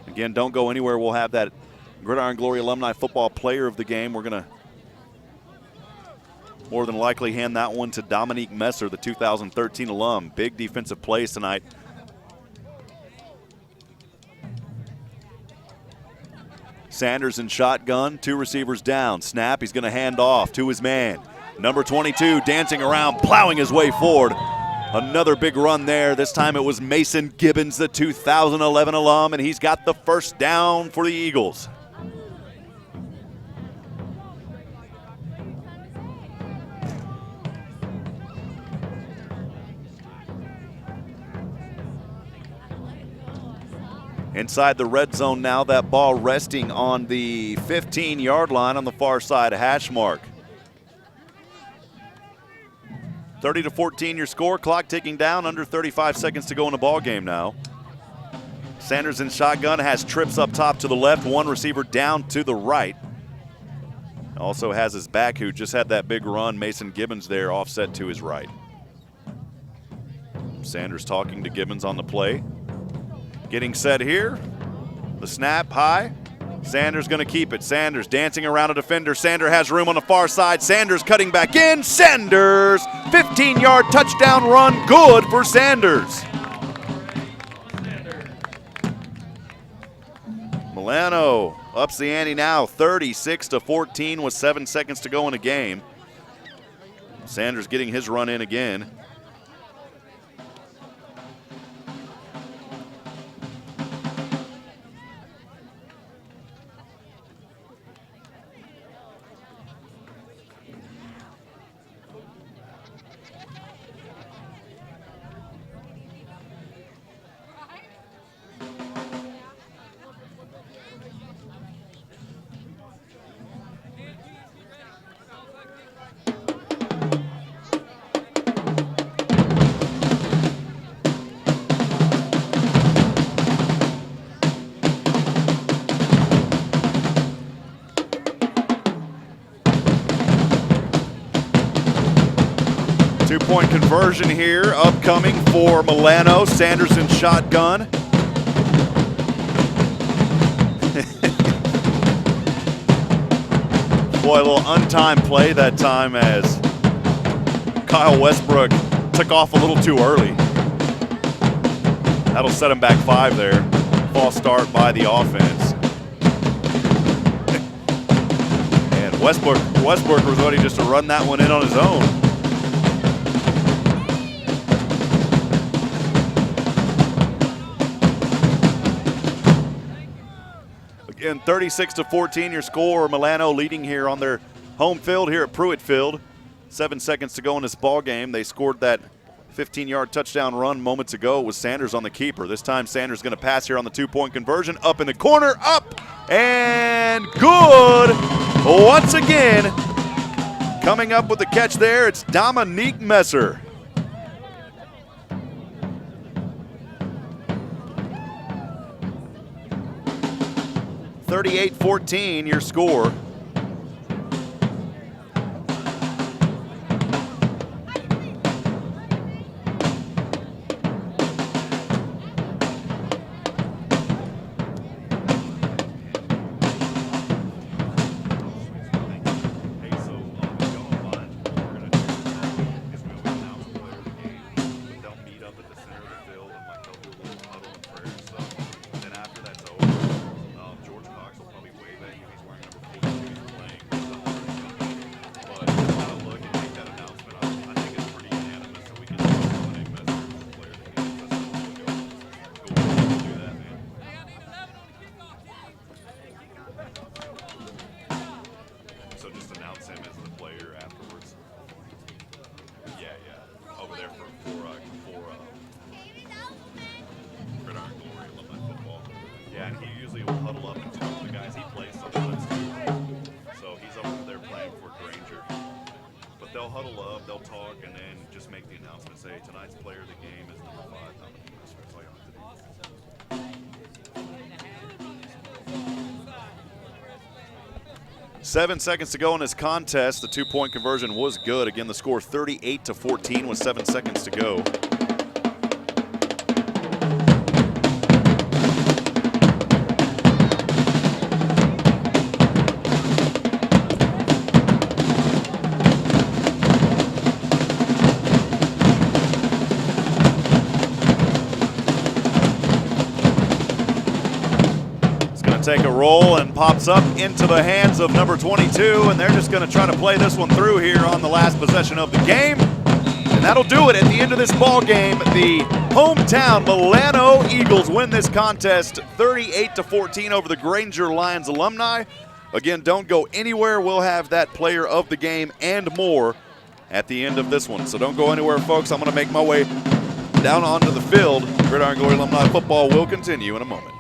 Again, don't go anywhere. We'll have that Gridiron Glory Alumni Football Player of the Game. We're going to more than likely hand that one to Dominique Messer, the 2013 alum. Big defensive plays tonight. Sanders in shotgun, 2 receivers down. Snap, he's going to hand off to his man. Number 22 dancing around, plowing his way forward. Another big run there. This time it was Mason Gibbons, the 2011 alum, and he's got the first down for the Eagles. Inside the red zone now, that ball resting on the 15-yard line on the far side, a hash mark. 30-14 your score, clock ticking down, under 35 seconds to go in the ball game now. Sanders in shotgun, has trips up top to the left, 1 receiver down to the right. Also has his back, who just had that big run, Mason Gibbons there, offset to his right. Sanders talking to Gibbons on the play. Getting set here. The snap high. Sanders going to keep it. Sanders dancing around a defender. Sanders has room on the far side. Sanders cutting back in. Sanders, 15-yard touchdown run. Good for Sanders. Milano ups the ante now, 36-14 with 7 seconds to go in the game. Sanders getting his run in again. Two-point conversion here, upcoming for Milano. Sanders in shotgun. Boy, a little untimed play that time as Kyle Westbrook took off a little too early. That'll set him back 5 there. False start by the offense. And Westbrook was ready just to run that one in on his own. Again, 36-14 your score. Milano leading here on their home field here at Pruitt Field. 7 seconds to go in this ball game. They scored that 15-yard touchdown run moments ago. It was Sanders on the keeper. This time Sanders going to pass here on the two-point conversion. Up in the corner, up, and good. Once again, coming up with the catch there, it's Dominique Messer. (38-14) your score. Say tonight's player of the game is number 5, Dominique Messer. That's all you have to do. 7 seconds to go in this contest. The two-point conversion was good. Again, the score 38-14 with 7 seconds to go. Take a roll and pops up into the hands of number 22, and they're just going to try to play this one through here on the last possession of the game, and that'll do it at the end of this ball game. The hometown Milano Eagles win this contest 38-14 over the Granger Lions Alumni. Again, don't go anywhere. We'll have that player of the game and more at the end of this one, so don't go anywhere, folks. I'm going to make my way down onto the field. Gridiron Glory Alumni football will continue in a moment.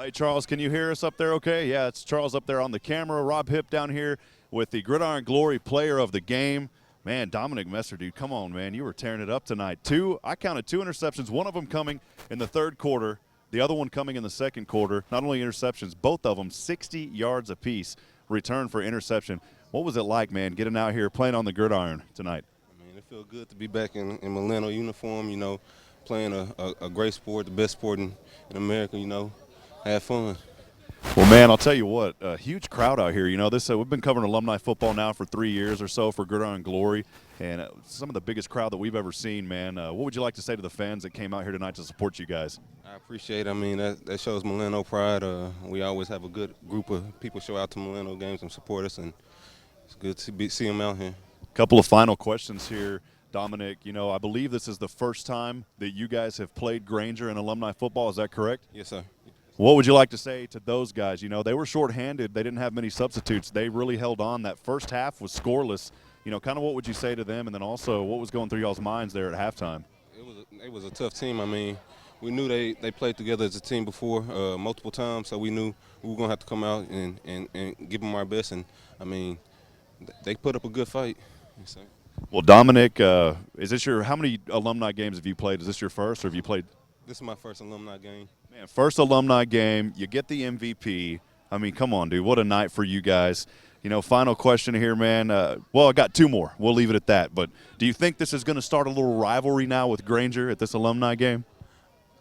Hey, Charles, can you hear us up there okay? Yeah, it's Charles up there on the camera. Rob Hipp down here with the Gridiron Glory player of the game. Man, Dominic Messer, dude, come on, man. You were tearing it up tonight. I counted 2 interceptions, one of them coming in the third quarter, the other one coming in the second quarter. Not only interceptions, both of them 60 yards apiece, return for interception. What was it like, man, getting out here playing on the gridiron tonight? I mean, it feels good to be back in Milano uniform, playing a great sport, the best sport in America, have fun. Well, man, I'll tell you what, a huge crowd out here. We've been covering alumni football now for 3 years or so for Gridiron Glory, and some of the biggest crowd that we've ever seen, man. What would you like to say to the fans that came out here tonight to support you guys? I appreciate it. I mean, that shows Milano pride. We always have a good group of people show out to Milano games and support us, and it's good to see them out here. Couple of final questions here. Dominic, I believe this is the first time that you guys have played Granger in alumni football. Is that correct? Yes, sir. What would you like to say to those guys? They were shorthanded. They didn't have many substitutes. They really held on. That first half was scoreless. Kind of what would you say to them? And then also, what was going through y'all's minds there at halftime? It was a tough team. I mean, we knew they played together as a team before multiple times, so we knew we were going to have to come out and give them our best. And, I mean, they put up a good fight. Well, Dominic, how many alumni games have you played? Is this your first, or have you played? This is my first alumni game. Man, first alumni game, you get the MVP. I mean, come on, dude. What a night for you guys. Final question here, man. Well, I got 2 more. We'll leave it at that. But do you think this is going to start a little rivalry now with Granger at this alumni game?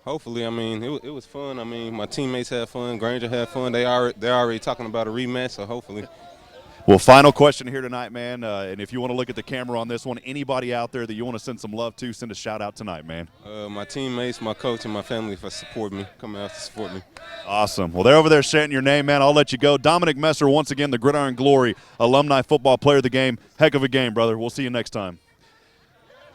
Hopefully. I mean, it was fun. I mean, my teammates had fun. Granger had fun. They're already talking about a rematch, so hopefully. Well, final question here tonight, man. And if you want to look at the camera on this one, anybody out there that you want to send some love to, send a shout out tonight, man. My teammates, my coach, and my family for support me, coming out to support me. Awesome. Well, they're over there chanting your name, man. I'll let you go. Dominic Messer, once again, the Gridiron Glory alumni football player of the game. Heck of a game, brother. We'll see you next time.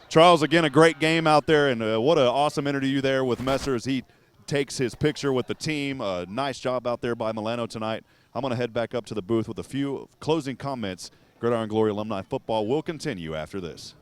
Charles, again, a great game out there, and what an awesome interview there with Messer as he takes his picture with the team. Nice job out there by Milano tonight. I'm going to head back up to the booth with a few closing comments. Gridiron Glory alumni football will continue after this.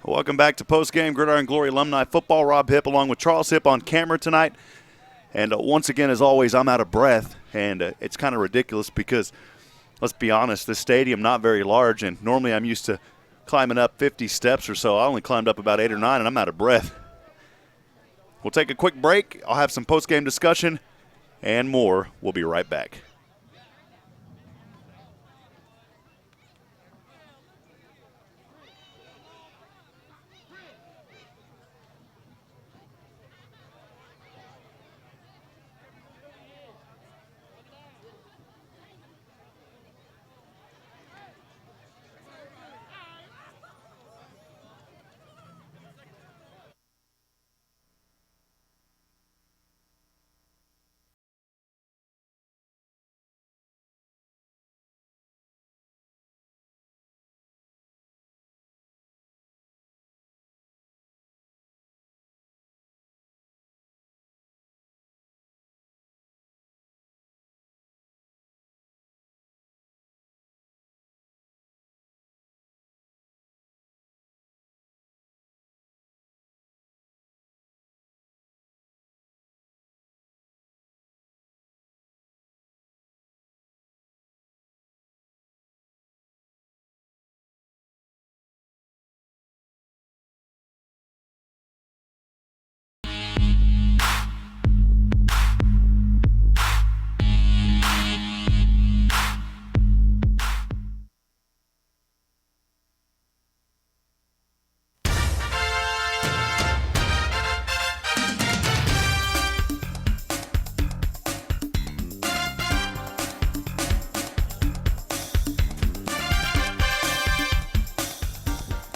Welcome back to postgame Gridiron Glory Alumni Football. Rob Hipp along with Charles Hipp on camera tonight. And once again, as always, I'm out of breath. And it's kind of ridiculous because, let's be honest, this stadium not very large. And normally I'm used to climbing up 50 steps or so. I only climbed up about 8 or 9, and I'm out of breath. We'll take a quick break. I'll have some postgame discussion and more. We'll be right back.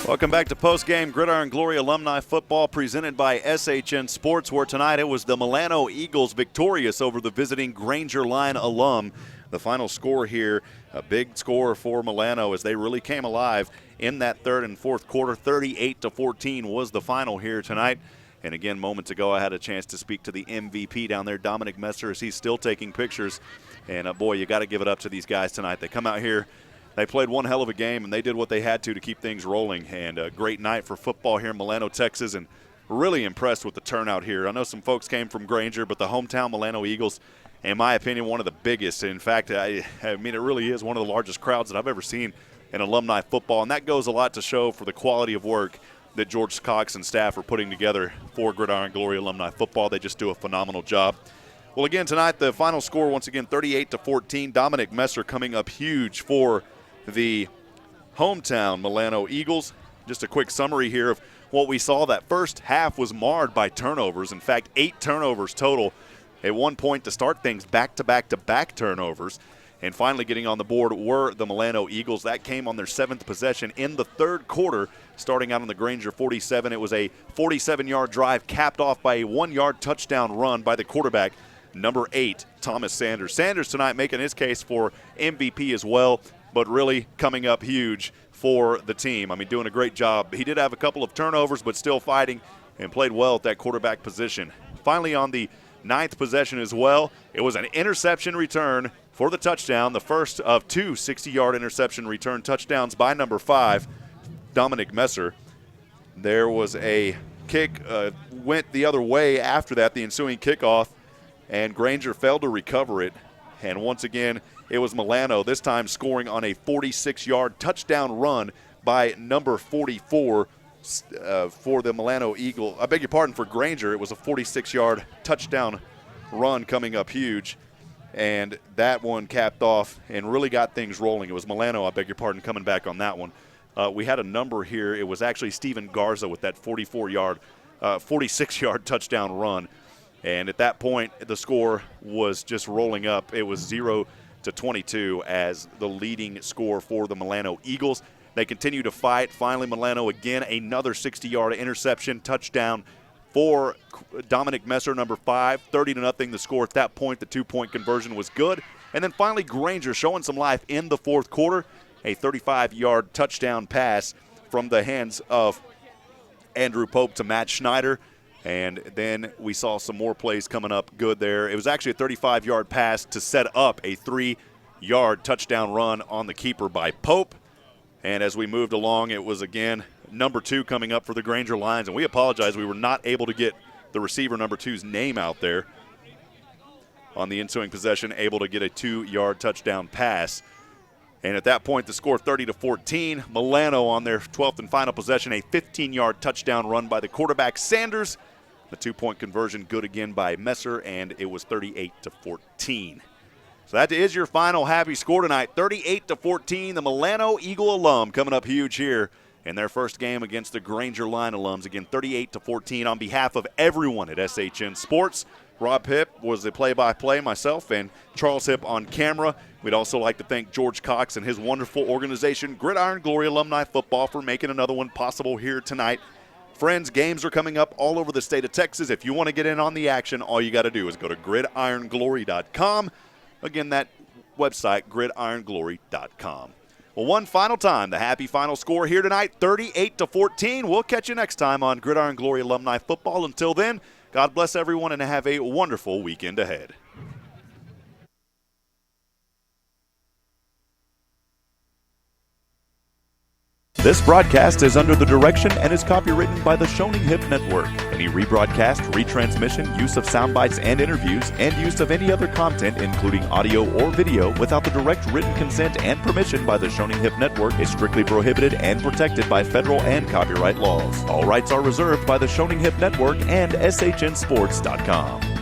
Welcome back to Postgame Gridiron Glory Alumni Football presented by SHN Sports, where tonight it was the Milano Eagles victorious over the visiting Granger Line alum. The final score here, a big score for Milano as they really came alive in that third and fourth quarter. 38-14 was the final here tonight. And again, moments ago, I had a chance to speak to the MVP down there, Dominic Messer, as he's still taking pictures. And boy, you got to give it up to these guys tonight. They come out here. They played one hell of a game, and they did what they had to keep things rolling. And a great night for football here in Milano, Texas, and really impressed with the turnout here. I know some folks came from Granger, but the hometown Milano Eagles, in my opinion, one of the biggest. In fact, I mean, it really is one of the largest crowds that I've ever seen in alumni football, and that goes a lot to show for the quality of work that George Cox and staff are putting together for Gridiron Glory Alumni Football. They just do a phenomenal job. Well, again, tonight, the final score, once again, 38-14. Dominic Messer coming up huge for the hometown Milano Eagles. Just a quick summary here of what we saw. That first half was marred by turnovers. In fact, 8 turnovers total at one point to start things, back-to-back-to-back turnovers. And finally getting on the board were the Milano Eagles. That came on their 7th possession in the third quarter, starting out on the Granger 47. It was a 47-yard drive capped off by a 1-yard touchdown run by the quarterback, number 8, Thomas Sanders. Sanders tonight making his case for MVP as well, but really coming up huge for the team. I mean, doing a great job. He did have a couple of turnovers, but still fighting and played well at that quarterback position. Finally, on the 9th possession as well, it was an interception return for the touchdown, the first of 2 60-yard interception return touchdowns by number 5, Dominic Messer. There was a kick, went the other way after that, the ensuing kickoff, and Granger failed to recover it. And once again, it was Milano, this time scoring on a 46-yard touchdown run by number 44 for the Milano Eagle. I beg your pardon, for Granger, it was a 46-yard touchdown run coming up huge. And that one capped off and really got things rolling. It was Milano, I beg your pardon, coming back on that one. We had a number here. It was actually Steven Garza with that 46-yard touchdown run. And at that point, the score was just rolling up. It was 0-22 as the leading score for the Milano Eagles. They continue to fight. Finally, Milano again, another 60-yard interception touchdown for Dominic Messer, number 5, 30-0 the score at that point. The 2-point conversion was good. And then finally, Granger showing some life in the fourth quarter. A 35-yard touchdown pass from the hands of Andrew Pope to Matt Schneider. And then we saw some more plays coming up good there. It was actually a 35-yard pass to set up a 3-yard touchdown run on the keeper by Pope. And as we moved along, it was again number 2 coming up for the Granger Lions. And we apologize, we were not able to get the receiver number 2's name out there. On the ensuing possession, able to get a 2-yard touchdown pass. And at that point, the score 30-14. Milano on their 12th and final possession, a 15-yard touchdown run by the quarterback Sanders. The 2-point conversion good again by Messer, and it was 38-14. So that is your final happy score tonight, 38-14. The Milano Eagle alum coming up huge here in their first game against the Granger Line alums. Again, 38-14 on behalf of everyone at SHN Sports. Rob Hipp was the play-by-play, myself and Charles Hipp on camera. We'd also like to thank George Cox and his wonderful organization, Gridiron Glory Alumni Football, for making another one possible here tonight. Friends, games are coming up all over the state of Texas. If you want to get in on the action, all you got to do is go to gridironglory.com. Again, that website, gridironglory.com. Well, one final time, the happy final score here tonight, 38-14. We'll catch you next time on Gridiron Glory Alumni Football. Until then, God bless everyone and have a wonderful weekend ahead. This broadcast is under the direction and is copywritten by the Shoning Hip Network. Any rebroadcast, retransmission, use of sound bites and interviews, and use of any other content, including audio or video, without the direct written consent and permission by the Shoning Hip Network is strictly prohibited and protected by federal and copyright laws. All rights are reserved by the Shoning Hip Network and SHNSports.com.